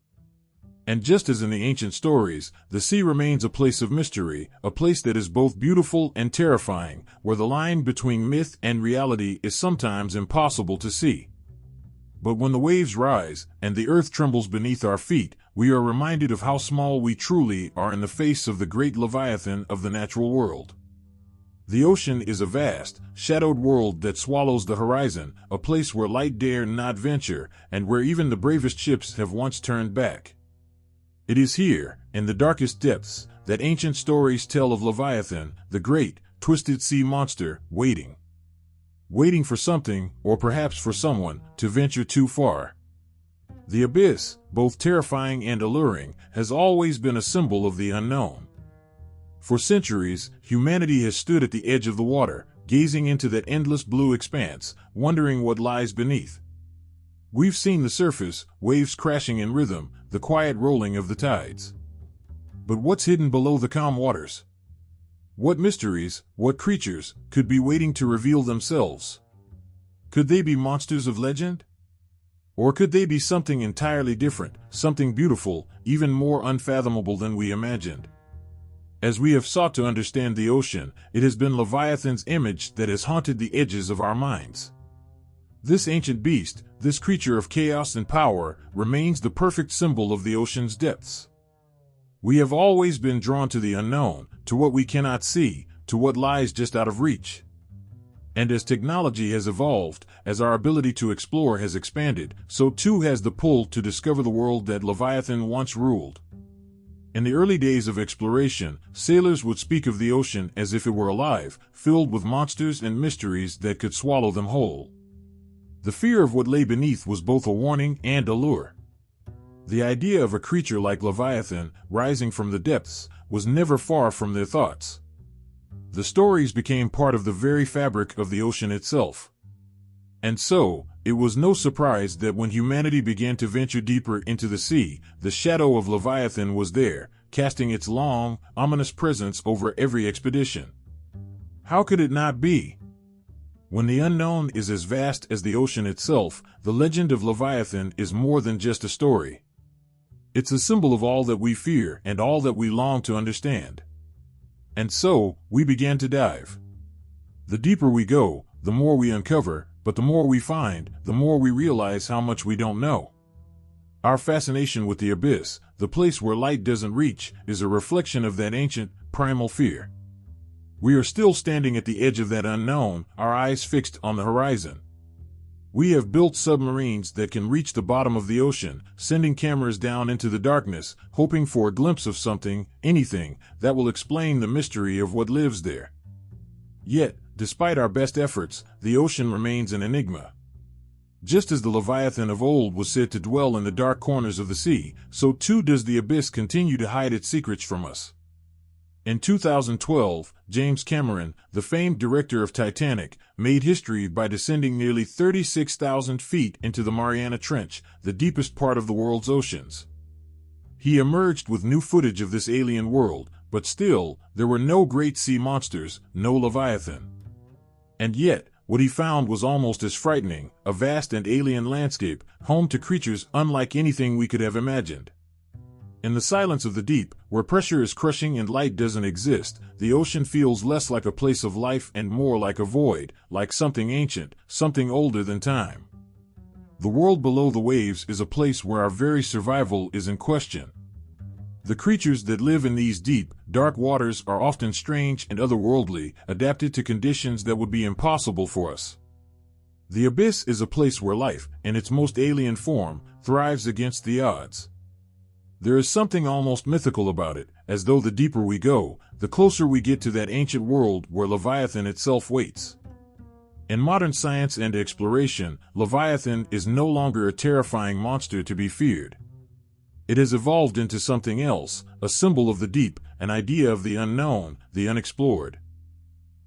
And just as in the ancient stories, the sea remains a place of mystery, a place that is both beautiful and terrifying, where the line between myth and reality is sometimes impossible to see. But when the waves rise, and the earth trembles beneath our feet, we are reminded of how small we truly are in the face of the great Leviathan of the natural world. The ocean is a vast, shadowed world that swallows the horizon, a place where light dare not venture, and where even the bravest ships have once turned back. It is here, in the darkest depths, that ancient stories tell of Leviathan, the great, twisted sea monster, waiting. Waiting for something, or perhaps for someone, to venture too far. The abyss, both terrifying and alluring, has always been a symbol of the unknown. For centuries, humanity has stood at the edge of the water, gazing into that endless blue expanse, wondering what lies beneath. We've seen the surface, waves crashing in rhythm, the quiet rolling of the tides. But what's hidden below the calm waters? What mysteries, what creatures, could be waiting to reveal themselves? Could they be monsters of legend? Or could they be something entirely different, something beautiful, even more unfathomable than we imagined? As we have sought to understand the ocean, it has been Leviathan's image that has haunted the edges of our minds. This ancient beast, this creature of chaos and power, remains the perfect symbol of the ocean's depths. We have always been drawn to the unknown, to what we cannot see, to what lies just out of reach. And as technology has evolved, as our ability to explore has expanded, so too has the pull to discover the world that Leviathan once ruled. In the early days of exploration, sailors would speak of the ocean as if it were alive, filled with monsters and mysteries that could swallow them whole. The fear of what lay beneath was both a warning and a lure. The idea of a creature like Leviathan, rising from the depths, was never far from their thoughts. The stories became part of the very fabric of the ocean itself. And so, it was no surprise that when humanity began to venture deeper into the sea, the shadow of Leviathan was there, casting its long, ominous presence over every expedition. How could it not be? When the unknown is as vast as the ocean itself, the legend of Leviathan is more than just a story. It's a symbol of all that we fear and all that we long to understand. And so, we began to dive. The deeper we go, the more we uncover, but the more we find, the more we realize how much we don't know. Our fascination with the abyss, the place where light doesn't reach, is a reflection of that ancient, primal fear. We are still standing at the edge of that unknown, our eyes fixed on the horizon. We have built submarines that can reach the bottom of the ocean, sending cameras down into the darkness, hoping for a glimpse of something, anything, that will explain the mystery of what lives there. Yet, despite our best efforts, the ocean remains an enigma. Just as the Leviathan of old was said to dwell in the dark corners of the sea, so too does the abyss continue to hide its secrets from us. In 2012, James Cameron, the famed director of Titanic, made history by descending nearly 36,000 feet into the Mariana Trench, the deepest part of the world's oceans. He emerged with new footage of this alien world, but still, there were no great sea monsters, no Leviathan. And yet, what he found was almost as frightening, a vast and alien landscape, home to creatures unlike anything we could have imagined. In the silence of the deep, where pressure is crushing and light doesn't exist, the ocean feels less like a place of life and more like a void, like something ancient, something older than time. The world below the waves is a place where our very survival is in question. The creatures that live in these deep, dark waters are often strange and otherworldly, adapted to conditions that would be impossible for us. The abyss is a place where life, in its most alien form, thrives against the odds. There is something almost mythical about it, as though the deeper we go, the closer we get to that ancient world where Leviathan itself waits. In modern science and exploration, Leviathan is no longer a terrifying monster to be feared. It has evolved into something else, a symbol of the deep, an idea of the unknown, the unexplored.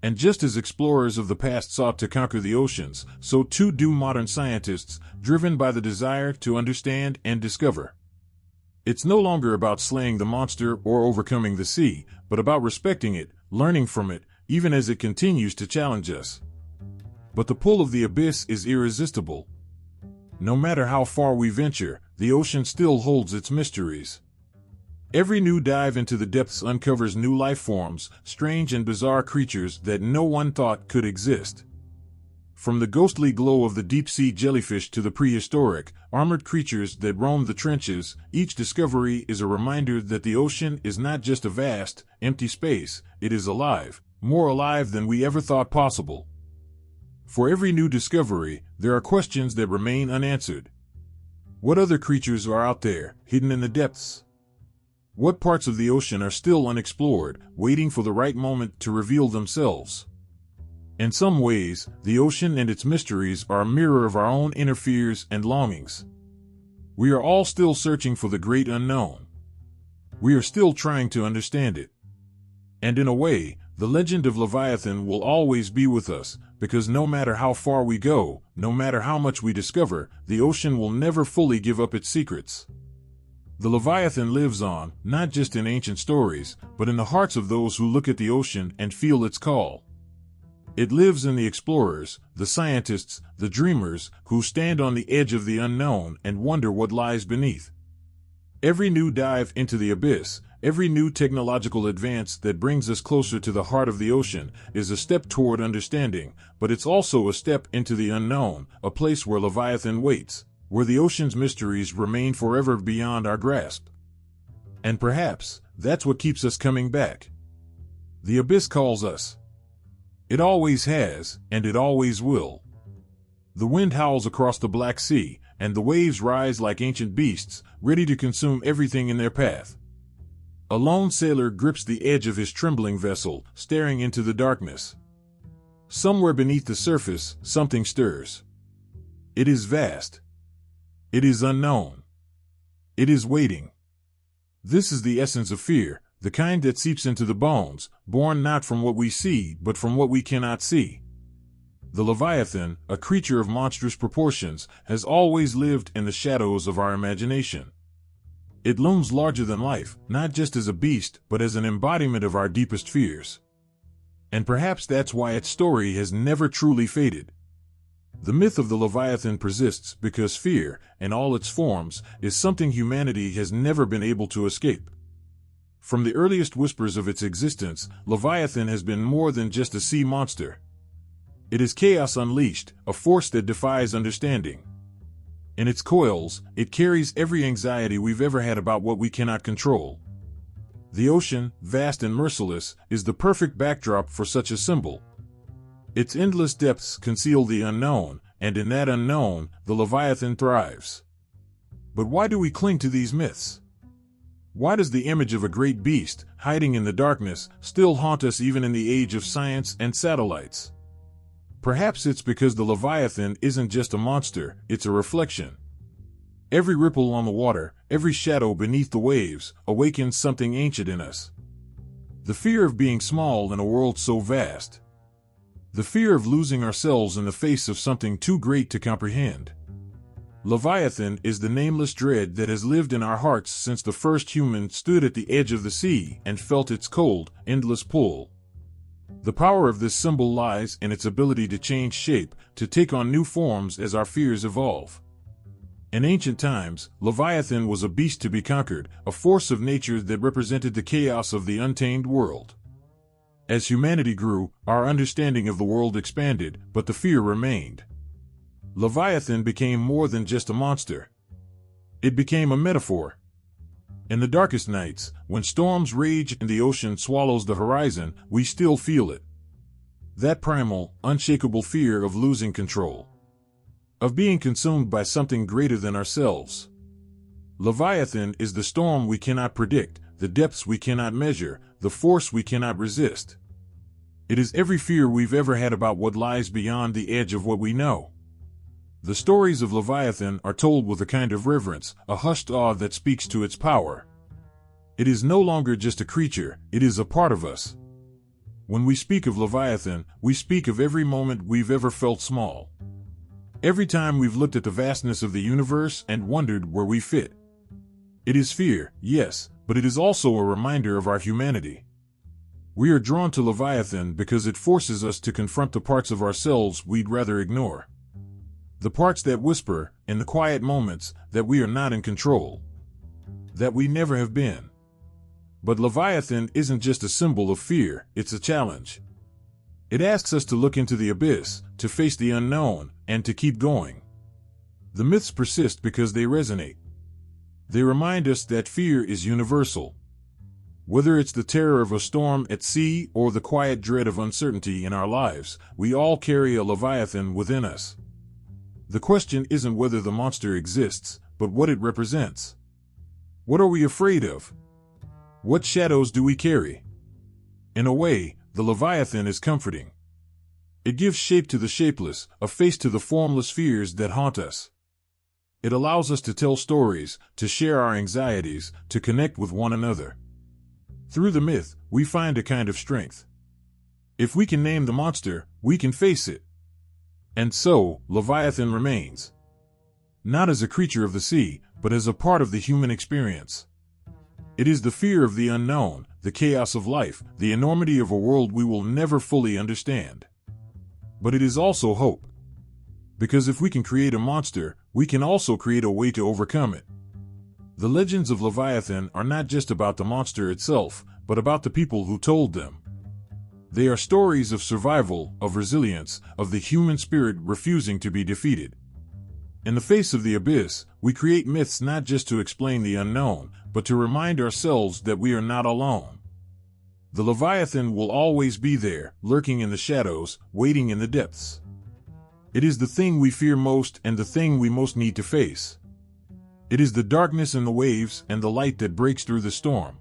And just as explorers of the past sought to conquer the oceans, so too do modern scientists, driven by the desire to understand and discover. It's no longer about slaying the monster or overcoming the sea, but about respecting it, learning from it, even as it continues to challenge us. But the pull of the abyss is irresistible. No matter how far we venture, the ocean still holds its mysteries. Every new dive into the depths uncovers new life forms, strange and bizarre creatures that no one thought could exist. From the ghostly glow of the deep-sea jellyfish to the prehistoric, armored creatures that roam the trenches, each discovery is a reminder that the ocean is not just a vast, empty space, it is alive, more alive than we ever thought possible. For every new discovery, there are questions that remain unanswered. What other creatures are out there, hidden in the depths? What parts of the ocean are still unexplored, waiting for the right moment to reveal themselves? In some ways, the ocean and its mysteries are a mirror of our own inner fears and longings. We are all still searching for the great unknown. We are still trying to understand it. And in a way, the legend of Leviathan will always be with us, because no matter how far we go, no matter how much we discover, the ocean will never fully give up its secrets. The Leviathan lives on, not just in ancient stories, but in the hearts of those who look at the ocean and feel its call. It lives in the explorers, the scientists, the dreamers, who stand on the edge of the unknown and wonder what lies beneath. Every new dive into the abyss, every new technological advance that brings us closer to the heart of the ocean, is a step toward understanding, but it's also a step into the unknown, a place where Leviathan waits, where the ocean's mysteries remain forever beyond our grasp. And perhaps, that's what keeps us coming back. The abyss calls us. It always has, and it always will. The wind howls across the Black Sea, and the waves rise like ancient beasts, ready to consume everything in their path. A lone sailor grips the edge of his trembling vessel, staring into the darkness. Somewhere beneath the surface, something stirs. It is vast. It is unknown. It is waiting. This is the essence of fear, the kind that seeps into the bones, born not from what we see, but from what we cannot see. The Leviathan, a creature of monstrous proportions, has always lived in the shadows of our imagination. It looms larger than life, not just as a beast, but as an embodiment of our deepest fears. And perhaps that's why its story has never truly faded. The myth of the Leviathan persists because fear, in all its forms, is something humanity has never been able to escape. From the earliest whispers of its existence, Leviathan has been more than just a sea monster. It is chaos unleashed, a force that defies understanding. In its coils, it carries every anxiety we've ever had about what we cannot control. The ocean, vast and merciless, is the perfect backdrop for such a symbol. Its endless depths conceal the unknown, and in that unknown, the Leviathan thrives. But why do we cling to these myths? Why does the image of a great beast, hiding in the darkness, still haunt us even in the age of science and satellites? Perhaps it's because the Leviathan isn't just a monster, it's a reflection. Every ripple on the water, every shadow beneath the waves, awakens something ancient in us. The fear of being small in a world so vast. The fear of losing ourselves in the face of something too great to comprehend. Leviathan is the nameless dread that has lived in our hearts since the first human stood at the edge of the sea and felt its cold, endless pull. The power of this symbol lies in its ability to change shape, to take on new forms as our fears evolve. In ancient times, Leviathan was a beast to be conquered, a force of nature that represented the chaos of the untamed world. As humanity grew, our understanding of the world expanded, but the fear remained. Leviathan became more than just a monster. It became a metaphor. In the darkest nights, when storms rage and the ocean swallows the horizon, we still feel it. That primal, unshakable fear of losing control. Of being consumed by something greater than ourselves. Leviathan is the storm we cannot predict, the depths we cannot measure, the force we cannot resist. It is every fear we've ever had about what lies beyond the edge of what we know. The stories of Leviathan are told with a kind of reverence, a hushed awe that speaks to its power. It is no longer just a creature, it is a part of us. When we speak of Leviathan, we speak of every moment we've ever felt small. Every time we've looked at the vastness of the universe and wondered where we fit. It is fear, yes, but it is also a reminder of our humanity. We are drawn to Leviathan because it forces us to confront the parts of ourselves we'd rather ignore. The parts that whisper, in the quiet moments, that we are not in control. That we never have been. But Leviathan isn't just a symbol of fear, it's a challenge. It asks us to look into the abyss, to face the unknown, and to keep going. The myths persist because they resonate. They remind us that fear is universal. Whether it's the terror of a storm at sea or the quiet dread of uncertainty in our lives, we all carry a Leviathan within us. The question isn't whether the monster exists, but what it represents. What are we afraid of? What shadows do we carry? In a way, the Leviathan is comforting. It gives shape to the shapeless, a face to the formless fears that haunt us. It allows us to tell stories, to share our anxieties, to connect with one another. Through the myth, we find a kind of strength. If we can name the monster, we can face it. And so, Leviathan remains. Not as a creature of the sea, but as a part of the human experience. It is the fear of the unknown, the chaos of life, the enormity of a world we will never fully understand. But it is also hope. Because if we can create a monster, we can also create a way to overcome it. The legends of Leviathan are not just about the monster itself, but about the people who told them. They are stories of survival, of resilience, of the human spirit refusing to be defeated. In the face of the abyss, we create myths not just to explain the unknown, but to remind ourselves that we are not alone. The Leviathan will always be there, lurking in the shadows, waiting in the depths. It is the thing we fear most and the thing we most need to face. It is the darkness in the waves and the light that breaks through the storm.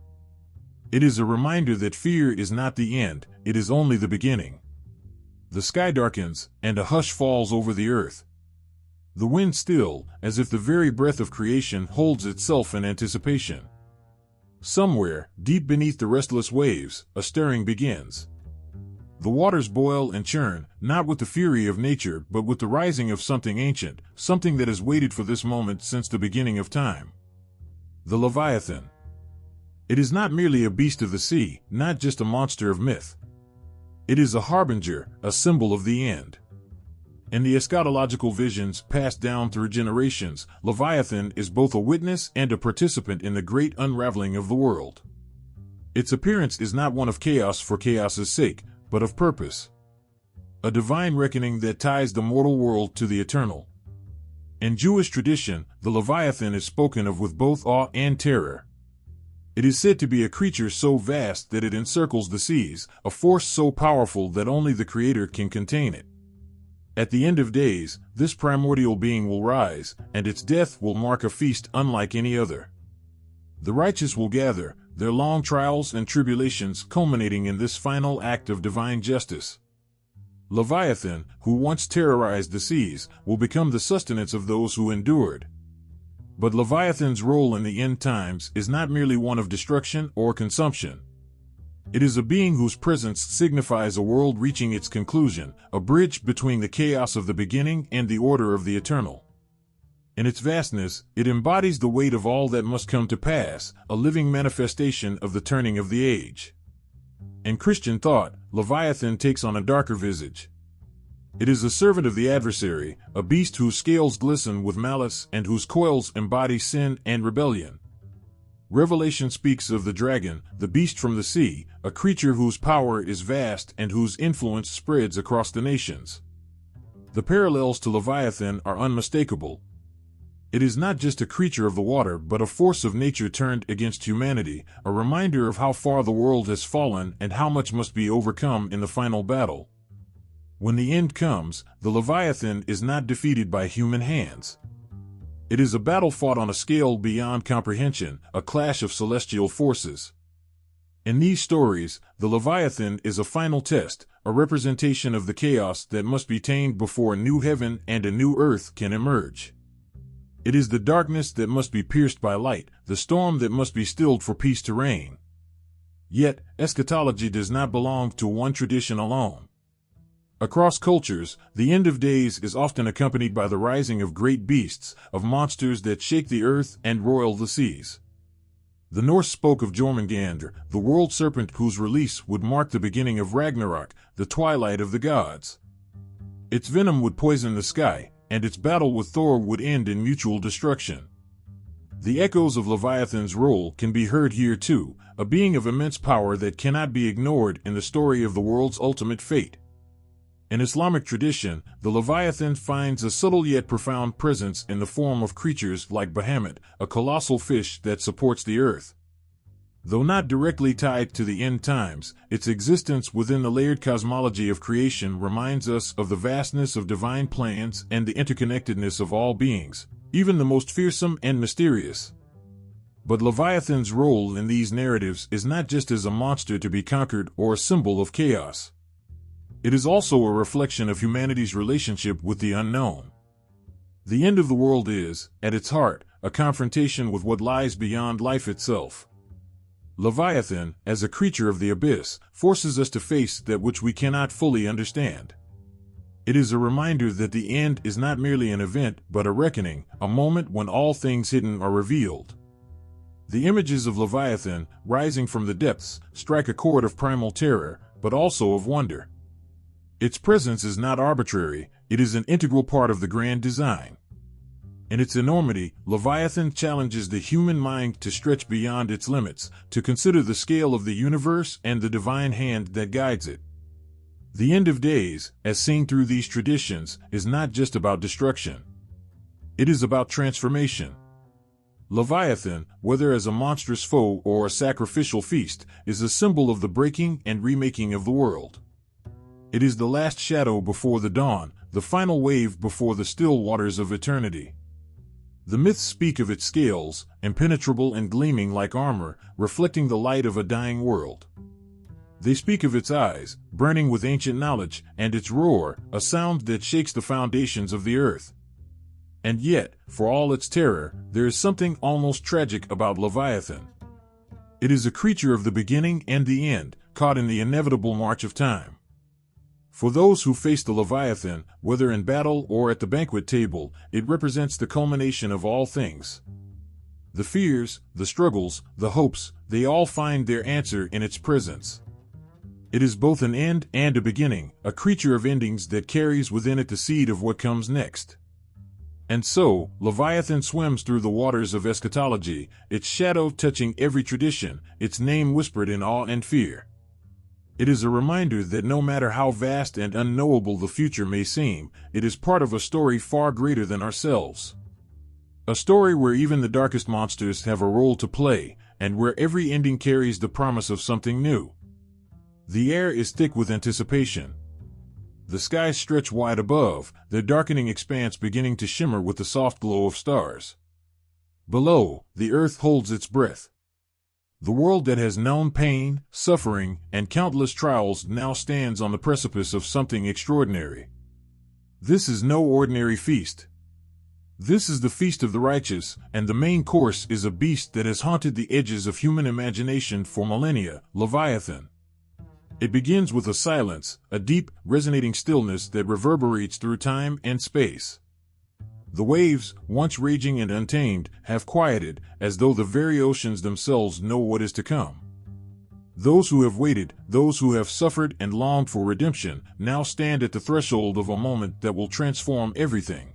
It is a reminder that fear is not the end, it is only the beginning. The sky darkens, and a hush falls over the earth. The wind still, as if the very breath of creation holds itself in anticipation. Somewhere, deep beneath the restless waves, a stirring begins. The waters boil and churn, not with the fury of nature, but with the rising of something ancient, something that has waited for this moment since the beginning of time. The Leviathan. It is not merely a beast of the sea, not just a monster of myth. It is a harbinger, a symbol of the end. In the eschatological visions passed down through generations, Leviathan is both a witness and a participant in the great unraveling of the world. Its appearance is not one of chaos for chaos's sake, but of purpose. A divine reckoning that ties the mortal world to the eternal. In Jewish tradition, the Leviathan is spoken of with both awe and terror. It is said to be a creature so vast that it encircles the seas, a force so powerful that only the Creator can contain it. At the end of days, this primordial being will rise, and its death will mark a feast unlike any other. The righteous will gather, their long trials and tribulations culminating in this final act of divine justice. Leviathan, who once terrorized the seas, will become the sustenance of those who endured. But Leviathan's role in the end times is not merely one of destruction or consumption. It is a being whose presence signifies a world reaching its conclusion, a bridge between the chaos of the beginning and the order of the eternal. In its vastness, it embodies the weight of all that must come to pass, a living manifestation of the turning of the age. In Christian thought, Leviathan takes on a darker visage. It is a servant of the adversary, a beast whose scales glisten with malice and whose coils embody sin and rebellion. Revelation speaks of the dragon, the beast from the sea, a creature whose power is vast and whose influence spreads across the nations. The parallels to Leviathan are unmistakable. It is not just a creature of the water but a force of nature turned against humanity, a reminder of how far the world has fallen and how much must be overcome in the final battle. When the end comes, the Leviathan is not defeated by human hands. It is a battle fought on a scale beyond comprehension, a clash of celestial forces. In these stories, the Leviathan is a final test, a representation of the chaos that must be tamed before a new heaven and a new earth can emerge. It is the darkness that must be pierced by light, the storm that must be stilled for peace to reign. Yet, eschatology does not belong to one tradition alone. Across cultures, the end of days is often accompanied by the rising of great beasts, of monsters that shake the earth and roil the seas. The Norse spoke of Jormungandr, the world serpent whose release would mark the beginning of Ragnarok, the twilight of the gods. Its venom would poison the sky, and its battle with Thor would end in mutual destruction. The echoes of Leviathan's role can be heard here too, a being of immense power that cannot be ignored in the story of the world's ultimate fate. In Islamic tradition, the Leviathan finds a subtle yet profound presence in the form of creatures like Behemoth, a colossal fish that supports the earth. Though not directly tied to the end times, its existence within the layered cosmology of creation reminds us of the vastness of divine plans and the interconnectedness of all beings, even the most fearsome and mysterious. But Leviathan's role in these narratives is not just as a monster to be conquered or a symbol of chaos. It is also a reflection of humanity's relationship with the unknown. The end of the world is, at its heart, a confrontation with what lies beyond life itself. Leviathan, as a creature of the abyss, forces us to face that which we cannot fully understand. It is a reminder that the end is not merely an event but a reckoning, a moment when all things hidden are revealed. The images of Leviathan, rising from the depths, strike a chord of primal terror, but also of wonder. Its presence is not arbitrary, it is an integral part of the grand design. In its enormity, Leviathan challenges the human mind to stretch beyond its limits, to consider the scale of the universe and the divine hand that guides it. The end of days, as seen through these traditions, is not just about destruction. It is about transformation. Leviathan, whether as a monstrous foe or a sacrificial feast, is a symbol of the breaking and remaking of the world. It is the last shadow before the dawn, the final wave before the still waters of eternity. The myths speak of its scales, impenetrable and gleaming like armor, reflecting the light of a dying world. They speak of its eyes, burning with ancient knowledge, and its roar, a sound that shakes the foundations of the earth. And yet, for all its terror, there is something almost tragic about Leviathan. It is a creature of the beginning and the end, caught in the inevitable march of time. For those who face the Leviathan, whether in battle or at the banquet table, it represents the culmination of all things. The fears, the struggles, the hopes, they all find their answer in its presence. It is both an end and a beginning, a creature of endings that carries within it the seed of what comes next. And so, Leviathan swims through the waters of eschatology, its shadow touching every tradition, its name whispered in awe and fear. It is a reminder that no matter how vast and unknowable the future may seem, it is part of a story far greater than ourselves. A story where even the darkest monsters have a role to play, and where every ending carries the promise of something new. The air is thick with anticipation. The skies stretch wide above, their darkening expanse beginning to shimmer with the soft glow of stars. Below, the earth holds its breath. The world that has known pain, suffering, and countless trials now stands on the precipice of something extraordinary. This is no ordinary feast. This is the feast of the righteous, and the main course is a beast that has haunted the edges of human imagination for millennia, Leviathan. It begins with a silence, a deep, resonating stillness that reverberates through time and space. The waves, once raging and untamed, have quieted, as though the very oceans themselves know what is to come. Those who have waited, those who have suffered and longed for redemption, now stand at the threshold of a moment that will transform everything.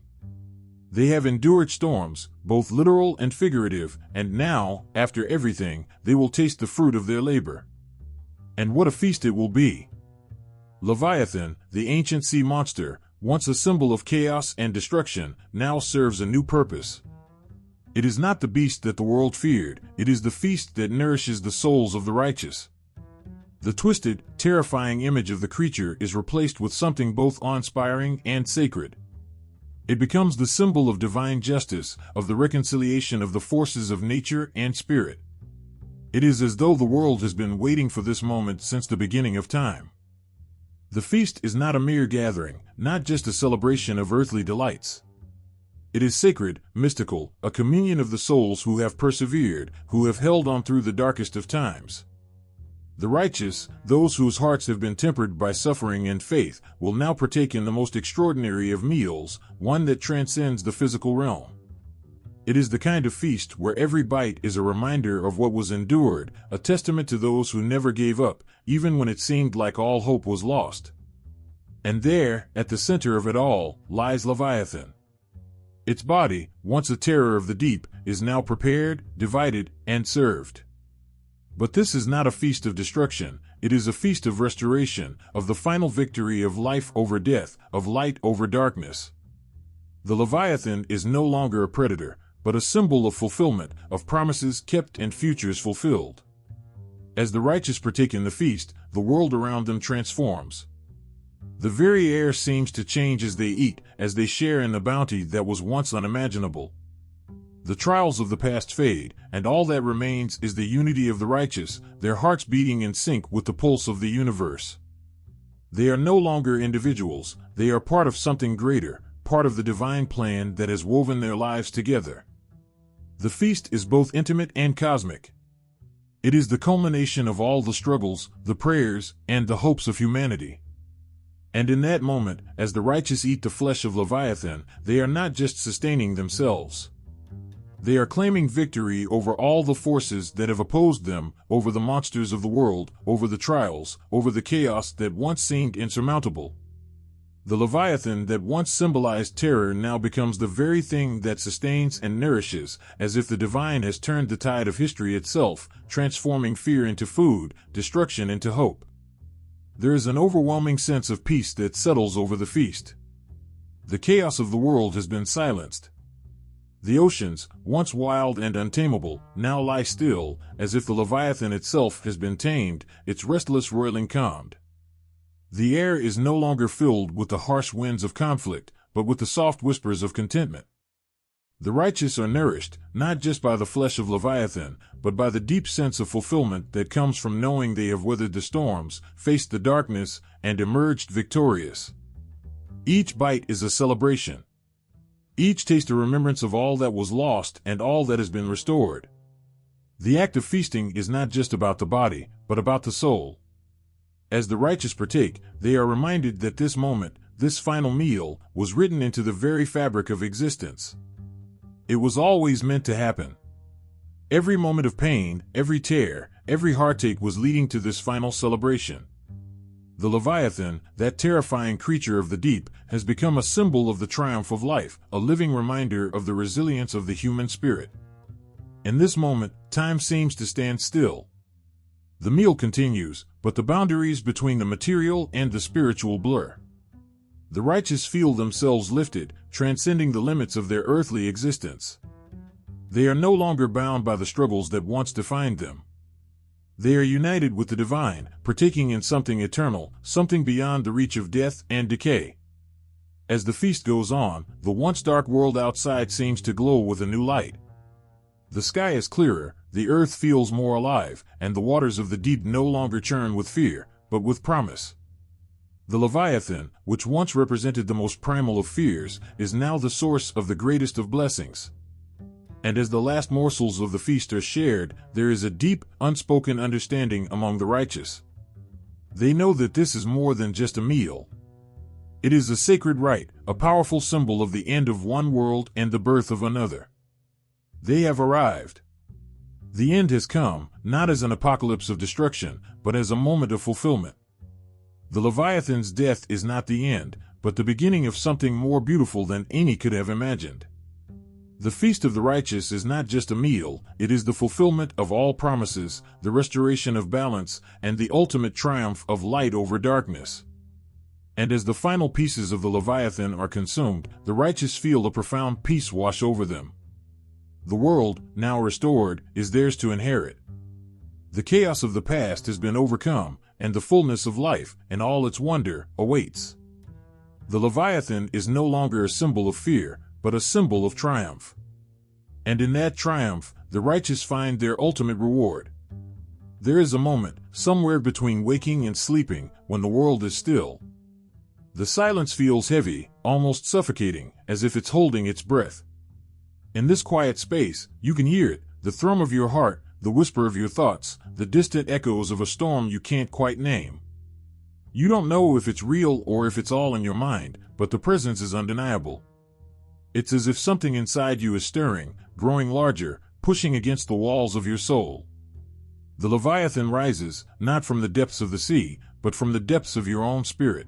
They have endured storms, both literal and figurative, and now, after everything, they will taste the fruit of their labor. And what a feast it will be! Leviathan, the ancient sea monster, once a symbol of chaos and destruction, now serves a new purpose. It is not the beast that the world feared, it is the feast that nourishes the souls of the righteous. The twisted, terrifying image of the creature is replaced with something both awe-inspiring and sacred. It becomes the symbol of divine justice, of the reconciliation of the forces of nature and spirit. It is as though the world has been waiting for this moment since the beginning of time. The feast is not a mere gathering, not just a celebration of earthly delights. It is sacred, mystical, a communion of the souls who have persevered, who have held on through the darkest of times. The righteous, those whose hearts have been tempered by suffering and faith, will now partake in the most extraordinary of meals, one that transcends the physical realm. It is the kind of feast where every bite is a reminder of what was endured, a testament to those who never gave up, even when it seemed like all hope was lost. And there, at the center of it all, lies Leviathan. Its body, once a terror of the deep, is now prepared, divided, and served. But this is not a feast of destruction, it is a feast of restoration, of the final victory of life over death, of light over darkness. The Leviathan is no longer a predator, but a symbol of fulfillment, of promises kept and futures fulfilled. As the righteous partake in the feast, the world around them transforms. The very air seems to change as they eat, as they share in the bounty that was once unimaginable. The trials of the past fade, and all that remains is the unity of the righteous, their hearts beating in sync with the pulse of the universe. They are no longer individuals, they are part of something greater, part of the divine plan that has woven their lives together. The feast is both intimate and cosmic. It is the culmination of all the struggles, the prayers, and the hopes of humanity. And in that moment, as the righteous eat the flesh of Leviathan, they are not just sustaining themselves. They are claiming victory over all the forces that have opposed them, over the monsters of the world, over the trials, over the chaos that once seemed insurmountable. The Leviathan that once symbolized terror now becomes the very thing that sustains and nourishes, as if the divine has turned the tide of history itself, transforming fear into food, destruction into hope. There is an overwhelming sense of peace that settles over the feast. The chaos of the world has been silenced. The oceans, once wild and untamable, now lie still, as if the Leviathan itself has been tamed, its restless roiling calmed. The air is no longer filled with the harsh winds of conflict, but with the soft whispers of contentment. The righteous are nourished, not just by the flesh of Leviathan, but by the deep sense of fulfillment that comes from knowing they have weathered the storms, faced the darkness, and emerged victorious. Each bite is a celebration. Each taste a remembrance of all that was lost and all that has been restored. The act of feasting is not just about the body, but about the soul. As the righteous partake, they are reminded that this moment, this final meal, was written into the very fabric of existence. It was always meant to happen. Every moment of pain, every tear, every heartache was leading to this final celebration. The Leviathan, that terrifying creature of the deep, has become a symbol of the triumph of life, a living reminder of the resilience of the human spirit. In this moment, time seems to stand still. The meal continues, but the boundaries between the material and the spiritual blur. The righteous feel themselves lifted, transcending the limits of their earthly existence. They are no longer bound by the struggles that once defined them. They are united with the divine, partaking in something eternal, something beyond the reach of death and decay. As the feast goes on, the once dark world outside seems to glow with a new light. The sky is clearer, the earth feels more alive, and the waters of the deep no longer churn with fear, but with promise. The Leviathan, which once represented the most primal of fears, is now the source of the greatest of blessings. And as the last morsels of the feast are shared, there is a deep, unspoken understanding among the righteous. They know that this is more than just a meal. It is a sacred rite, a powerful symbol of the end of one world and the birth of another. They have arrived. The end has come, not as an apocalypse of destruction, but as a moment of fulfillment. The Leviathan's death is not the end, but the beginning of something more beautiful than any could have imagined. The feast of the righteous is not just a meal, it is the fulfillment of all promises, the restoration of balance, and the ultimate triumph of light over darkness. And as the final pieces of the Leviathan are consumed, the righteous feel a profound peace wash over them. The world, now restored, is theirs to inherit. The chaos of the past has been overcome, and the fullness of life, and all its wonder, awaits. The Leviathan is no longer a symbol of fear, but a symbol of triumph. And in that triumph, the righteous find their ultimate reward. There is a moment, somewhere between waking and sleeping, when the world is still. The silence feels heavy, almost suffocating, as if it's holding its breath. In this quiet space, you can hear it, the thrum of your heart, the whisper of your thoughts, the distant echoes of a storm you can't quite name. You don't know if it's real or if it's all in your mind, but the presence is undeniable. It's as if something inside you is stirring, growing larger, pushing against the walls of your soul. The Leviathan rises, not from the depths of the sea, but from the depths of your own spirit.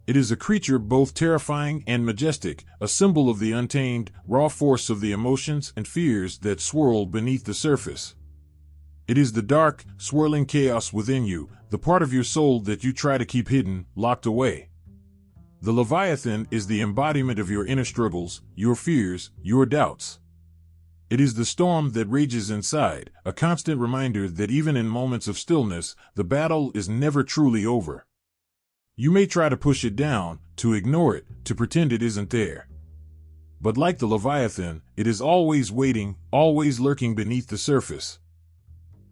It is a creature both terrifying and majestic, a symbol of the untamed, raw force of the emotions and fears that swirl beneath the surface. It is the dark, swirling chaos within you, the part of your soul that you try to keep hidden, locked away. The Leviathan is the embodiment of your inner struggles, your fears, your doubts. It is the storm that rages inside, a constant reminder that even in moments of stillness, the battle is never truly over. You may try to push it down, to ignore it, to pretend it isn't there. But like the Leviathan, it is always waiting, always lurking beneath the surface.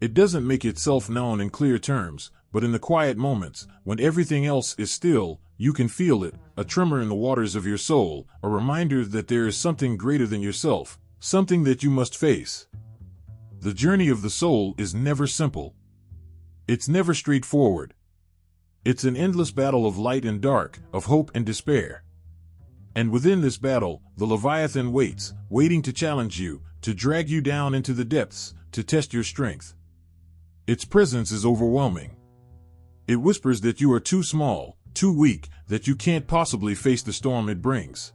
It doesn't make itself known in clear terms, but in the quiet moments, when everything else is still, you can feel it, a tremor in the waters of your soul, a reminder that there is something greater than yourself, something that you must face. The journey of the soul is never simple. It's never straightforward. It's an endless battle of light and dark, of hope and despair. And within this battle, the Leviathan waits, waiting to challenge you, to drag you down into the depths, to test your strength. Its presence is overwhelming. It whispers that you are too small, too weak, that you can't possibly face the storm it brings.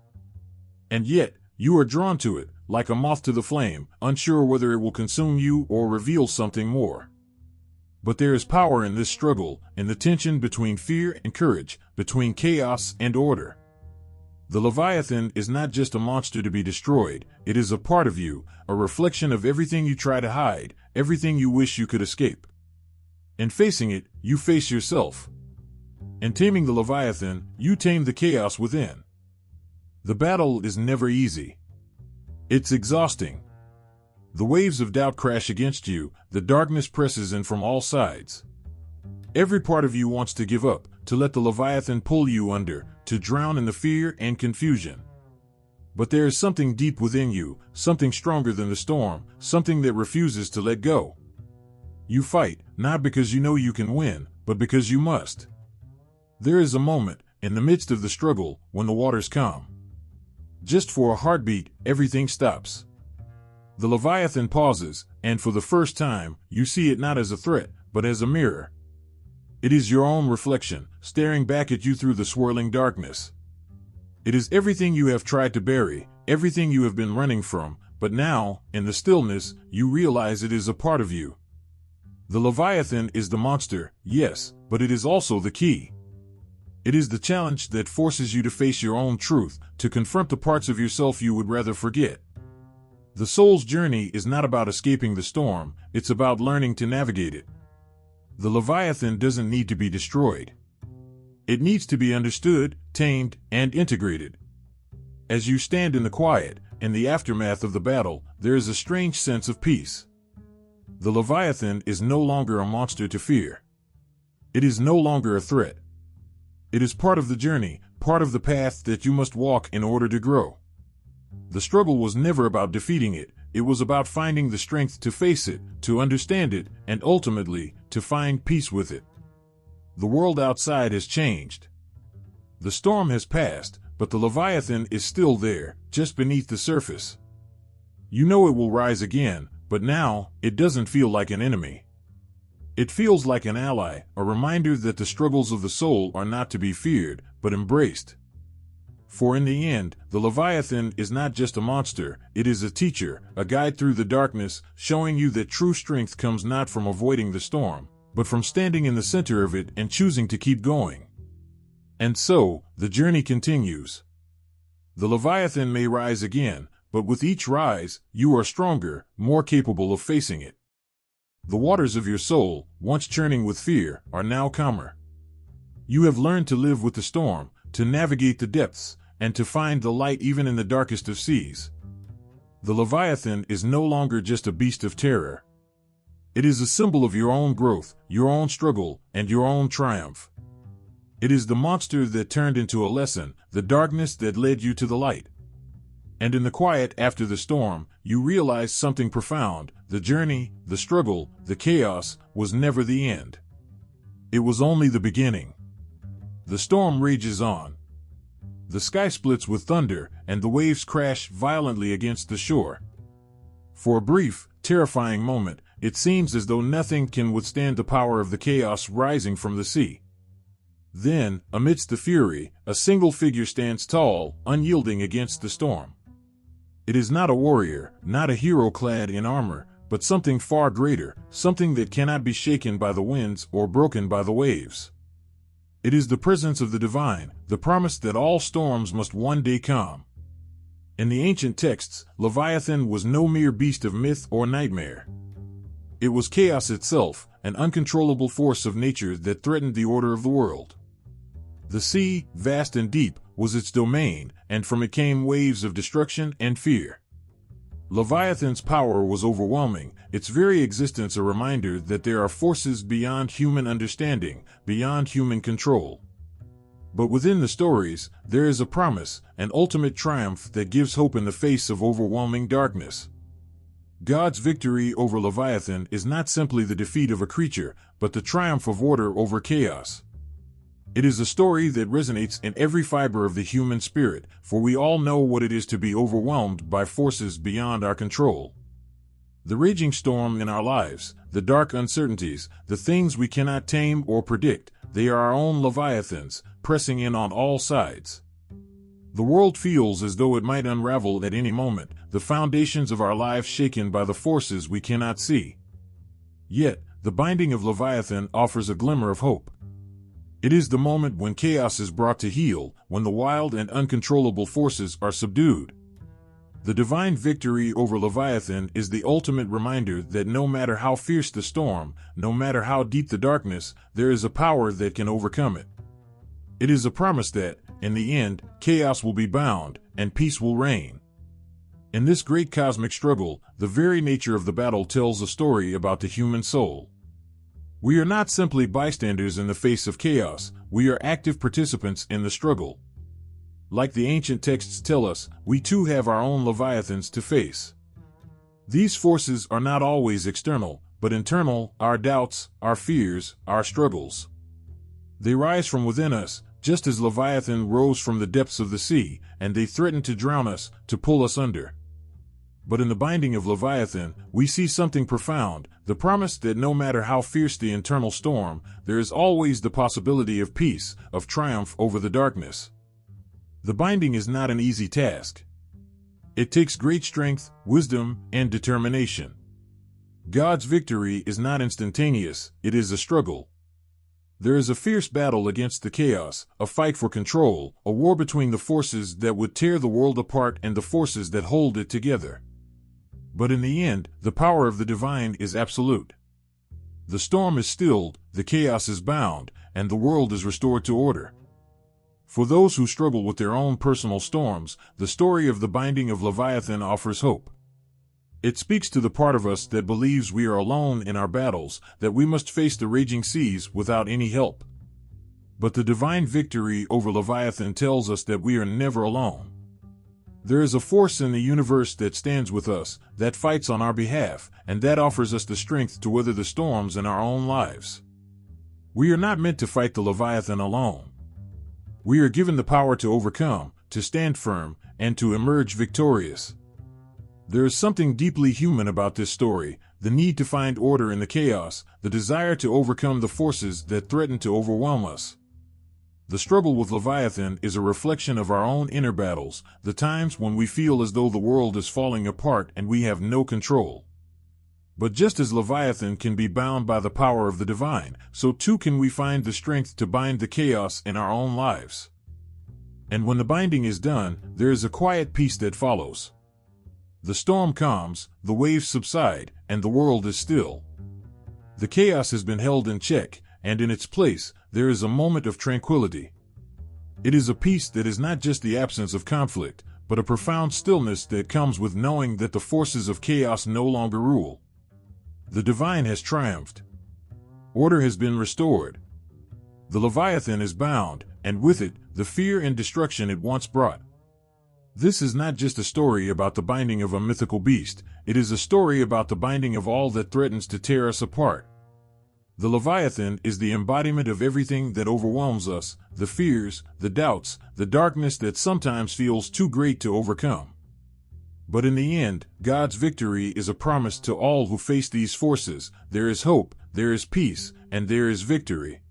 And yet, you are drawn to it, like a moth to the flame, unsure whether it will consume you or reveal something more. But there is power in this struggle, in the tension between fear and courage, between chaos and order. The Leviathan is not just a monster to be destroyed, it is a part of you, a reflection of everything you try to hide, everything you wish you could escape. In facing it, you face yourself. In taming the Leviathan, you tame the chaos within. The battle is never easy. It's exhausting. The waves of doubt crash against you, the darkness presses in from all sides. Every part of you wants to give up, to let the Leviathan pull you under, to drown in the fear and confusion. But there is something deep within you, something stronger than the storm, something that refuses to let go. You fight, not because you know you can win, but because you must. There is a moment, in the midst of the struggle, when the waters calm. Just for a heartbeat, everything stops. The Leviathan pauses, and for the first time, you see it not as a threat, but as a mirror. It is your own reflection, staring back at you through the swirling darkness. It is everything you have tried to bury, everything you have been running from, but now, in the stillness, you realize it is a part of you. The Leviathan is the monster, yes, but it is also the key. It is the challenge that forces you to face your own truth, to confront the parts of yourself you would rather forget. The soul's journey is not about escaping the storm, it's about learning to navigate it. The Leviathan doesn't need to be destroyed. It needs to be understood, tamed, and integrated. As you stand in the quiet, in the aftermath of the battle, there is a strange sense of peace. The Leviathan is no longer a monster to fear. It is no longer a threat. It is part of the journey, part of the path that you must walk in order to grow. The struggle was never about defeating it, it was about finding the strength to face it, to understand it, and ultimately, to find peace with it. The world outside has changed. The storm has passed, but the Leviathan is still there, just beneath the surface. You know it will rise again, but now, it doesn't feel like an enemy. It feels like an ally, a reminder that the struggles of the soul are not to be feared, but embraced. For in the end, the Leviathan is not just a monster, it is a teacher, a guide through the darkness, showing you that true strength comes not from avoiding the storm, but from standing in the center of it and choosing to keep going. And so, the journey continues. The Leviathan may rise again, but with each rise, you are stronger, more capable of facing it. The waters of your soul, once churning with fear, are now calmer. You have learned to live with the storm, to navigate the depths, and to find the light even in the darkest of seas. The Leviathan is no longer just a beast of terror. It is a symbol of your own growth, your own struggle, and your own triumph. It is the monster that turned into a lesson, the darkness that led you to the light. And in the quiet after the storm, you realize something profound. The journey, the struggle, the chaos was never the end. It was only the beginning. The storm rages on. The sky splits with thunder, and the waves crash violently against the shore. For a brief, terrifying moment, it seems as though nothing can withstand the power of the chaos rising from the sea. Then, amidst the fury, a single figure stands tall, unyielding against the storm. It is not a warrior, not a hero clad in armor, but something far greater, something that cannot be shaken by the winds or broken by the waves. It is the presence of the divine, the promise that all storms must one day calm. In the ancient texts, Leviathan was no mere beast of myth or nightmare. It was chaos itself, an uncontrollable force of nature that threatened the order of the world. The sea, vast and deep, was its domain, and from it came waves of destruction and fear. Leviathan's power was overwhelming, its very existence a reminder that there are forces beyond human understanding, beyond human control. But within the stories, there is a promise, an ultimate triumph that gives hope in the face of overwhelming darkness. God's victory over Leviathan is not simply the defeat of a creature, but the triumph of order over chaos. It is a story that resonates in every fiber of the human spirit, for we all know what it is to be overwhelmed by forces beyond our control. The raging storm in our lives, the dark uncertainties, the things we cannot tame or predict, they are our own Leviathans, pressing in on all sides. The world feels as though it might unravel at any moment, the foundations of our lives shaken by the forces we cannot see. Yet, the binding of Leviathan offers a glimmer of hope. It is the moment when chaos is brought to heel, when the wild and uncontrollable forces are subdued. The divine victory over Leviathan is the ultimate reminder that no matter how fierce the storm, no matter how deep the darkness, there is a power that can overcome it. It is a promise that, in the end, chaos will be bound, and peace will reign. In this great cosmic struggle, the very nature of the battle tells a story about the human soul. We are not simply bystanders in the face of chaos, we are active participants in the struggle. Like the ancient texts tell us, we too have our own Leviathans to face. These forces are not always external, but internal, our doubts, our fears, our struggles. They rise from within us, just as Leviathan rose from the depths of the sea, and they threaten to drown us, to pull us under. But in the binding of Leviathan, we see something profound, the promise that no matter how fierce the internal storm, there is always the possibility of peace, of triumph over the darkness. The binding is not an easy task. It takes great strength, wisdom, and determination. God's victory is not instantaneous, it is a struggle. There is a fierce battle against the chaos, a fight for control, a war between the forces that would tear the world apart and the forces that hold it together. But in the end, the power of the divine is absolute. The storm is stilled, the chaos is bound, and the world is restored to order. For those who struggle with their own personal storms, the story of the binding of Leviathan offers hope. It speaks to the part of us that believes we are alone in our battles, that we must face the raging seas without any help. But the divine victory over Leviathan tells us that we are never alone. There is a force in the universe that stands with us, that fights on our behalf, and that offers us the strength to weather the storms in our own lives. We are not meant to fight the Leviathan alone. We are given the power to overcome, to stand firm, and to emerge victorious. There is something deeply human about this story, the need to find order in the chaos, the desire to overcome the forces that threaten to overwhelm us. The struggle with Leviathan is a reflection of our own inner battles, the times when we feel as though the world is falling apart and we have no control. But just as Leviathan can be bound by the power of the divine, so too can we find the strength to bind the chaos in our own lives. And when the binding is done, there is a quiet peace that follows. The storm calms, the waves subside, and the world is still. The chaos has been held in check, and in its place, there is a moment of tranquility. It is a peace that is not just the absence of conflict, but a profound stillness that comes with knowing that the forces of chaos no longer rule. The divine has triumphed. Order has been restored. The Leviathan is bound, and with it, the fear and destruction it once brought. This is not just a story about the binding of a mythical beast, it is a story about the binding of all that threatens to tear us apart. The Leviathan is the embodiment of everything that overwhelms us, the fears, the doubts, the darkness that sometimes feels too great to overcome. But in the end, God's victory is a promise to all who face these forces. There is hope, there is peace, and there is victory.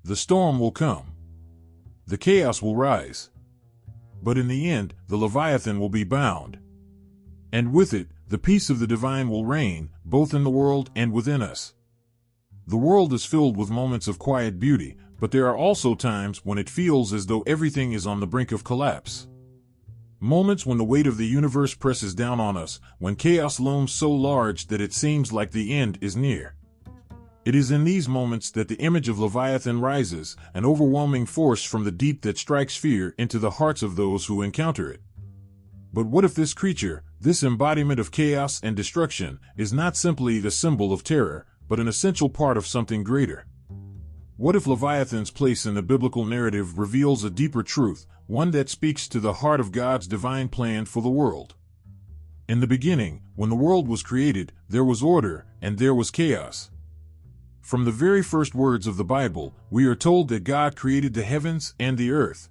The storm will come. The chaos will rise. But in the end, the Leviathan will be bound. And with it, the peace of the divine will reign, both in the world and within us. The world is filled with moments of quiet beauty, but there are also times when it feels as though everything is on the brink of collapse. Moments when the weight of the universe presses down on us, when chaos looms so large that it seems like the end is near. It is in these moments that the image of Leviathan rises, an overwhelming force from the deep that strikes fear into the hearts of those who encounter it. But what if this creature, this embodiment of chaos and destruction, is not simply the symbol of terror, but an essential part of something greater? What if Leviathan's place in the biblical narrative reveals a deeper truth, one that speaks to the heart of God's divine plan for the world? In the beginning, when the world was created, there was order, and there was chaos. From the very first words of the Bible, we are told that God created the heavens and the earth.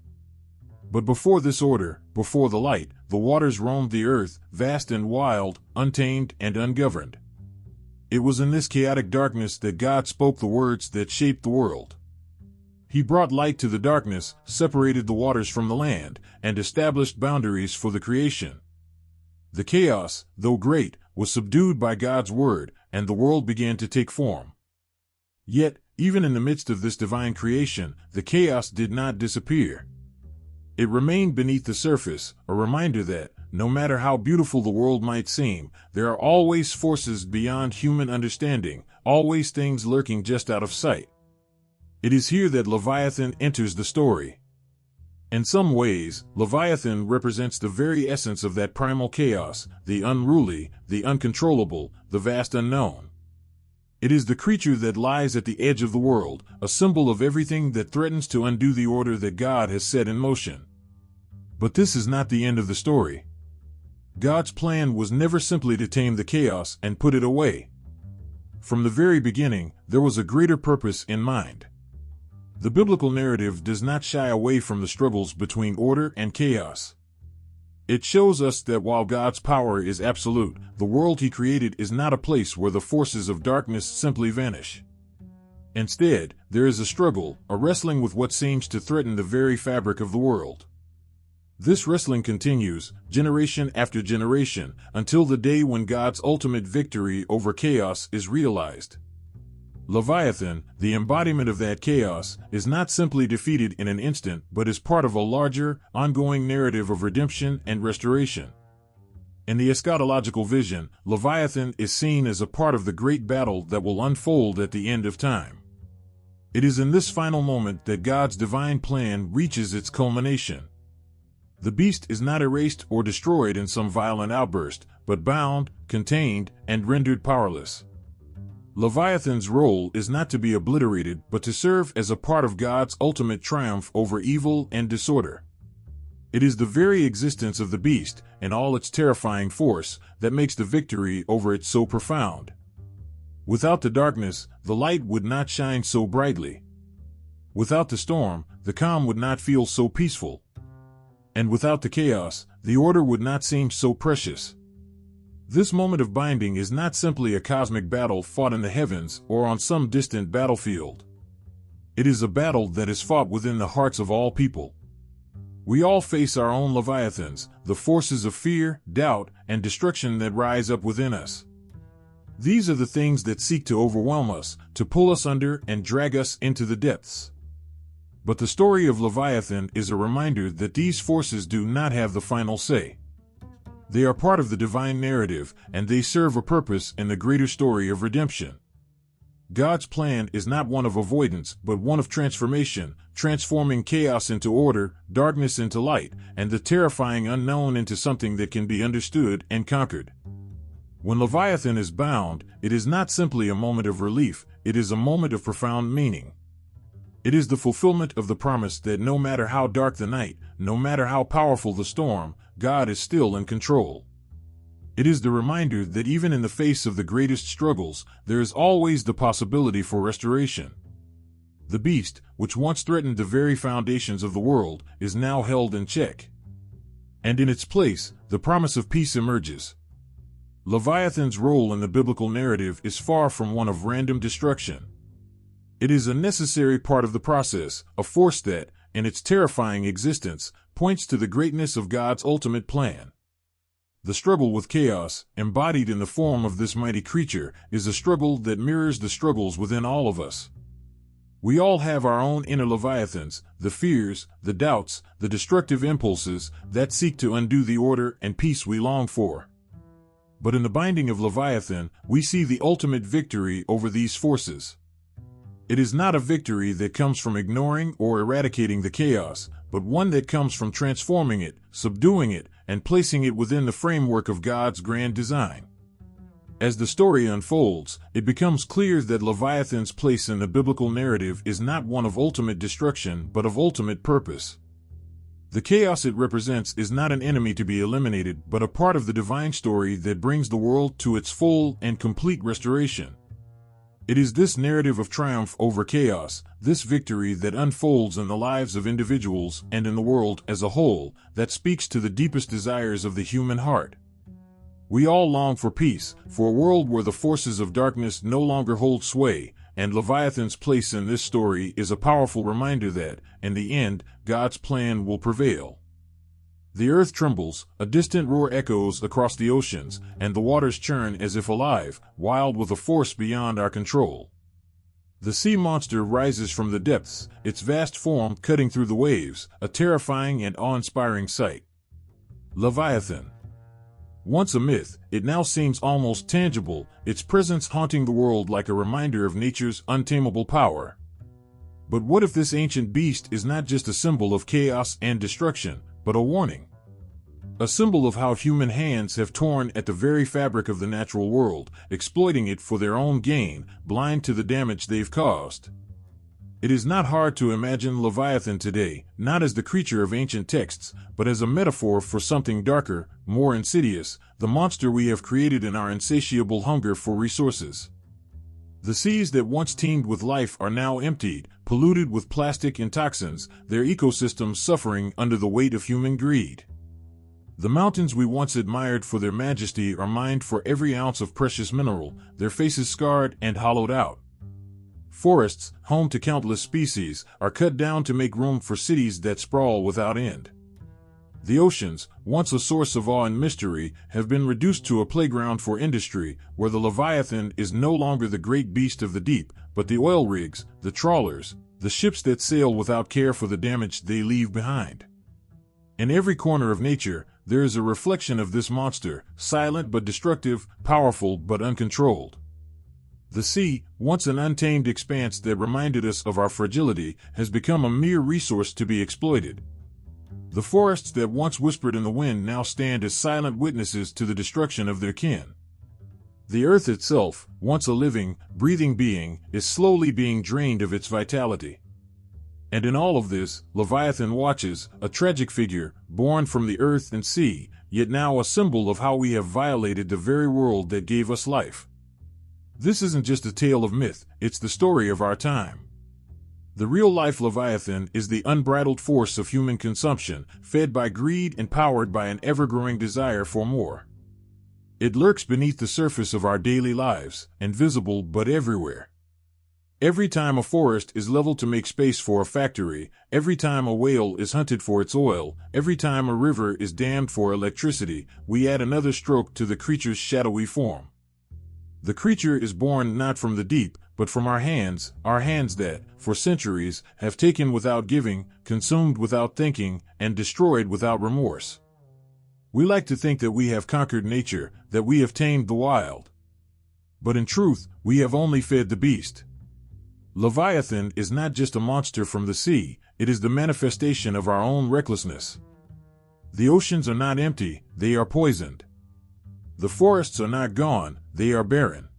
But before this order, before the light, the waters roamed the earth, vast and wild, untamed and ungoverned. It was in this chaotic darkness that God spoke the words that shaped the world. He brought light to the darkness, separated the waters from the land, and established boundaries for the creation. The chaos, though great, was subdued by God's word, and the world began to take form. Yet, even in the midst of this divine creation, the chaos did not disappear. It remained beneath the surface, a reminder that, no matter how beautiful the world might seem, there are always forces beyond human understanding, always things lurking just out of sight. It is here that Leviathan enters the story. In some ways, Leviathan represents the very essence of that primal chaos, the unruly, the uncontrollable, the vast unknown. It is the creature that lies at the edge of the world, a symbol of everything that threatens to undo the order that God has set in motion. But this is not the end of the story. God's plan was never simply to tame the chaos and put it away. From the very beginning, there was a greater purpose in mind. The biblical narrative does not shy away from the struggles between order and chaos. It shows us that while God's power is absolute, the world He created is not a place where the forces of darkness simply vanish. Instead, there is a struggle, a wrestling with what seems to threaten the very fabric of the world. This wrestling continues, generation after generation, until the day when God's ultimate victory over chaos is realized. Leviathan, the embodiment of that chaos, is not simply defeated in an instant but is part of a larger, ongoing narrative of redemption and restoration. In the eschatological vision, Leviathan is seen as a part of the great battle that will unfold at the end of time. It is in this final moment that God's divine plan reaches its culmination. The beast is not erased or destroyed in some violent outburst, but bound, contained, and rendered powerless. Leviathan's role is not to be obliterated but to serve as a part of God's ultimate triumph over evil and disorder. It is the very existence of the beast, and all its terrifying force, that makes the victory over it so profound. Without the darkness, the light would not shine so brightly. Without the storm, the calm would not feel so peaceful. And without the chaos, the order would not seem so precious. This moment of binding is not simply a cosmic battle fought in the heavens or on some distant battlefield. It is a battle that is fought within the hearts of all people. We all face our own Leviathans, the forces of fear, doubt, and destruction that rise up within us. These are the things that seek to overwhelm us, to pull us under and drag us into the depths. But the story of Leviathan is a reminder that these forces do not have the final say. They are part of the divine narrative, and they serve a purpose in the greater story of redemption. God's plan is not one of avoidance, but one of transformation, transforming chaos into order, darkness into light, and the terrifying unknown into something that can be understood and conquered. When Leviathan is bound, it is not simply a moment of relief, it is a moment of profound meaning. It is the fulfillment of the promise that no matter how dark the night, no matter how powerful the storm, God is still in control. It is the reminder that even in the face of the greatest struggles, there is always the possibility for restoration. The beast, which once threatened the very foundations of the world, is now held in check. And in its place, the promise of peace emerges. Leviathan's role in the biblical narrative is far from one of random destruction. It is a necessary part of the process, a force that, in its terrifying existence, points to the greatness of God's ultimate plan. The struggle with chaos, embodied in the form of this mighty creature, is a struggle that mirrors the struggles within all of us. We all have our own inner Leviathans, the fears, the doubts, the destructive impulses that seek to undo the order and peace we long for. But in the binding of Leviathan, we see the ultimate victory over these forces. It is not a victory that comes from ignoring or eradicating the chaos, but one that comes from transforming it, subduing it, and placing it within the framework of God's grand design. As the story unfolds, it becomes clear that Leviathan's place in the biblical narrative is not one of ultimate destruction, but of ultimate purpose. The chaos it represents is not an enemy to be eliminated, but a part of the divine story that brings the world to its full and complete restoration. It is this narrative of triumph over chaos, this victory that unfolds in the lives of individuals and in the world as a whole, that speaks to the deepest desires of the human heart. We all long for peace, for a world where the forces of darkness no longer hold sway, and Leviathan's place in this story is a powerful reminder that, in the end, God's plan will prevail. The earth trembles, a distant roar echoes across the oceans, and the waters churn as if alive, wild with a force beyond our control. The sea monster rises from the depths, its vast form cutting through the waves, a terrifying and awe-inspiring sight. Leviathan. Once a myth, it now seems almost tangible, its presence haunting the world like a reminder of nature's untamable power. But what if this ancient beast is not just a symbol of chaos and destruction, but a warning? A symbol of how human hands have torn at the very fabric of the natural world, exploiting it for their own gain, blind to the damage they've caused. It is not hard to imagine Leviathan today, not as the creature of ancient texts, but as a metaphor for something darker, more insidious, the monster we have created in our insatiable hunger for resources. The seas that once teemed with life are now emptied, polluted with plastic and toxins, their ecosystems suffering under the weight of human greed. The mountains we once admired for their majesty are mined for every ounce of precious mineral, their faces scarred and hollowed out. Forests, home to countless species, are cut down to make room for cities that sprawl without end. The oceans, once a source of awe and mystery, have been reduced to a playground for industry, where the Leviathan is no longer the great beast of the deep, but the oil rigs, the trawlers, the ships that sail without care for the damage they leave behind. In every corner of nature, there is a reflection of this monster, silent but destructive, powerful but uncontrolled. The sea, once an untamed expanse that reminded us of our fragility, has become a mere resource to be exploited. The forests that once whispered in the wind now stand as silent witnesses to the destruction of their kin. The earth itself, once a living, breathing being, is slowly being drained of its vitality. And in all of this, Leviathan watches, a tragic figure, born from the earth and sea, yet now a symbol of how we have violated the very world that gave us life. This isn't just a tale of myth, it's the story of our time. The real-life Leviathan is the unbridled force of human consumption, fed by greed and powered by an ever-growing desire for more. It lurks beneath the surface of our daily lives, invisible but everywhere. Every time a forest is leveled to make space for a factory, every time a whale is hunted for its oil, every time a river is dammed for electricity, we add another stroke to the creature's shadowy form. The creature is born not from the deep, but from our hands that, for centuries, have taken without giving, consumed without thinking, and destroyed without remorse. We like to think that we have conquered nature, that we have tamed the wild. But in truth, we have only fed the beast. Leviathan is not just a monster from the sea, it is the manifestation of our own recklessness. The oceans are not empty, they are poisoned. The forests are not gone, they are barren.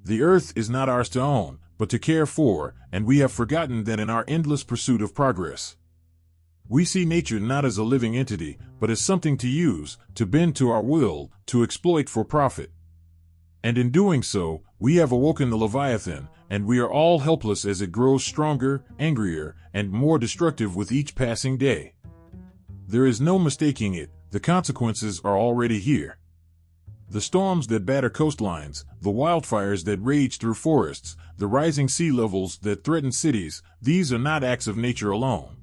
The earth is not ours to own, but but to care for, and we have forgotten that in our endless pursuit of progress. We see nature not as a living entity, but as something to use, to bend to our will, to exploit for profit. And in doing so, we have awoken the Leviathan, and we are all helpless as it grows stronger, angrier, and more destructive with each passing day. There is no mistaking it, the consequences are already here. The storms that batter coastlines, the wildfires that rage through forests, the rising sea levels that threaten cities, these are not acts of nature alone.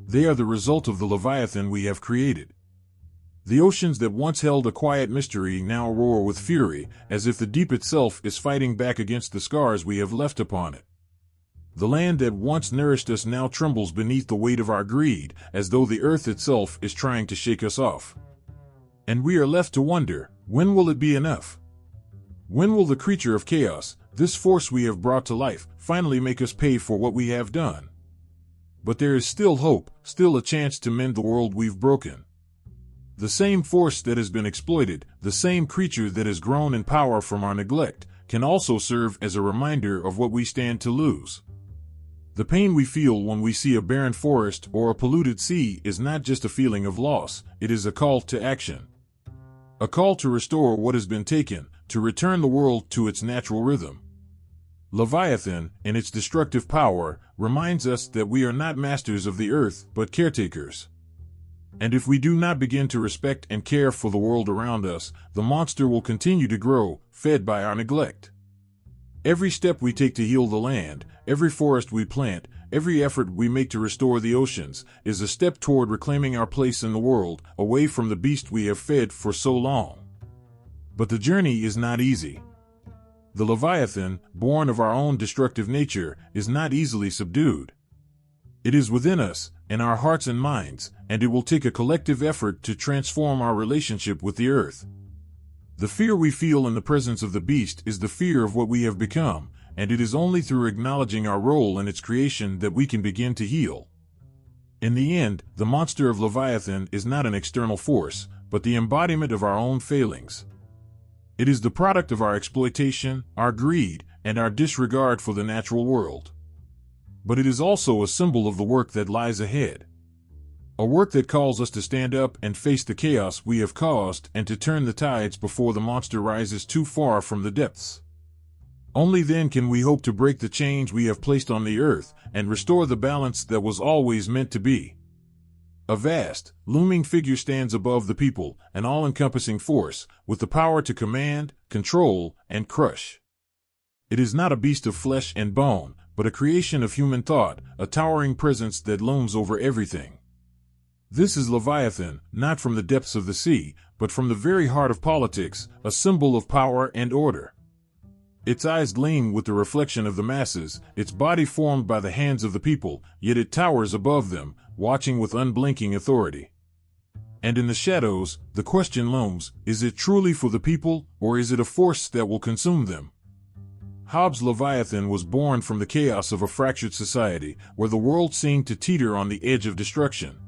They are the result of the Leviathan we have created. The oceans that once held a quiet mystery now roar with fury, as if the deep itself is fighting back against the scars we have left upon it. The land that once nourished us now trembles beneath the weight of our greed, as though the earth itself is trying to shake us off. And we are left to wonder, when will it be enough? When will the creature of chaos, this force we have brought to life, finally make us pay for what we have done? But there is still hope, still a chance to mend the world we've broken. The same force that has been exploited, the same creature that has grown in power from our neglect, can also serve as a reminder of what we stand to lose. The pain we feel when we see a barren forest or a polluted sea is not just a feeling of loss, it is a call to action. A call to restore what has been taken, to return the world to its natural rhythm. Leviathan, in its destructive power, reminds us that we are not masters of the earth, but caretakers. And if we do not begin to respect and care for the world around us, the monster will continue to grow, fed by our neglect. Every step we take to heal the land, every forest we plant, every effort we make to restore the oceans, is a step toward reclaiming our place in the world, away from the beast we have fed for so long. But the journey is not easy. The Leviathan, born of our own destructive nature, is not easily subdued. It is within us, in our hearts and minds, and it will take a collective effort to transform our relationship with the earth. The fear we feel in the presence of the beast is the fear of what we have become, and it is only through acknowledging our role in its creation that we can begin to heal. In the end, the monster of Leviathan is not an external force, but the embodiment of our own failings. It is the product of our exploitation, our greed, and our disregard for the natural world. But it is also a symbol of the work that lies ahead. A work that calls us to stand up and face the chaos we have caused and to turn the tides before the monster rises too far from the depths. Only then can we hope to break the chains we have placed on the earth and restore the balance that was always meant to be. A vast, looming figure stands above the people, an all-encompassing force, with the power to command, control, and crush. It is not a beast of flesh and bone, but a creation of human thought, a towering presence that looms over everything. This is Leviathan, not from the depths of the sea, but from the very heart of politics, a symbol of power and order. Its eyes gleam with the reflection of the masses, its body formed by the hands of the people, yet it towers above them, watching with unblinking authority. And in the shadows, the question looms, is it truly for the people, or is it a force that will consume them? Hobbes' Leviathan was born from the chaos of a fractured society, where the world seemed to teeter on the edge of destruction.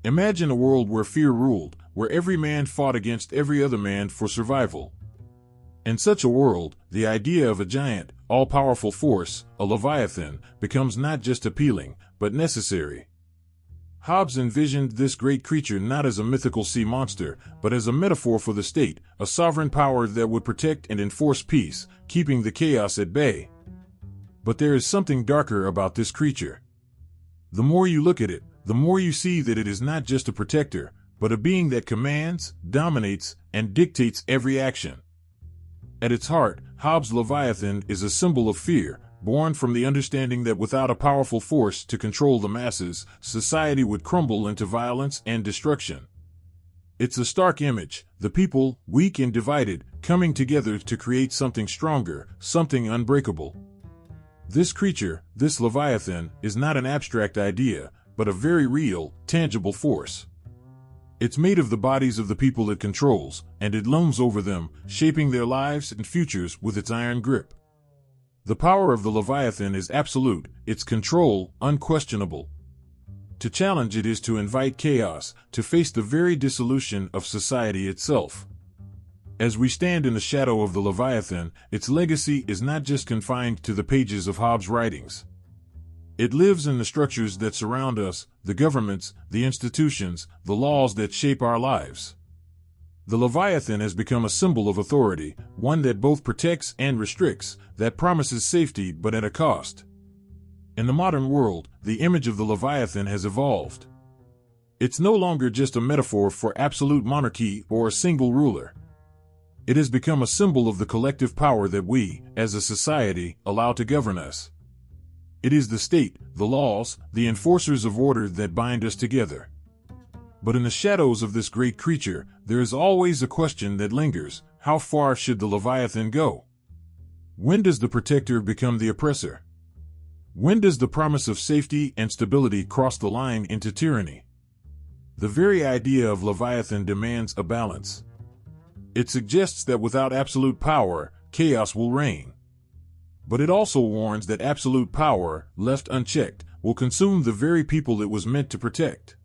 Imagine a world where fear ruled, where every man fought against every other man for survival. In such a world, the idea of a giant, all-powerful force, a Leviathan, becomes not just appealing, but necessary. Hobbes envisioned this great creature not as a mythical sea monster, but as a metaphor for the state, a sovereign power that would protect and enforce peace, keeping the chaos at bay. But there is something darker about this creature. The more you look at it, the more you see that it is not just a protector, but a being that commands, dominates, and dictates every action. At its heart, Hobbes' Leviathan is a symbol of fear, born from the understanding that without a powerful force to control the masses, society would crumble into violence and destruction. It's a stark image, the people, weak and divided, coming together to create something stronger, something unbreakable. This creature, this Leviathan, is not an abstract idea, but a very real, tangible force. It's made of the bodies of the people it controls, and it looms over them, shaping their lives and futures with its iron grip. The power of the Leviathan is absolute, its control unquestionable. To challenge it is to invite chaos, to face the very dissolution of society itself. As we stand in the shadow of the Leviathan, its legacy is not just confined to the pages of Hobbes' writings. It lives in the structures that surround us, the governments, the institutions, the laws that shape our lives. The Leviathan has become a symbol of authority, one that both protects and restricts, that promises safety but at a cost. In the modern world, the image of the Leviathan has evolved. It's no longer just a metaphor for absolute monarchy or a single ruler. It has become a symbol of the collective power that we, as a society, allow to govern us. It is the state, the laws, the enforcers of order that bind us together. But in the shadows of this great creature, there is always a question that lingers: how far should the Leviathan go? When does the protector become the oppressor? When does the promise of safety and stability cross the line into tyranny? The very idea of Leviathan demands a balance. It suggests that without absolute power, chaos will reign. But it also warns that absolute power, left unchecked, will consume the very people it was meant to protect.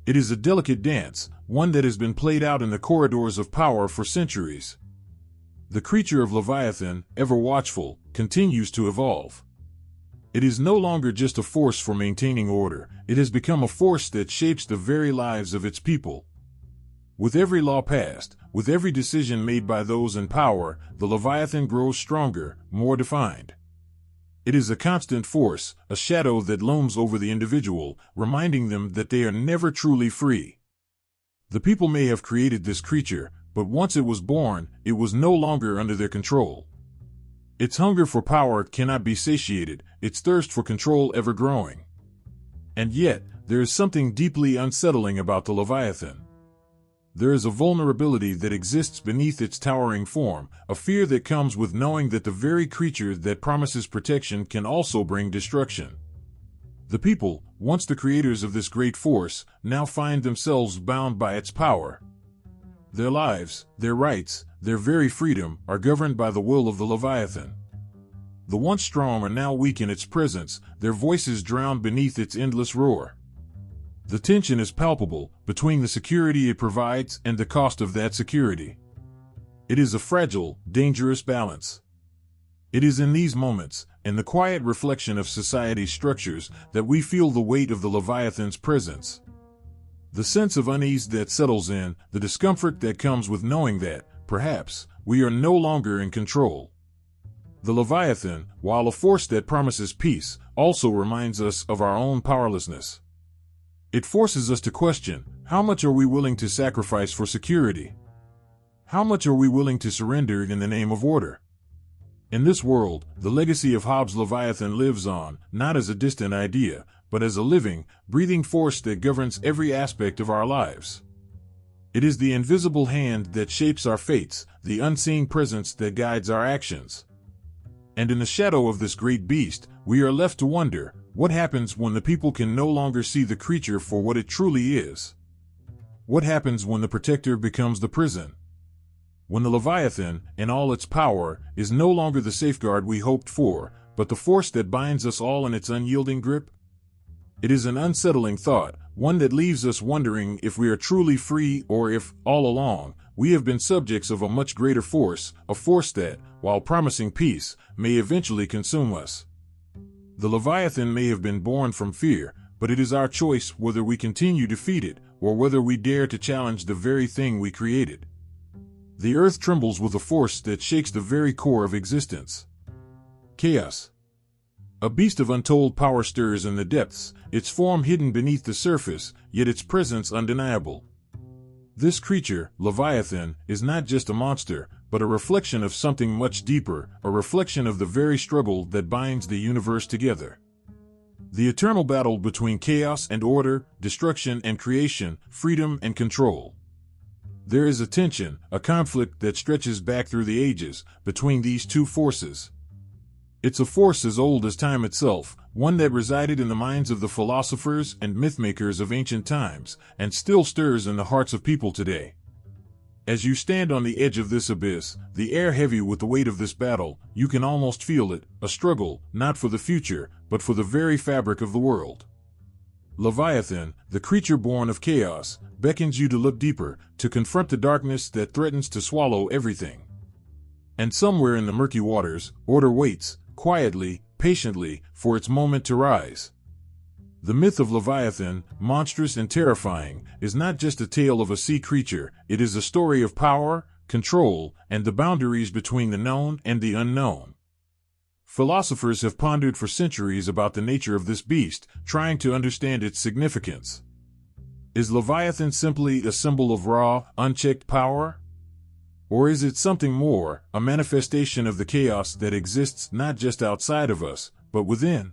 It is a delicate dance, one that has been played out in the corridors of power for centuries. The creature of Leviathan, ever watchful, continues to evolve. It is no longer just a force for maintaining order, it has become a force that shapes the very lives of its people. With every law passed, with every decision made by those in power, the Leviathan grows stronger, more defined. It is a constant force, a shadow that looms over the individual, reminding them that they are never truly free. The people may have created this creature, but once it was born, it was no longer under their control. Its hunger for power cannot be satiated, its thirst for control ever growing. And yet, there is something deeply unsettling about the Leviathan. There is a vulnerability that exists beneath its towering form, a fear that comes with knowing that the very creature that promises protection can also bring destruction. The people, once the creators of this great force, now find themselves bound by its power. Their lives, their rights, their very freedom are governed by the will of the Leviathan. The once strong are now weak in its presence, their voices drowned beneath its endless roar. The tension is palpable between the security it provides and the cost of that security. It is a fragile, dangerous balance. It is in these moments, in the quiet reflection of society's structures, that we feel the weight of the Leviathan's presence. The sense of unease that settles in, the discomfort that comes with knowing that, perhaps, we are no longer in control. The Leviathan, while a force that promises peace, also reminds us of our own powerlessness. It forces us to question, how much are we willing to sacrifice for security? How much are we willing to surrender in the name of order? In this world, the legacy of Hobbes' Leviathan lives on, not as a distant idea, but as a living, breathing force that governs every aspect of our lives. It is the invisible hand that shapes our fates, the unseen presence that guides our actions. And in the shadow of this great beast, we are left to wonder, what happens when the people can no longer see the creature for what it truly is? What happens when the protector becomes the prison? When the Leviathan, in all its power, is no longer the safeguard we hoped for, but the force that binds us all in its unyielding grip? It is an unsettling thought, one that leaves us wondering if we are truly free or if, all along, we have been subjects of a much greater force, a force that, while promising peace, may eventually consume us. The Leviathan may have been born from fear, but it is our choice whether we continue to feed it, or whether we dare to challenge the very thing we created. The earth trembles with a force that shakes the very core of existence. Chaos. A beast of untold power stirs in the depths, its form hidden beneath the surface, yet its presence undeniable. This creature, Leviathan, is not just a monster, but a reflection of something much deeper, a reflection of the very struggle that binds the universe together. The eternal battle between chaos and order, destruction and creation, freedom and control. There is a tension, a conflict that stretches back through the ages, between these two forces. It's a force as old as time itself, one that resided in the minds of the philosophers and mythmakers of ancient times, and still stirs in the hearts of people today. As you stand on the edge of this abyss, the air heavy with the weight of this battle, you can almost feel it, a struggle, not for the future, but for the very fabric of the world. Leviathan, the creature born of chaos, beckons you to look deeper, to confront the darkness that threatens to swallow everything. And somewhere in the murky waters, order waits, quietly, patiently, for its moment to rise. The myth of Leviathan, monstrous and terrifying, is not just a tale of a sea creature, it is a story of power, control, and the boundaries between the known and the unknown. Philosophers have pondered for centuries about the nature of this beast, trying to understand its significance. Is Leviathan simply a symbol of raw, unchecked power? Or is it something more, a manifestation of the chaos that exists not just outside of us, but within?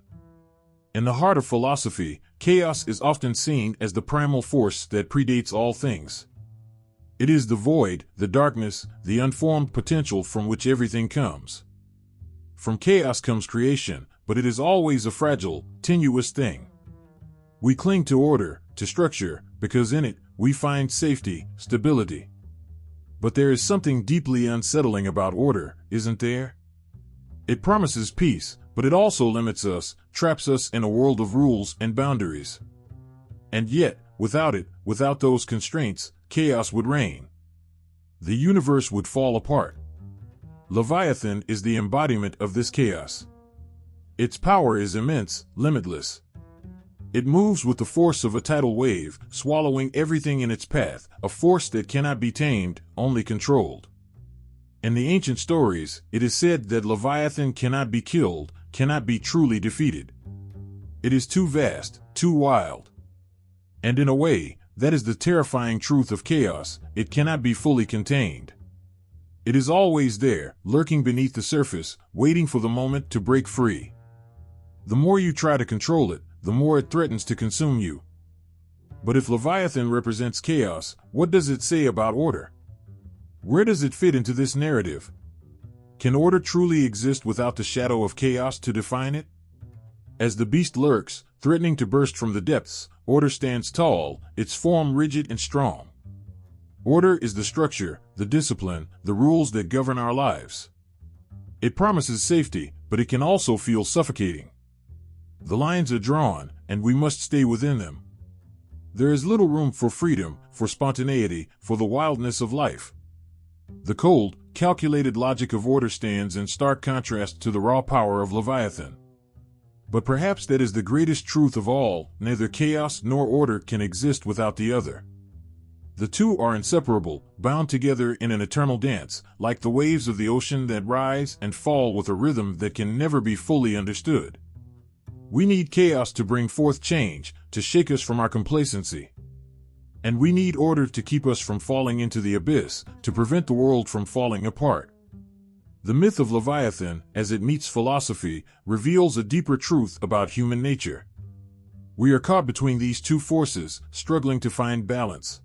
In the heart of philosophy, chaos is often seen as the primal force that predates all things. It is the void, the darkness, the unformed potential from which everything comes. From chaos comes creation, but it is always a fragile, tenuous thing. We cling to order, to structure, because in it, we find safety, stability. But there is something deeply unsettling about order, isn't there? It promises peace, but it also limits us, traps us in a world of rules and boundaries. And yet, without it, without those constraints, chaos would reign. The universe would fall apart. Leviathan is the embodiment of this chaos. Its power is immense, limitless. It moves with the force of a tidal wave, swallowing everything in its path, a force that cannot be tamed, only controlled. In the ancient stories, it is said that Leviathan cannot be killed, cannot be truly defeated. It is too vast, too wild. And in a way, that is the terrifying truth of chaos, it cannot be fully contained. It is always there, lurking beneath the surface, waiting for the moment to break free. The more you try to control it, the more it threatens to consume you. But if Leviathan represents chaos, what does it say about order? Where does it fit into this narrative? Can order truly exist without the shadow of chaos to define it? As the beast lurks, threatening to burst from the depths, order stands tall, its form rigid and strong. Order is the structure, the discipline, the rules that govern our lives. It promises safety, but it can also feel suffocating. The lines are drawn, and we must stay within them. There is little room for freedom, for spontaneity, for the wildness of life. The cold, calculated logic of order stands in stark contrast to the raw power of Leviathan. But perhaps that is the greatest truth of all, neither chaos nor order can exist without the other. The two are inseparable, bound together in an eternal dance, like the waves of the ocean that rise and fall with a rhythm that can never be fully understood. We need chaos to bring forth change, to shake us from our complacency. And we need order to keep us from falling into the abyss, to prevent the world from falling apart. The myth of Leviathan, as it meets philosophy, reveals a deeper truth about human nature. We are caught between these two forces, struggling to find balance.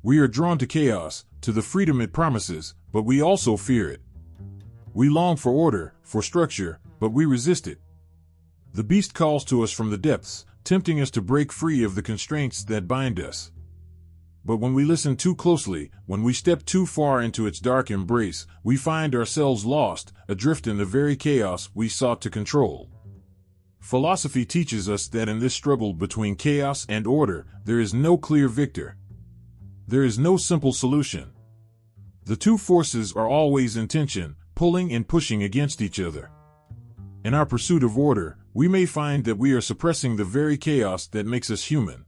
We are drawn to chaos, to the freedom it promises, but we also fear it. We long for order, for structure, but we resist it. The beast calls to us from the depths, tempting us to break free of the constraints that bind us. But when we listen too closely, when we step too far into its dark embrace, we find ourselves lost, adrift in the very chaos we sought to control. Philosophy teaches us that in this struggle between chaos and order, there is no clear victor. There is no simple solution. The two forces are always in tension, pulling and pushing against each other. In our pursuit of order, we may find that we are suppressing the very chaos that makes us human.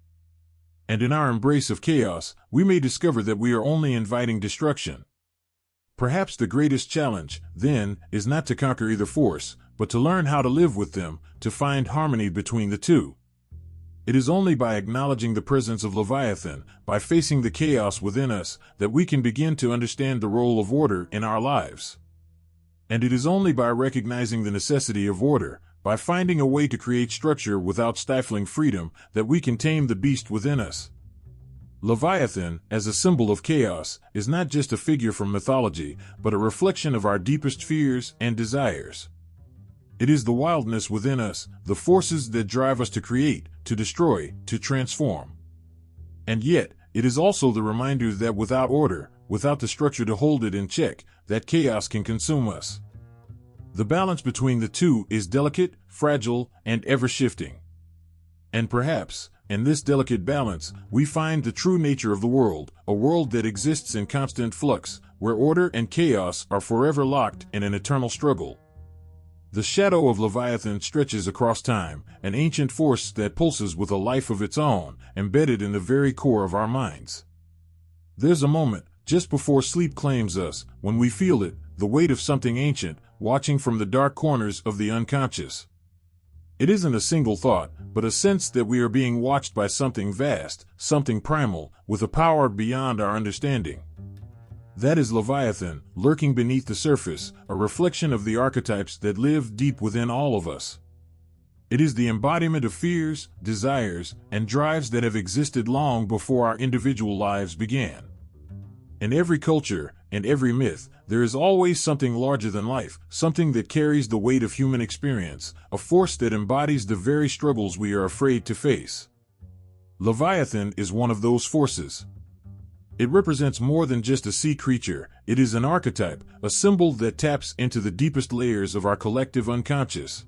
And in our embrace of chaos, we may discover that we are only inviting destruction. Perhaps the greatest challenge, then, is not to conquer either force, but to learn how to live with them, to find harmony between the two. It is only by acknowledging the presence of Leviathan, by facing the chaos within us, that we can begin to understand the role of order in our lives. And it is only by recognizing the necessity of order, by finding a way to create structure without stifling freedom, that we can tame the beast within us. Leviathan, as a symbol of chaos, is not just a figure from mythology, but a reflection of our deepest fears and desires. It is the wildness within us, the forces that drive us to create, to destroy, to transform. And yet, it is also the reminder that without order, without the structure to hold it in check, that chaos can consume us. The balance between the two is delicate, fragile, and ever-shifting. And perhaps, in this delicate balance, we find the true nature of the world, a world that exists in constant flux, where order and chaos are forever locked in an eternal struggle. The shadow of Leviathan stretches across time, an ancient force that pulses with a life of its own, embedded in the very core of our minds. There's a moment, just before sleep claims us, when we feel it, the weight of something ancient, watching from the dark corners of the unconscious. It isn't a single thought, but a sense that we are being watched by something vast, something primal, with a power beyond our understanding. That is Leviathan, lurking beneath the surface, a reflection of the archetypes that live deep within all of us. It is the embodiment of fears, desires, and drives that have existed long before our individual lives began. In every culture, in every myth, there is always something larger than life, something that carries the weight of human experience, a force that embodies the very struggles we are afraid to face. Leviathan is one of those forces. It represents more than just a sea creature. It is an archetype, a symbol that taps into the deepest layers of our collective unconscious.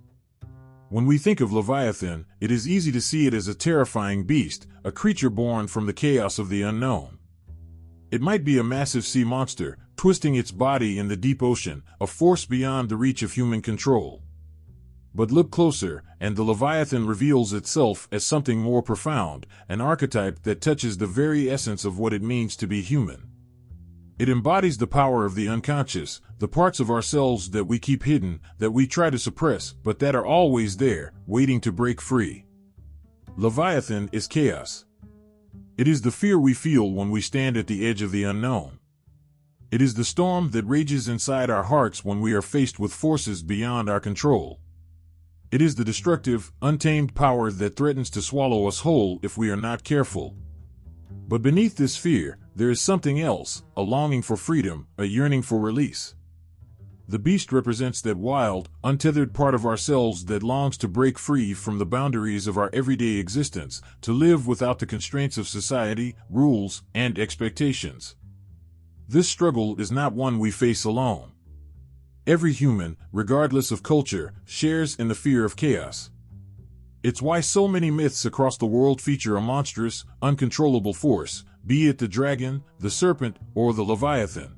When we think of Leviathan, it is easy to see it as a terrifying beast, a creature born from the chaos of the unknown. It might be a massive sea monster, twisting its body in the deep ocean, a force beyond the reach of human control. But look closer, and the Leviathan reveals itself as something more profound, an archetype that touches the very essence of what it means to be human. It embodies the power of the unconscious, the parts of ourselves that we keep hidden, that we try to suppress, but that are always there, waiting to break free. Leviathan is chaos. It is the fear we feel when we stand at the edge of the unknown. It is the storm that rages inside our hearts when we are faced with forces beyond our control. It is the destructive, untamed power that threatens to swallow us whole if we are not careful. But beneath this fear, there is something else, a longing for freedom, a yearning for release. The beast represents that wild, untethered part of ourselves that longs to break free from the boundaries of our everyday existence, to live without the constraints of society, rules, and expectations. This struggle is not one we face alone. Every human, regardless of culture, shares in the fear of chaos. It's why so many myths across the world feature a monstrous, uncontrollable force, be it the dragon, the serpent, or the Leviathan.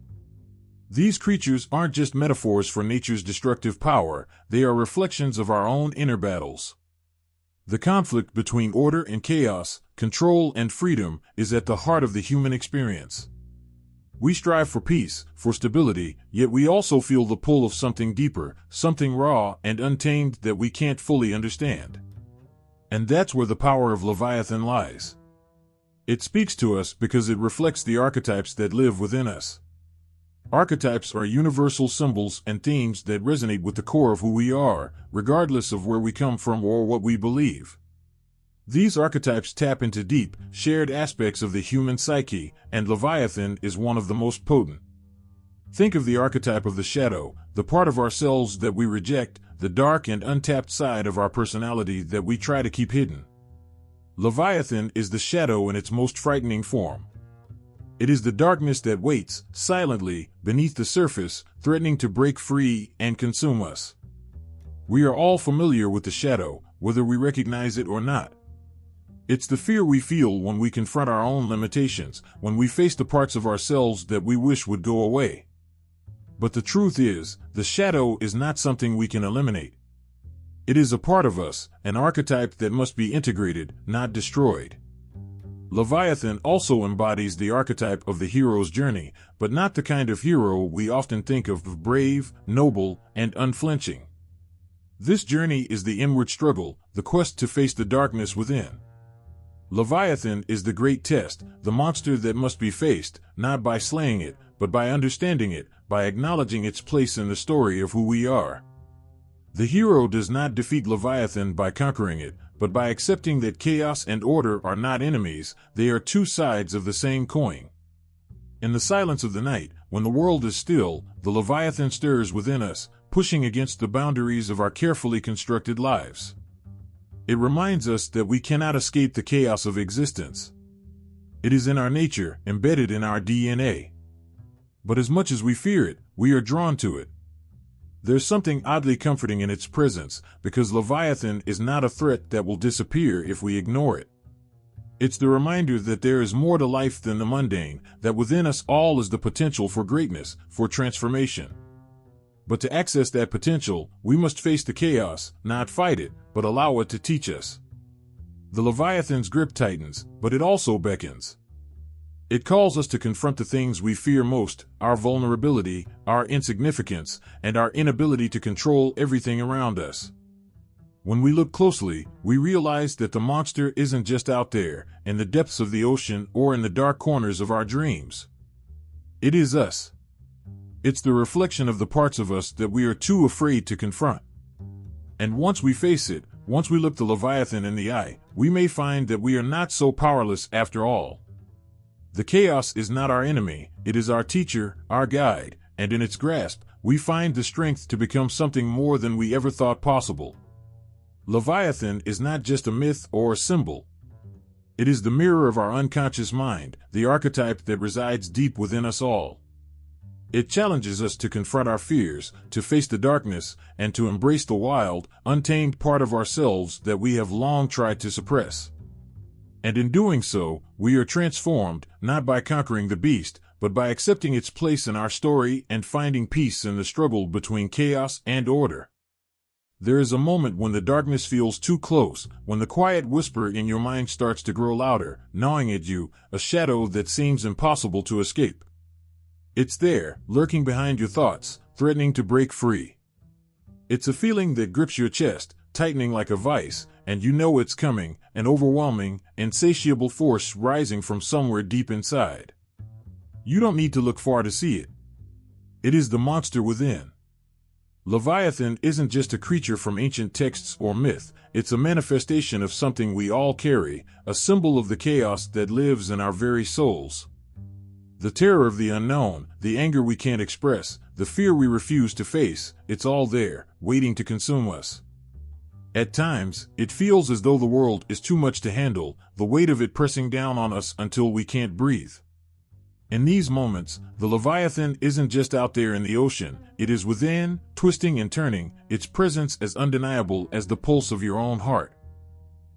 These creatures aren't just metaphors for nature's destructive power, they are reflections of our own inner battles. The conflict between order and chaos, control and freedom, is at the heart of the human experience. We strive for peace, for stability, yet we also feel the pull of something deeper, something raw and untamed that we can't fully understand. And that's where the power of Leviathan lies. It speaks to us because it reflects the archetypes that live within us. Archetypes are universal symbols and themes that resonate with the core of who we are, regardless of where we come from or what we believe. These archetypes tap into deep, shared aspects of the human psyche, and Leviathan is one of the most potent. Think of the archetype of the shadow, the part of ourselves that we reject, the dark and untapped side of our personality that we try to keep hidden. Leviathan is the shadow in its most frightening form. It is the darkness that waits, silently, beneath the surface, threatening to break free and consume us. We are all familiar with the shadow, whether we recognize it or not. It's the fear we feel when we confront our own limitations, when we face the parts of ourselves that we wish would go away. But the truth is, the shadow is not something we can eliminate. It is a part of us, an archetype that must be integrated, not destroyed. Leviathan also embodies the archetype of the hero's journey, but not the kind of hero we often think of: brave, noble, and unflinching. This journey is the inward struggle, the quest to face the darkness within. Leviathan is the great test, the monster that must be faced, not by slaying it, but by understanding it, by acknowledging its place in the story of who we are. The hero does not defeat Leviathan by conquering it, but by accepting that chaos and order are not enemies, they are two sides of the same coin. In the silence of the night, when the world is still, the Leviathan stirs within us, pushing against the boundaries of our carefully constructed lives. It reminds us that we cannot escape the chaos of existence. It is in our nature, embedded in our DNA. But as much as we fear it, we are drawn to it. There's something oddly comforting in its presence, because Leviathan is not a threat that will disappear if we ignore it. It's the reminder that there is more to life than the mundane, that within us all is the potential for greatness, for transformation. But to access that potential, we must face the chaos, not fight it, but allow it to teach us. The Leviathan's grip tightens, but it also beckons. It calls us to confront the things we fear most, our vulnerability, our insignificance, and our inability to control everything around us. When we look closely, we realize that the monster isn't just out there, in the depths of the ocean or in the dark corners of our dreams. It is us. It's the reflection of the parts of us that we are too afraid to confront. And once we face it, once we look the Leviathan in the eye, we may find that we are not so powerless after all. The chaos is not our enemy, it is our teacher, our guide, and in its grasp, we find the strength to become something more than we ever thought possible. Leviathan is not just a myth or a symbol. It is the mirror of our unconscious mind, the archetype that resides deep within us all. It challenges us to confront our fears, to face the darkness, and to embrace the wild, untamed part of ourselves that we have long tried to suppress. And in doing so, we are transformed, not by conquering the beast, but by accepting its place in our story and finding peace in the struggle between chaos and order. There is a moment when the darkness feels too close, when the quiet whisper in your mind starts to grow louder, gnawing at you, a shadow that seems impossible to escape. It's there, lurking behind your thoughts, threatening to break free. It's a feeling that grips your chest, tightening like a vice, and you know it's coming, an overwhelming, insatiable force rising from somewhere deep inside. You don't need to look far to see it. It is the monster within. Leviathan isn't just a creature from ancient texts or myth, it's a manifestation of something we all carry, a symbol of the chaos that lives in our very souls. The terror of the unknown, the anger we can't express, the fear we refuse to face, it's all there, waiting to consume us. At times, it feels as though the world is too much to handle, the weight of it pressing down on us until we can't breathe. In these moments, the Leviathan isn't just out there in the ocean, it is within, twisting and turning, its presence as undeniable as the pulse of your own heart.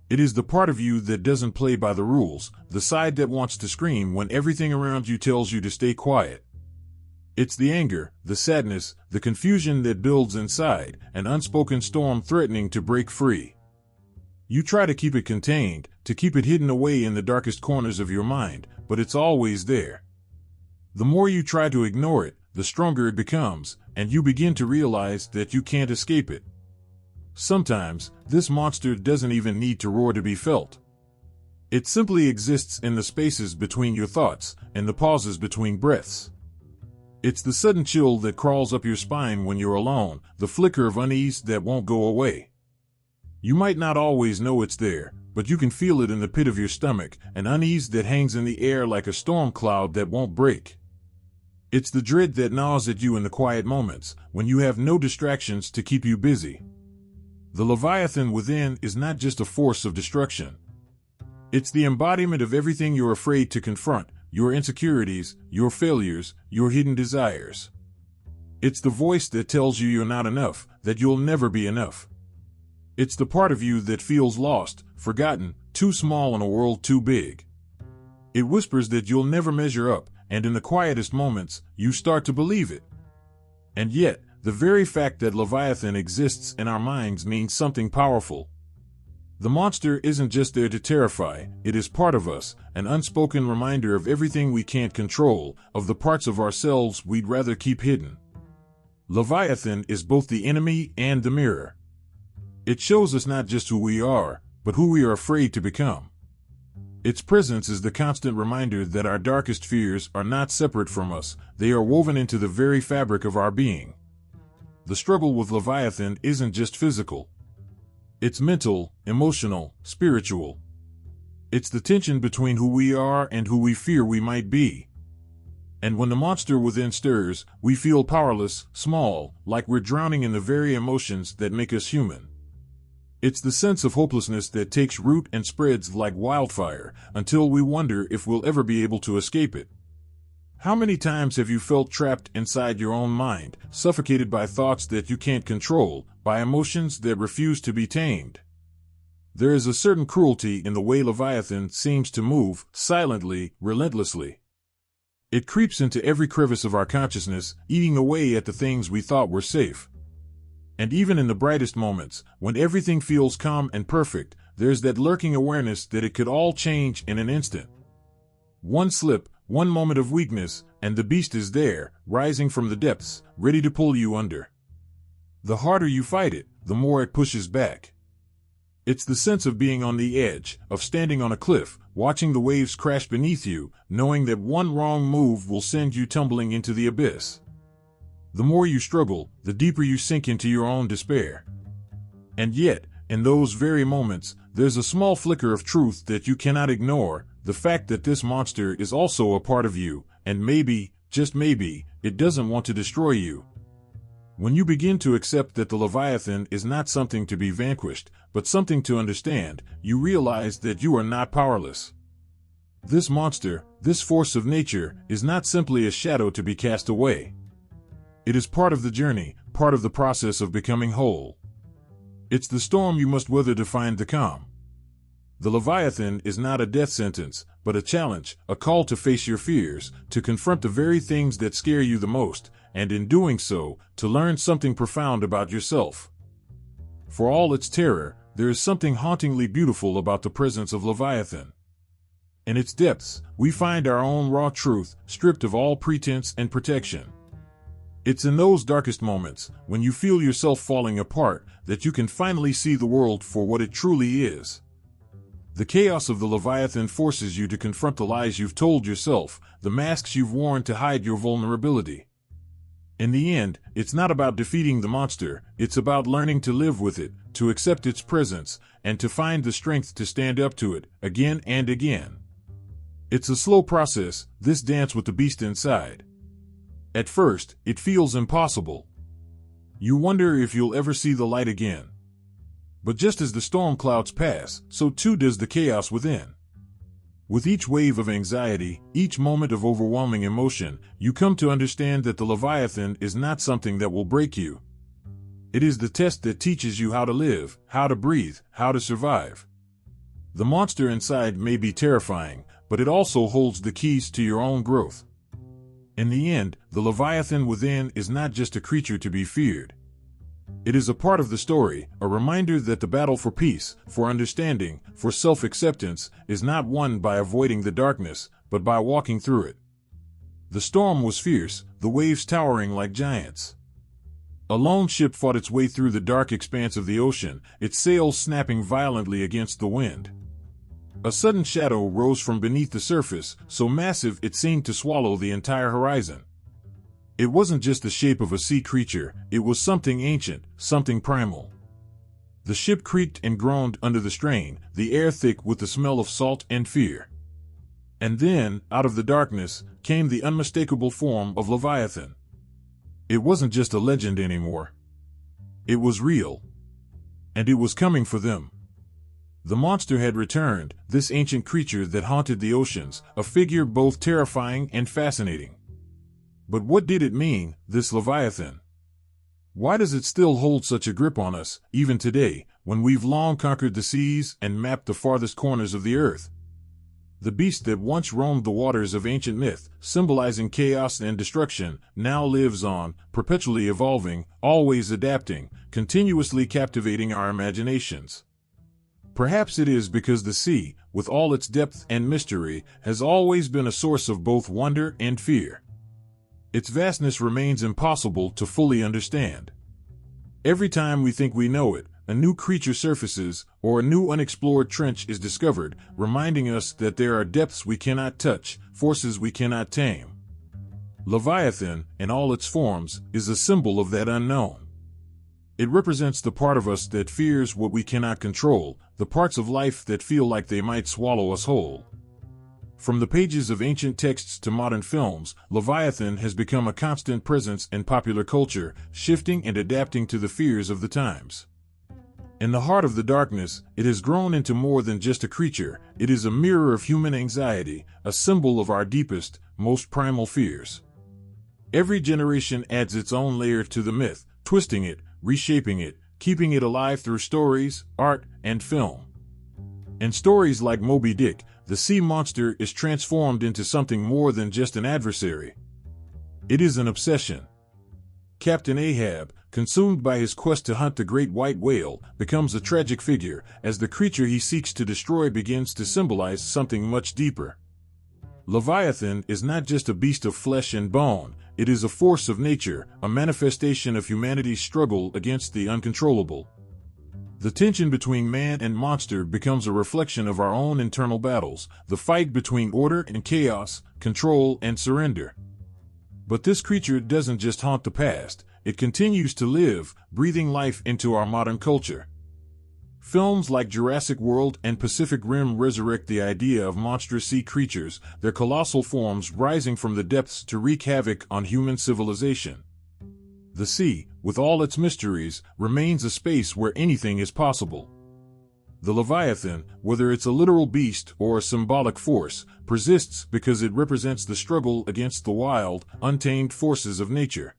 It is the part of you that doesn't play by the rules, the side that wants to scream when everything around you tells you to stay quiet. It's the anger, the sadness, the confusion that builds inside, an unspoken storm threatening to break free. You try to keep it contained, to keep it hidden away in the darkest corners of your mind, but it's always there. The more you try to ignore it, the stronger it becomes, and you begin to realize that you can't escape it. Sometimes, this monster doesn't even need to roar to be felt. It simply exists in the spaces between your thoughts, and the pauses between breaths. It's the sudden chill that crawls up your spine when you're alone, the flicker of unease that won't go away. You might not always know it's there, but you can feel it in the pit of your stomach, an unease that hangs in the air like a storm cloud that won't break. It's the dread that gnaws at you in the quiet moments, when you have no distractions to keep you busy. The Leviathan within is not just a force of destruction. It's the embodiment of everything you're afraid to confront, your insecurities, your failures, your hidden desires. It's the voice that tells you you're not enough, that you'll never be enough. It's the part of you that feels lost, forgotten, too small in a world too big. It whispers that you'll never measure up, and in the quietest moments, you start to believe it. And yet, the very fact that Leviathan exists in our minds means something powerful. The monster isn't just there to terrify, it is part of us, an unspoken reminder of everything we can't control, of the parts of ourselves we'd rather keep hidden. Leviathan is both the enemy and the mirror. It shows us not just who we are, but who we are afraid to become. Its presence is the constant reminder that our darkest fears are not separate from us, they are woven into the very fabric of our being. The struggle with Leviathan isn't just physical. It's mental, emotional, spiritual. It's the tension between who we are and who we fear we might be. And when the monster within stirs, we feel powerless, small, like we're drowning in the very emotions that make us human. It's the sense of hopelessness that takes root and spreads like wildfire, until we wonder if we'll ever be able to escape it. How many times have you felt trapped inside your own mind, suffocated by thoughts that you can't control, by emotions that refuse to be tamed? There is a certain cruelty in the way Leviathan seems to move, silently, relentlessly. It creeps into every crevice of our consciousness, eating away at the things we thought were safe. And even in the brightest moments, when everything feels calm and perfect, there's that lurking awareness that it could all change in an instant. One slip, one moment of weakness, and the beast is there, rising from the depths, ready to pull you under. The harder you fight it, the more it pushes back. It's the sense of being on the edge, of standing on a cliff, watching the waves crash beneath you, knowing that one wrong move will send you tumbling into the abyss. The more you struggle, the deeper you sink into your own despair. And yet, in those very moments, there's a small flicker of truth that you cannot ignore, the fact that this monster is also a part of you, and maybe, just maybe, it doesn't want to destroy you. When you begin to accept that the Leviathan is not something to be vanquished, but something to understand, you realize that you are not powerless. This monster, this force of nature, is not simply a shadow to be cast away. It is part of the journey, part of the process of becoming whole. It's the storm you must weather to find the calm. The Leviathan is not a death sentence, but a challenge, a call to face your fears, to confront the very things that scare you the most, and in doing so, to learn something profound about yourself. For all its terror, there is something hauntingly beautiful about the presence of Leviathan. In its depths, we find our own raw truth, stripped of all pretense and protection. It's in those darkest moments, when you feel yourself falling apart, that you can finally see the world for what it truly is. The chaos of the Leviathan forces you to confront the lies you've told yourself, the masks you've worn to hide your vulnerability. In the end, it's not about defeating the monster, it's about learning to live with it, to accept its presence, and to find the strength to stand up to it, again and again. It's a slow process, this dance with the beast inside. At first, it feels impossible. You wonder if you'll ever see the light again. But just as the storm clouds pass, so too does the chaos within. With each wave of anxiety, each moment of overwhelming emotion, you come to understand that the Leviathan is not something that will break you. It is the test that teaches you how to live, how to breathe, how to survive. The monster inside may be terrifying, but it also holds the keys to your own growth. In the end, the Leviathan within is not just a creature to be feared. It is a part of the story, a reminder that the battle for peace, for understanding, for self-acceptance, is not won by avoiding the darkness, but by walking through it. The storm was fierce, the waves towering like giants. A lone ship fought its way through the dark expanse of the ocean, its sails snapping violently against the wind. A sudden shadow rose from beneath the surface, so massive it seemed to swallow the entire horizon. It wasn't just the shape of a sea creature, it was something ancient, something primal. The ship creaked and groaned under the strain, the air thick with the smell of salt and fear. And then, out of the darkness, came the unmistakable form of Leviathan. It wasn't just a legend anymore. It was real. And it was coming for them. The monster had returned, this ancient creature that haunted the oceans, a figure both terrifying and fascinating. But what did it mean, this Leviathan? Why does it still hold such a grip on us, even today, when we've long conquered the seas and mapped the farthest corners of the earth? The beast that once roamed the waters of ancient myth, symbolizing chaos and destruction, now lives on, perpetually evolving, always adapting, continuously captivating our imaginations. Perhaps it is because the sea, with all its depth and mystery, has always been a source of both wonder and fear. Its vastness remains impossible to fully understand. Every time we think we know it, a new creature surfaces, or a new unexplored trench is discovered, reminding us that there are depths we cannot touch, forces we cannot tame. Leviathan, in all its forms, is a symbol of that unknown. It represents the part of us that fears what we cannot control, the parts of life that feel like they might swallow us whole. From the pages of ancient texts to modern films, Leviathan has become a constant presence in popular culture, shifting and adapting to the fears of the times. In the heart of the darkness, it has grown into more than just a creature. It is a mirror of human anxiety, a symbol of our deepest, most primal fears. Every generation adds its own layer to the myth, twisting it, reshaping it, keeping it alive through stories, art, and film. In stories like Moby Dick, the sea monster is transformed into something more than just an adversary. It is an obsession. Captain Ahab, consumed by his quest to hunt the great white whale, becomes a tragic figure, as the creature he seeks to destroy begins to symbolize something much deeper. Leviathan is not just a beast of flesh and bone, it is a force of nature, a manifestation of humanity's struggle against the uncontrollable. The tension between man and monster becomes a reflection of our own internal battles, the fight between order and chaos, control and surrender. But this creature doesn't just haunt the past, it continues to live, breathing life into our modern culture. Films like Jurassic World and Pacific Rim resurrect the idea of monstrous sea creatures, their colossal forms rising from the depths to wreak havoc on human civilization. The sea, with all its mysteries, remains a space where anything is possible. The Leviathan, whether it's a literal beast or a symbolic force, persists because it represents the struggle against the wild, untamed forces of nature.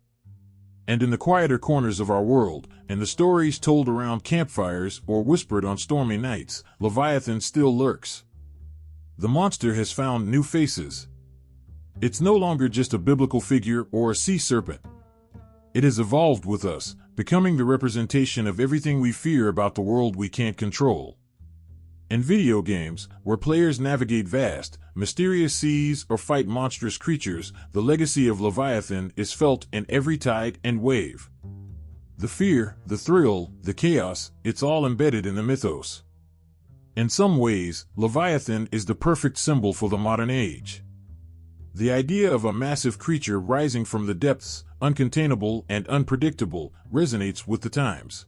And in the quieter corners of our world, in the stories told around campfires or whispered on stormy nights, Leviathan still lurks. The monster has found new faces. It's no longer just a biblical figure or a sea serpent. It has evolved with us, becoming the representation of everything we fear about the world we can't control. In video games, where players navigate vast, mysterious seas or fight monstrous creatures, the legacy of Leviathan is felt in every tide and wave. The fear, the thrill, the chaos, it's all embedded in the mythos. In some ways, Leviathan is the perfect symbol for the modern age. The idea of a massive creature rising from the depths, uncontainable and unpredictable, resonates with the times.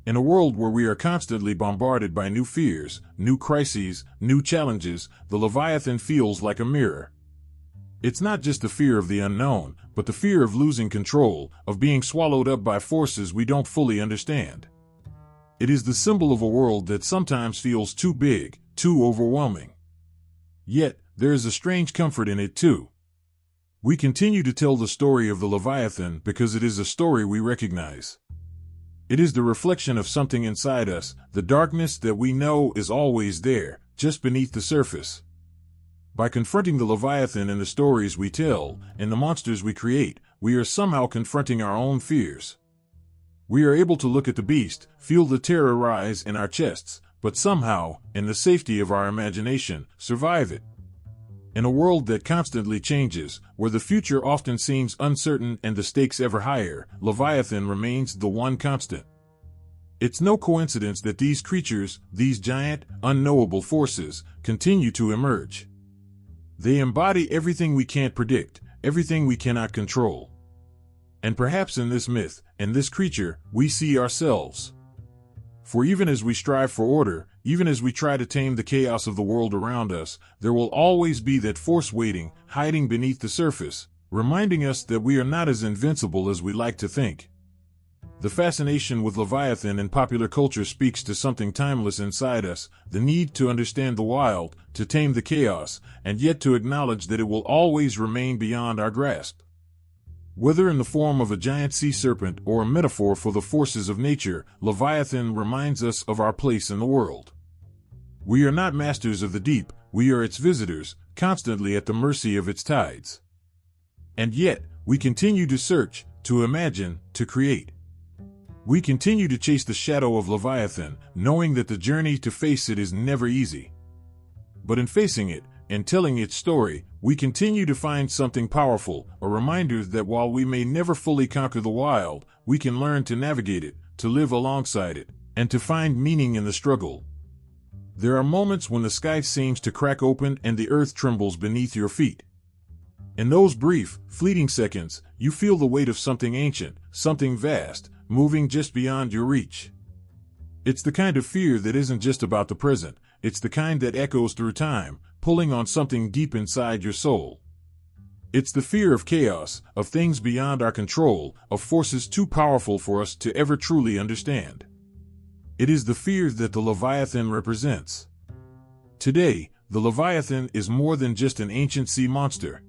In a world where we are constantly bombarded by new fears, new crises, new challenges, the Leviathan feels like a mirror. It's not just the fear of the unknown, but the fear of losing control, of being swallowed up by forces we don't fully understand. It is the symbol of a world that sometimes feels too big, too overwhelming. Yet, there is a strange comfort in it too. We continue to tell the story of the Leviathan because it is a story we recognize. It is the reflection of something inside us, the darkness that we know is always there, just beneath the surface. By confronting the Leviathan in the stories we tell, and the monsters we create, we are somehow confronting our own fears. We are able to look at the beast, feel the terror rise in our chests, but somehow, in the safety of our imagination, survive it. In a world that constantly changes, where the future often seems uncertain and the stakes ever higher, Leviathan remains the one constant. It's no coincidence that these creatures, these giant, unknowable forces, continue to emerge. They embody everything we can't predict, everything we cannot control. And perhaps in this myth, in this creature, we see ourselves. For even as we strive for order, even as we try to tame the chaos of the world around us, there will always be that force waiting, hiding beneath the surface, reminding us that we are not as invincible as we like to think. The fascination with Leviathan in popular culture speaks to something timeless inside us, the need to understand the wild, to tame the chaos, and yet to acknowledge that it will always remain beyond our grasp. Whether in the form of a giant sea serpent or a metaphor for the forces of nature, Leviathan reminds us of our place in the world. We are not masters of the deep, we are its visitors, constantly at the mercy of its tides. And yet, we continue to search, to imagine, to create. We continue to chase the shadow of Leviathan, knowing that the journey to face it is never easy. But in facing it, in telling its story, we continue to find something powerful, a reminder that while we may never fully conquer the wild, we can learn to navigate it, to live alongside it, and to find meaning in the struggle. There are moments when the sky seems to crack open and the earth trembles beneath your feet. In those brief, fleeting seconds, you feel the weight of something ancient, something vast, moving just beyond your reach. It's the kind of fear that isn't just about the present, it's the kind that echoes through time, pulling on something deep inside your soul. It's the fear of chaos, of things beyond our control, of forces too powerful for us to ever truly understand. It is the fear that the Leviathan represents. Today, the Leviathan is more than just an ancient sea monster.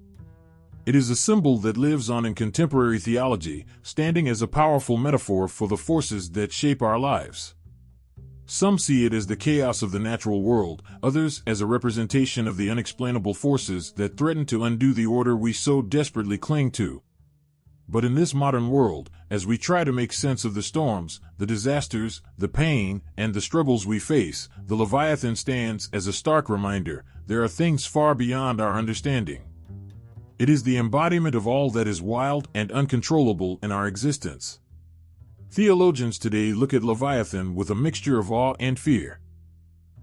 It is a symbol that lives on in contemporary theology, standing as a powerful metaphor for the forces that shape our lives. Some see it as the chaos of the natural world, others as a representation of the unexplainable forces that threaten to undo the order we so desperately cling to. But in this modern world, as we try to make sense of the storms, the disasters, the pain, and the struggles we face, the Leviathan stands as a stark reminder: there are things far beyond our understanding. It is the embodiment of all that is wild and uncontrollable in our existence. Theologians today look at Leviathan with a mixture of awe and fear.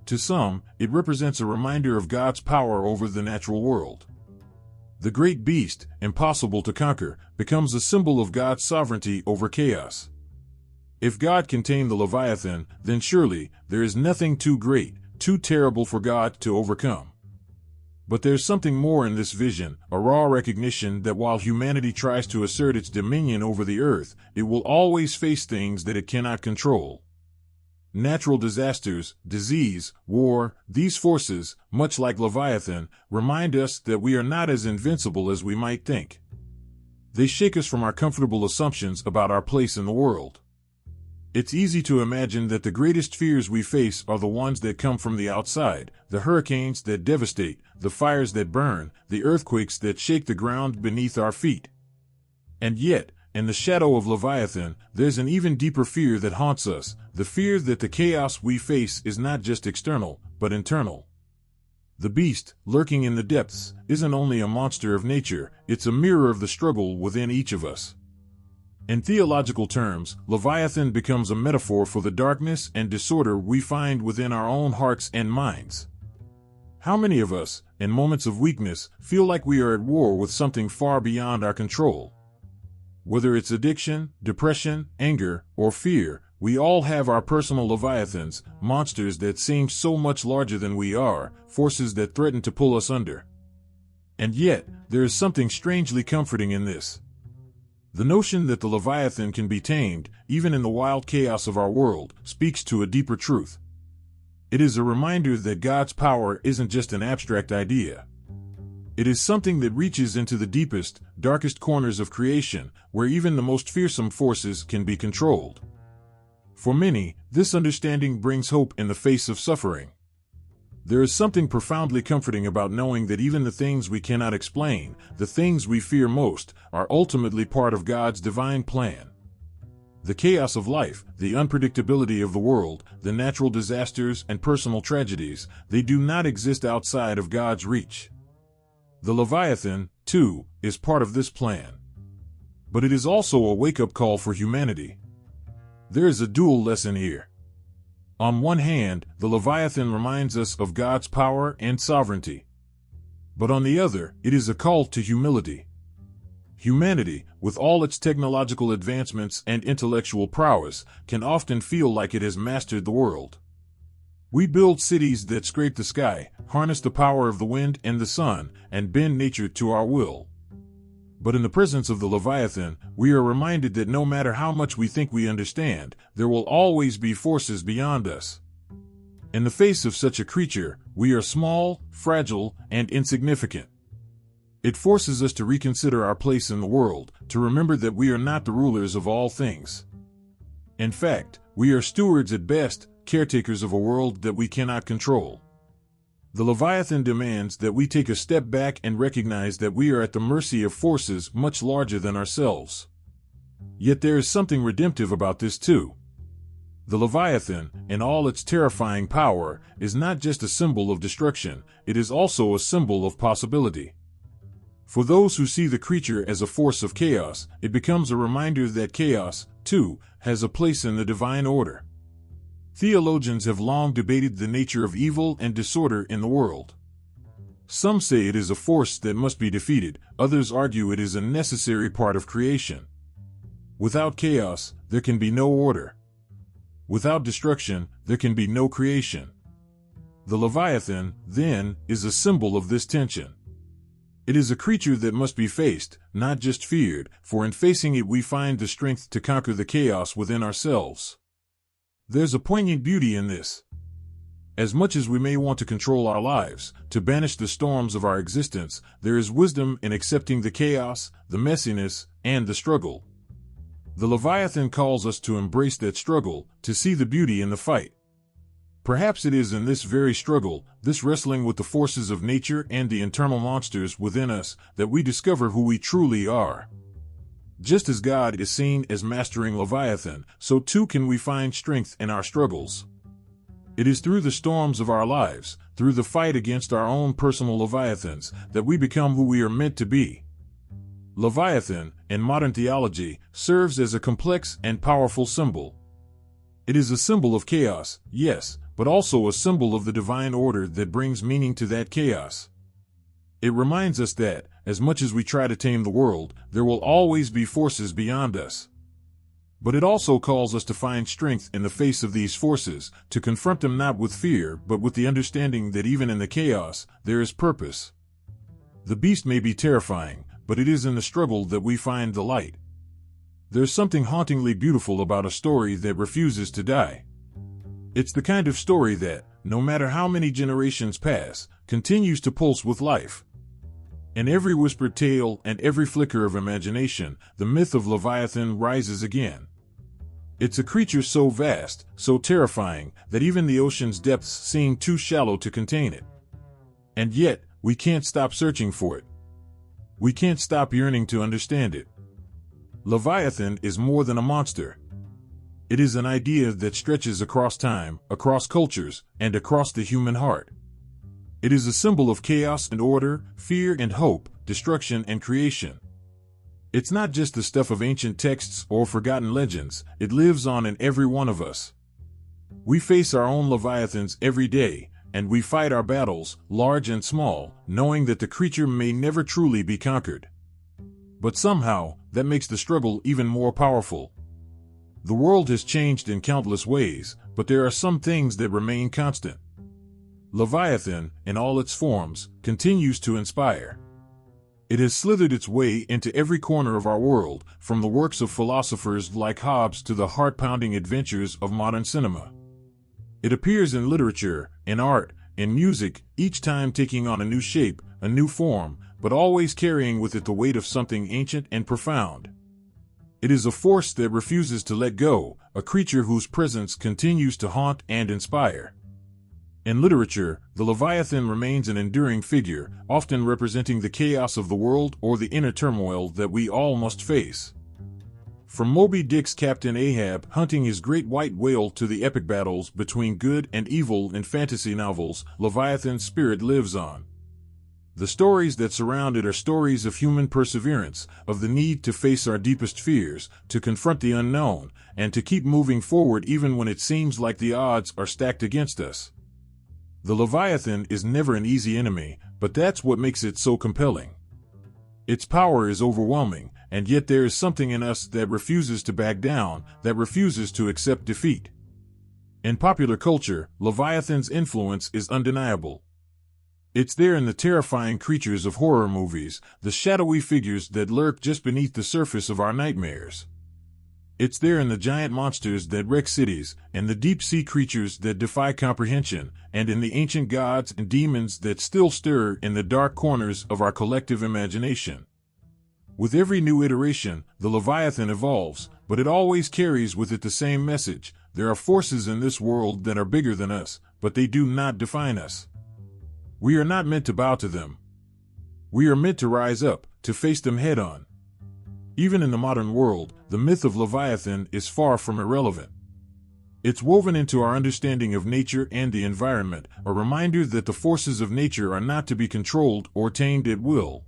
To some, it represents a reminder of God's power over the natural world. The great beast, impossible to conquer, becomes a symbol of God's sovereignty over chaos. If God can tame the Leviathan, then surely there is nothing too great, too terrible for God to overcome. But there's something more in this vision, a raw recognition that while humanity tries to assert its dominion over the earth, it will always face things that it cannot control. Natural disasters, disease, war, these forces, much like Leviathan, remind us that we are not as invincible as we might think. They shake us from our comfortable assumptions about our place in the world. It's easy to imagine that the greatest fears we face are the ones that come from the outside: the hurricanes that devastate, the fires that burn, the earthquakes that shake the ground beneath our feet. And yet, in the shadow of Leviathan, there's an even deeper fear that haunts us, the fear that the chaos we face is not just external, but internal. The beast, lurking in the depths, isn't only a monster of nature, it's a mirror of the struggle within each of us. In theological terms, Leviathan becomes a metaphor for the darkness and disorder we find within our own hearts and minds. How many of us, in moments of weakness, feel like we are at war with something far beyond our control? Whether it's addiction, depression, anger, or fear, we all have our personal Leviathans, monsters that seem so much larger than we are, forces that threaten to pull us under. And yet, there is something strangely comforting in this. The notion that the Leviathan can be tamed, even in the wild chaos of our world, speaks to a deeper truth. It is a reminder that God's power isn't just an abstract idea. It is something that reaches into the deepest, darkest corners of creation, where even the most fearsome forces can be controlled. For many, this understanding brings hope in the face of suffering. There is something profoundly comforting about knowing that even the things we cannot explain, the things we fear most, are ultimately part of God's divine plan. The chaos of life, the unpredictability of the world, the natural disasters and personal tragedies, they do not exist outside of God's reach. The Leviathan, too, is part of this plan. But it is also a wake-up call for humanity. There is a dual lesson here. On one hand, the Leviathan reminds us of God's power and sovereignty. But on the other, it is a call to humility. Humanity, with all its technological advancements and intellectual prowess, can often feel like it has mastered the world. We build cities that scrape the sky, harness the power of the wind and the sun, and bend nature to our will. But in the presence of the Leviathan, we are reminded that no matter how much we think we understand, there will always be forces beyond us. In the face of such a creature, we are small, fragile, and insignificant. It forces us to reconsider our place in the world, to remember that we are not the rulers of all things. In fact, we are stewards at best, caretakers of a world that we cannot control. The Leviathan demands that we take a step back and recognize that we are at the mercy of forces much larger than ourselves. Yet there is something redemptive about this too. The Leviathan, in all its terrifying power, is not just a symbol of destruction, it is also a symbol of possibility. For those who see the creature as a force of chaos, it becomes a reminder that chaos, too, has a place in the divine order. Theologians have long debated the nature of evil and disorder in the world. Some say it is a force that must be defeated, others argue it is a necessary part of creation. Without chaos, there can be no order. Without destruction, there can be no creation. The Leviathan, then, is a symbol of this tension. It is a creature that must be faced, not just feared, for in facing it we find the strength to conquer the chaos within ourselves. There's a poignant beauty in this. As much as we may want to control our lives, to banish the storms of our existence, there is wisdom in accepting the chaos, the messiness, and the struggle. The Leviathan calls us to embrace that struggle, to see the beauty in the fight. Perhaps it is in this very struggle, this wrestling with the forces of nature and the internal monsters within us, that we discover who we truly are. Just as God is seen as mastering Leviathan, so too can we find strength in our struggles. It is through the storms of our lives, through the fight against our own personal Leviathans, that we become who we are meant to be. Leviathan, in modern theology, serves as a complex and powerful symbol. It is a symbol of chaos, yes, but also a symbol of the divine order that brings meaning to that chaos. It reminds us that, as much as we try to tame the world, there will always be forces beyond us. But it also calls us to find strength in the face of these forces, to confront them not with fear but with the understanding that even in the chaos, there is purpose. The beast may be terrifying, but it is in the struggle that we find the light. There's something hauntingly beautiful about a story that refuses to die. It's the kind of story that, no matter how many generations pass, continues to pulse with life. In every whispered tale and every flicker of imagination, the myth of Leviathan rises again. It's a creature so vast, so terrifying, that even the ocean's depths seem too shallow to contain it. And yet, we can't stop searching for it. We can't stop yearning to understand it. Leviathan is more than a monster. It is an idea that stretches across time, across cultures, and across the human heart. It is a symbol of chaos and order, fear and hope, destruction and creation. It's not just the stuff of ancient texts or forgotten legends, it lives on in every one of us. We face our own Leviathans every day, and we fight our battles, large and small, knowing that the creature may never truly be conquered. But somehow, that makes the struggle even more powerful. The world has changed in countless ways, but there are some things that remain constant. Leviathan, in all its forms, continues to inspire. It has slithered its way into every corner of our world, from the works of philosophers like Hobbes to the heart-pounding adventures of modern cinema. It appears in literature, in art, in music, each time taking on a new shape, a new form, but always carrying with it the weight of something ancient and profound. It is a force that refuses to let go, a creature whose presence continues to haunt and inspire. In literature, the Leviathan remains an enduring figure, often representing the chaos of the world or the inner turmoil that we all must face. From Moby Dick's Captain Ahab hunting his great white whale to the epic battles between good and evil in fantasy novels, Leviathan's spirit lives on. The stories that surround it are stories of human perseverance, of the need to face our deepest fears, to confront the unknown, and to keep moving forward even when it seems like the odds are stacked against us. The Leviathan is never an easy enemy, but that's what makes it so compelling. Its power is overwhelming, and yet there is something in us that refuses to back down, that refuses to accept defeat. In popular culture, Leviathan's influence is undeniable. It's there in the terrifying creatures of horror movies, the shadowy figures that lurk just beneath the surface of our nightmares. It's there in the giant monsters that wreck cities, in the deep-sea creatures that defy comprehension, and in the ancient gods and demons that still stir in the dark corners of our collective imagination. With every new iteration, the Leviathan evolves, but it always carries with it the same message: there are forces in this world that are bigger than us, but they do not define us. We are not meant to bow to them. We are meant to rise up, to face them head-on. Even in the modern world, the myth of Leviathan is far from irrelevant. It's woven into our understanding of nature and the environment, a reminder that the forces of nature are not to be controlled or tamed at will.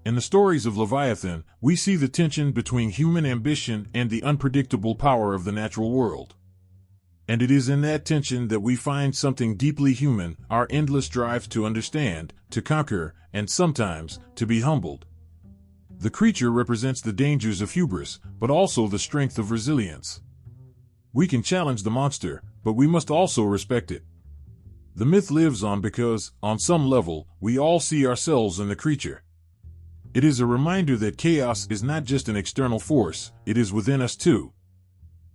In the stories of Leviathan, we see the tension between human ambition and the unpredictable power of the natural world. And it is in that tension that we find something deeply human, our endless drive to understand, to conquer, and sometimes, to be humbled. The creature represents the dangers of hubris, but also the strength of resilience. We can challenge the monster, but we must also respect it. The myth lives on because, on some level, we all see ourselves in the creature. It is a reminder that chaos is not just an external force, it is within us too.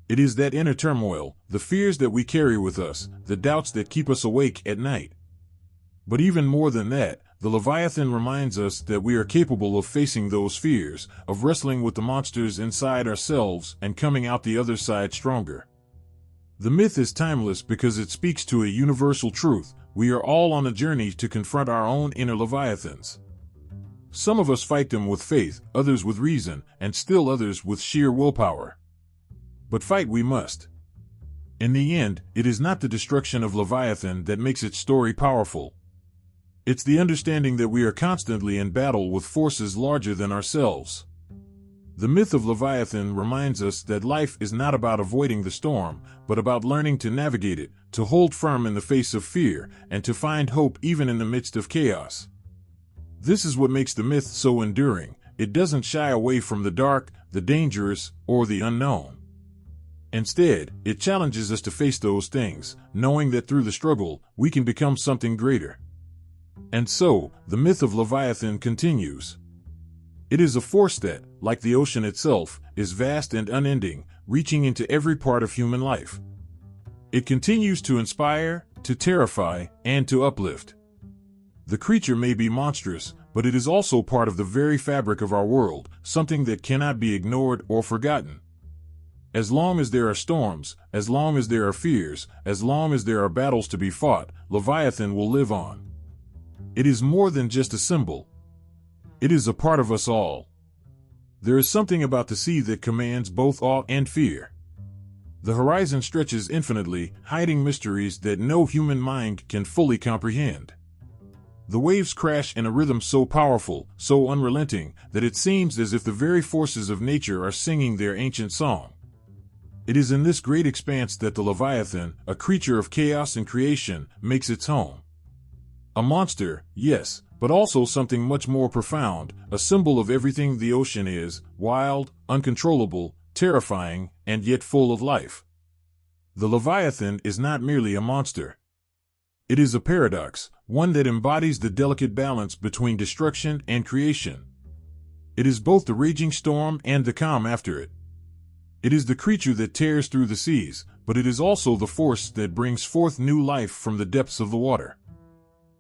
It is that inner turmoil, the fears that we carry with us, the doubts that keep us awake at night. But even more than that, the Leviathan reminds us that we are capable of facing those fears, of wrestling with the monsters inside ourselves and coming out the other side stronger. The myth is timeless because it speaks to a universal truth. We are all on a journey to confront our own inner Leviathans. Some of us fight them with faith, others with reason, and still others with sheer willpower. But fight we must. In the end, it is not the destruction of Leviathan that makes its story powerful. It's the understanding that we are constantly in battle with forces larger than ourselves. The myth of Leviathan reminds us that life is not about avoiding the storm, but about learning to navigate it, to hold firm in the face of fear, and to find hope even in the midst of chaos. This is what makes the myth so enduring. It doesn't shy away from the dark, the dangerous, or the unknown. Instead, it challenges us to face those things, knowing that through the struggle, we can become something greater. And so, the myth of Leviathan continues. It is a force that, like the ocean itself, is vast and unending, reaching into every part of human life. It continues to inspire, to terrify, and to uplift. The creature may be monstrous, but it is also part of the very fabric of our world, something that cannot be ignored or forgotten. As long as there are storms, as long as there are fears, as long as there are battles to be fought, Leviathan will live on. It is more than just a symbol. It is a part of us all. There is something about the sea that commands both awe and fear. The horizon stretches infinitely, hiding mysteries that no human mind can fully comprehend. The waves crash in a rhythm so powerful, so unrelenting, that it seems as if the very forces of nature are singing their ancient song. It is in this great expanse that the Leviathan, a creature of chaos and creation, makes its home. A monster, yes, but also something much more profound, a symbol of everything the ocean is, wild, uncontrollable, terrifying, and yet full of life. The Leviathan is not merely a monster. It is a paradox, one that embodies the delicate balance between destruction and creation. It is both the raging storm and the calm after it. It is the creature that tears through the seas, but it is also the force that brings forth new life from the depths of the water.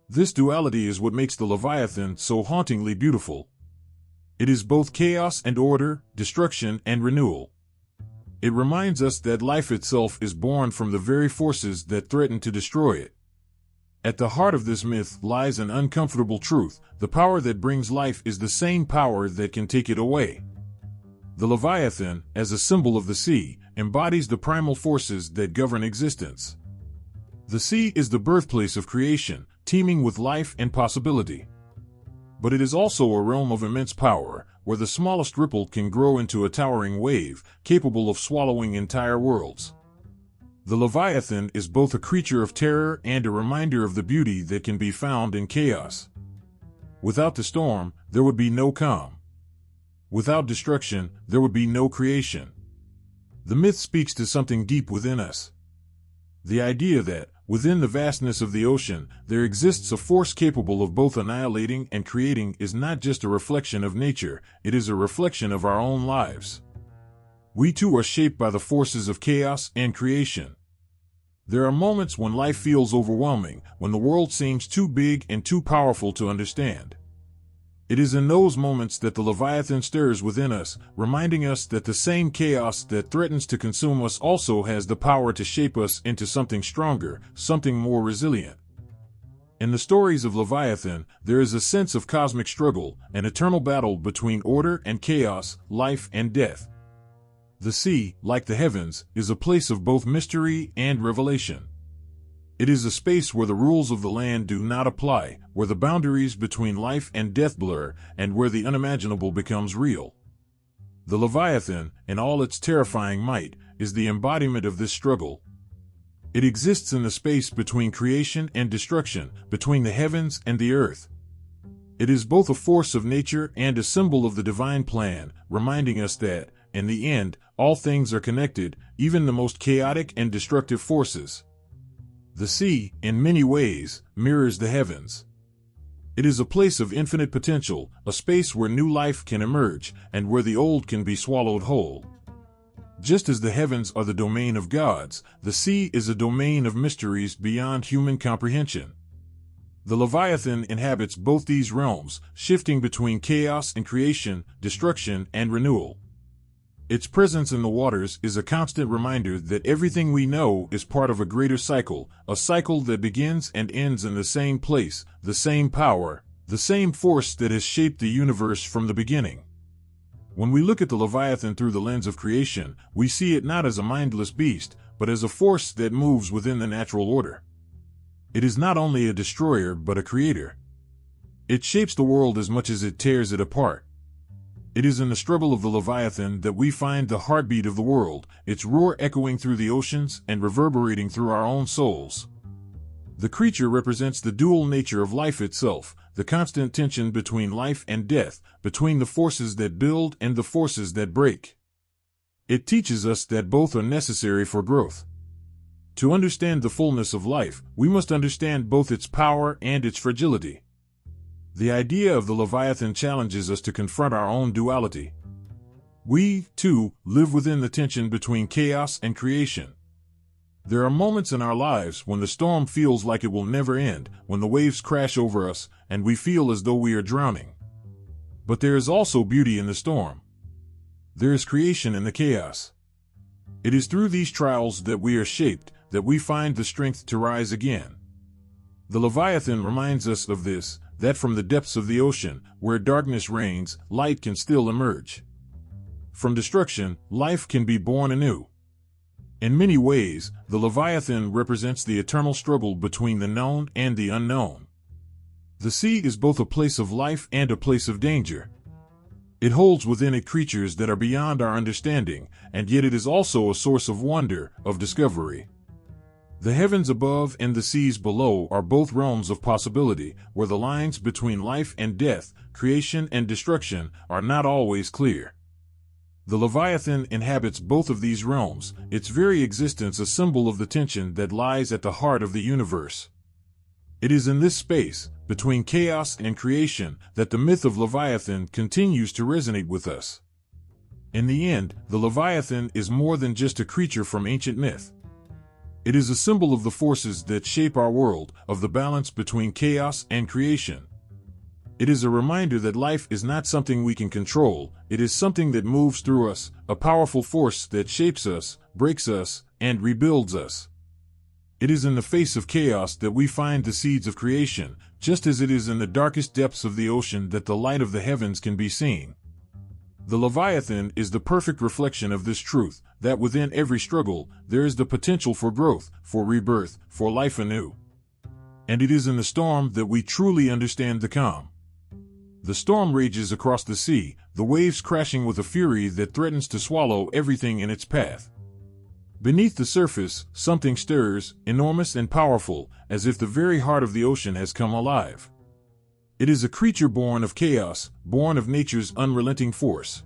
This duality is what makes the Leviathan so hauntingly beautiful. It is both chaos and order, destruction and renewal. It reminds us that life itself is born from the very forces that threaten to destroy it. At the heart of this myth lies an uncomfortable truth: the power that brings life is the same power that can take it away. The Leviathan, as a symbol of the sea, embodies the primal forces that govern existence. The sea is the birthplace of creation, teeming with life and possibility. But it is also a realm of immense power, where the smallest ripple can grow into a towering wave, capable of swallowing entire worlds. The Leviathan is both a creature of terror and a reminder of the beauty that can be found in chaos. Without the storm, there would be no calm. Without destruction, there would be no creation. The myth speaks to something deep within us. The idea that, within the vastness of the ocean, there exists a force capable of both annihilating and creating is not just a reflection of nature, it is a reflection of our own lives. We too are shaped by the forces of chaos and creation. There are moments when life feels overwhelming, when the world seems too big and too powerful to understand. It is in those moments that the Leviathan stirs within us, reminding us that the same chaos that threatens to consume us also has the power to shape us into something stronger, something more resilient. In the stories of Leviathan, there is a sense of cosmic struggle, an eternal battle between order and chaos, life and death. The sea, like the heavens, is a place of both mystery and revelation. It is a space where the rules of the land do not apply, where the boundaries between life and death blur, and where the unimaginable becomes real. The Leviathan, in all its terrifying might, is the embodiment of this struggle. It exists in the space between creation and destruction, between the heavens and the earth. It is both a force of nature and a symbol of the divine plan, reminding us that, in the end, all things are connected, even the most chaotic and destructive forces. The sea, in many ways, mirrors the heavens. It is a place of infinite potential, a space where new life can emerge, and where the old can be swallowed whole. Just as the heavens are the domain of gods, the sea is a domain of mysteries beyond human comprehension. The Leviathan inhabits both these realms, shifting between chaos and creation, destruction and renewal. Its presence in the waters is a constant reminder that everything we know is part of a greater cycle, a cycle that begins and ends in the same place, the same power, the same force that has shaped the universe from the beginning. When we look at the Leviathan through the lens of creation, we see it not as a mindless beast, but as a force that moves within the natural order. It is not only a destroyer but a creator. It shapes the world as much as it tears it apart. It is in the struggle of the Leviathan that we find the heartbeat of the world, its roar echoing through the oceans and reverberating through our own souls. The creature represents the dual nature of life itself, the constant tension between life and death, between the forces that build and the forces that break. It teaches us that both are necessary for growth. To understand the fullness of life, we must understand both its power and its fragility. The idea of the Leviathan challenges us to confront our own duality. We, too, live within the tension between chaos and creation. There are moments in our lives when the storm feels like it will never end, when the waves crash over us, and we feel as though we are drowning. But there is also beauty in the storm. There is creation in the chaos. It is through these trials that we are shaped, that we find the strength to rise again. The Leviathan reminds us of this, that from the depths of the ocean, where darkness reigns, light can still emerge. From destruction, life can be born anew. In many ways, the Leviathan represents the eternal struggle between the known and the unknown. The sea is both a place of life and a place of danger. It holds within it creatures that are beyond our understanding, and yet it is also a source of wonder, of discovery. The heavens above and the seas below are both realms of possibility, where the lines between life and death, creation and destruction, are not always clear. The Leviathan inhabits both of these realms, its very existence a symbol of the tension that lies at the heart of the universe. It is in this space, between chaos and creation, that the myth of Leviathan continues to resonate with us. In the end, the Leviathan is more than just a creature from ancient myth. It is a symbol of the forces that shape our world, of the balance between chaos and creation. It is a reminder that life is not something we can control, it is something that moves through us, a powerful force that shapes us, breaks us, and rebuilds us. It is in the face of chaos that we find the seeds of creation, just as it is in the darkest depths of the ocean that the light of the heavens can be seen. The Leviathan is the perfect reflection of this truth, that within every struggle, there is the potential for growth, for rebirth, for life anew. And it is in the storm that we truly understand the calm. The storm rages across the sea, the waves crashing with a fury that threatens to swallow everything in its path. Beneath the surface, something stirs, enormous and powerful, as if the very heart of the ocean has come alive. It is a creature born of chaos, born of nature's unrelenting force.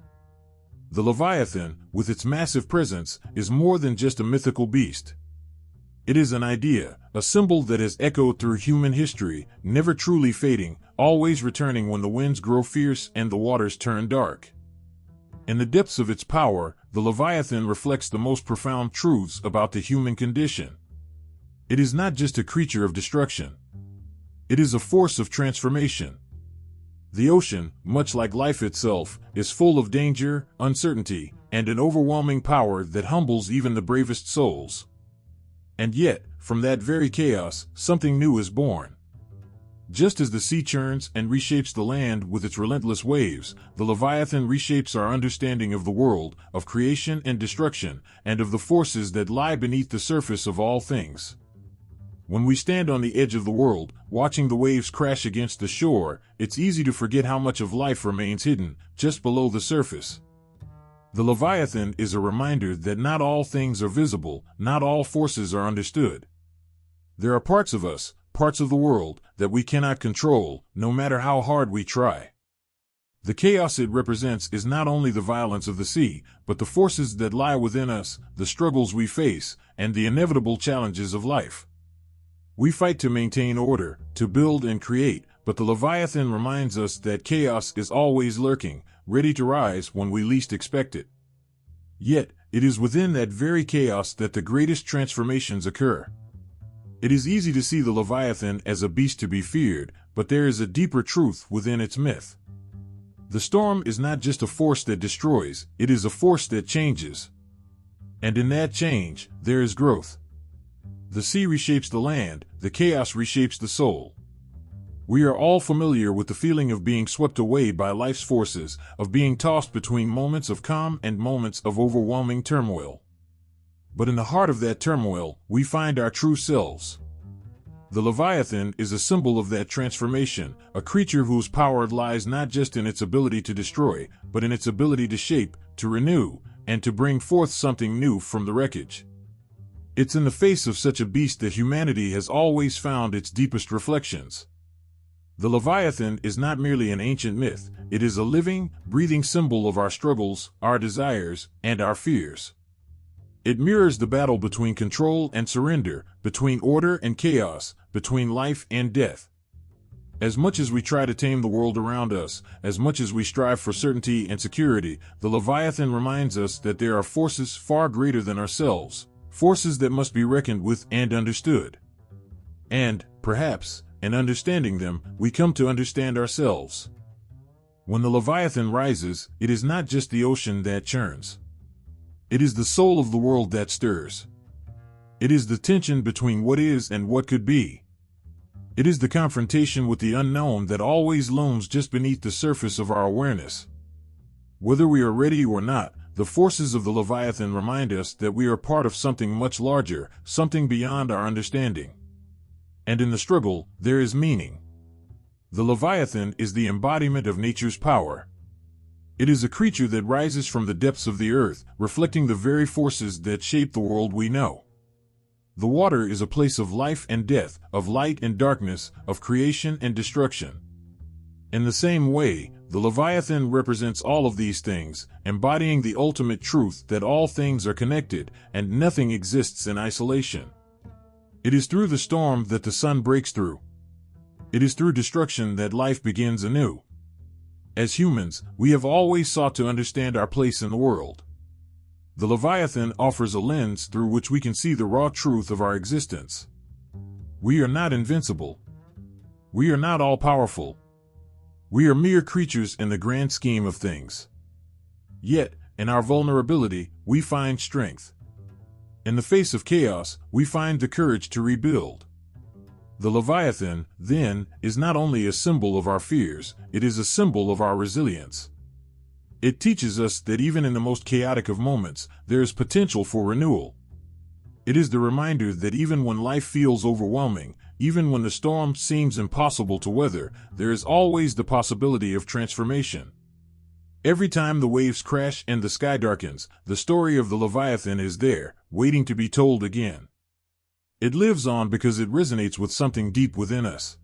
The Leviathan, with its massive presence, is more than just a mythical beast. It is an idea, a symbol that has echoed through human history, never truly fading, always returning when the winds grow fierce and the waters turn dark. In the depths of its power, the Leviathan reflects the most profound truths about the human condition. It is not just a creature of destruction. It is a force of transformation. The ocean, much like life itself, is full of danger, uncertainty, and an overwhelming power that humbles even the bravest souls. And yet, from that very chaos, something new is born. Just as the sea churns and reshapes the land with its relentless waves, the Leviathan reshapes our understanding of the world, of creation and destruction, and of the forces that lie beneath the surface of all things. When we stand on the edge of the world, watching the waves crash against the shore, it's easy to forget how much of life remains hidden, just below the surface. The Leviathan is a reminder that not all things are visible, not all forces are understood. There are parts of us, parts of the world, that we cannot control, no matter how hard we try. The chaos it represents is not only the violence of the sea, but the forces that lie within us, the struggles we face, and the inevitable challenges of life. We fight to maintain order, to build and create, but the Leviathan reminds us that chaos is always lurking, ready to rise when we least expect it. Yet, it is within that very chaos that the greatest transformations occur. It is easy to see the Leviathan as a beast to be feared, but there is a deeper truth within its myth. The storm is not just a force that destroys, it is a force that changes. And in that change, there is growth. The sea reshapes the land, the chaos reshapes the soul. We are all familiar with the feeling of being swept away by life's forces, of being tossed between moments of calm and moments of overwhelming turmoil. But in the heart of that turmoil, we find our true selves. The Leviathan is a symbol of that transformation, a creature whose power lies not just in its ability to destroy, but in its ability to shape, to renew, and to bring forth something new from the wreckage. It's in the face of such a beast that humanity has always found its deepest reflections. The Leviathan is not merely an ancient myth, it is a living, breathing symbol of our struggles, our desires, and our fears. It mirrors the battle between control and surrender, between order and chaos, between life and death. As much as we try to tame the world around us, as much as we strive for certainty and security, the Leviathan reminds us that there are forces far greater than ourselves, forces that must be reckoned with and understood. And, perhaps, in understanding them, we come to understand ourselves. When the Leviathan rises, it is not just the ocean that churns. It is the soul of the world that stirs. It is the tension between what is and what could be. It is the confrontation with the unknown that always looms just beneath the surface of our awareness. Whether we are ready or not, the forces of the Leviathan remind us that we are part of something much larger, something beyond our understanding. And in the struggle, there is meaning. The Leviathan is the embodiment of nature's power. It is a creature that rises from the depths of the earth, reflecting the very forces that shape the world we know. The water is a place of life and death, of light and darkness, of creation and destruction. In the same way, the Leviathan represents all of these things, embodying the ultimate truth that all things are connected, and nothing exists in isolation. It is through the storm that the sun breaks through. It is through destruction that life begins anew. As humans, we have always sought to understand our place in the world. The Leviathan offers a lens through which we can see the raw truth of our existence. We are not invincible. We are not all-powerful. We are mere creatures in the grand scheme of things. Yet, in our vulnerability, we find strength. In the face of chaos, we find the courage to rebuild. The Leviathan, then, is not only a symbol of our fears, it is a symbol of our resilience. It teaches us that even in the most chaotic of moments, there is potential for renewal. It is the reminder that even when life feels overwhelming, even when the storm seems impossible to weather, there is always the possibility of transformation. Every time the waves crash and the sky darkens, the story of the Leviathan is there, waiting to be told again. It lives on because it resonates with something deep within us.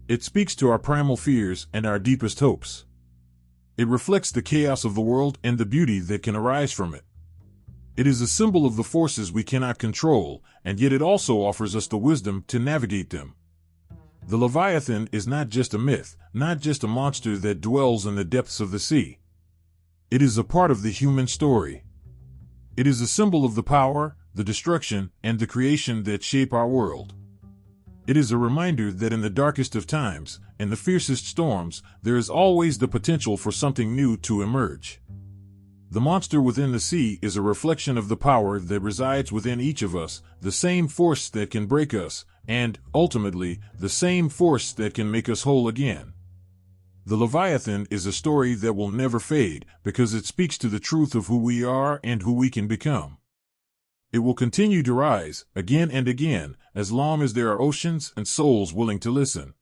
It speaks to our primal fears and our deepest hopes. It reflects the chaos of the world and the beauty that can arise from it. It is a symbol of the forces we cannot control, and yet it also offers us the wisdom to navigate them. The Leviathan is not just a myth, not just a monster that dwells in the depths of the sea. It is a part of the human story. It is a symbol of the power, the destruction, and the creation that shape our world. It is a reminder that in the darkest of times, in the fiercest storms, there is always the potential for something new to emerge. The monster within the sea is a reflection of the power that resides within each of us, the same force that can break us, and, ultimately, the same force that can make us whole again. The Leviathan is a story that will never fade, because it speaks to the truth of who we are and who we can become. It will continue to rise, again and again, as long as there are oceans and souls willing to listen.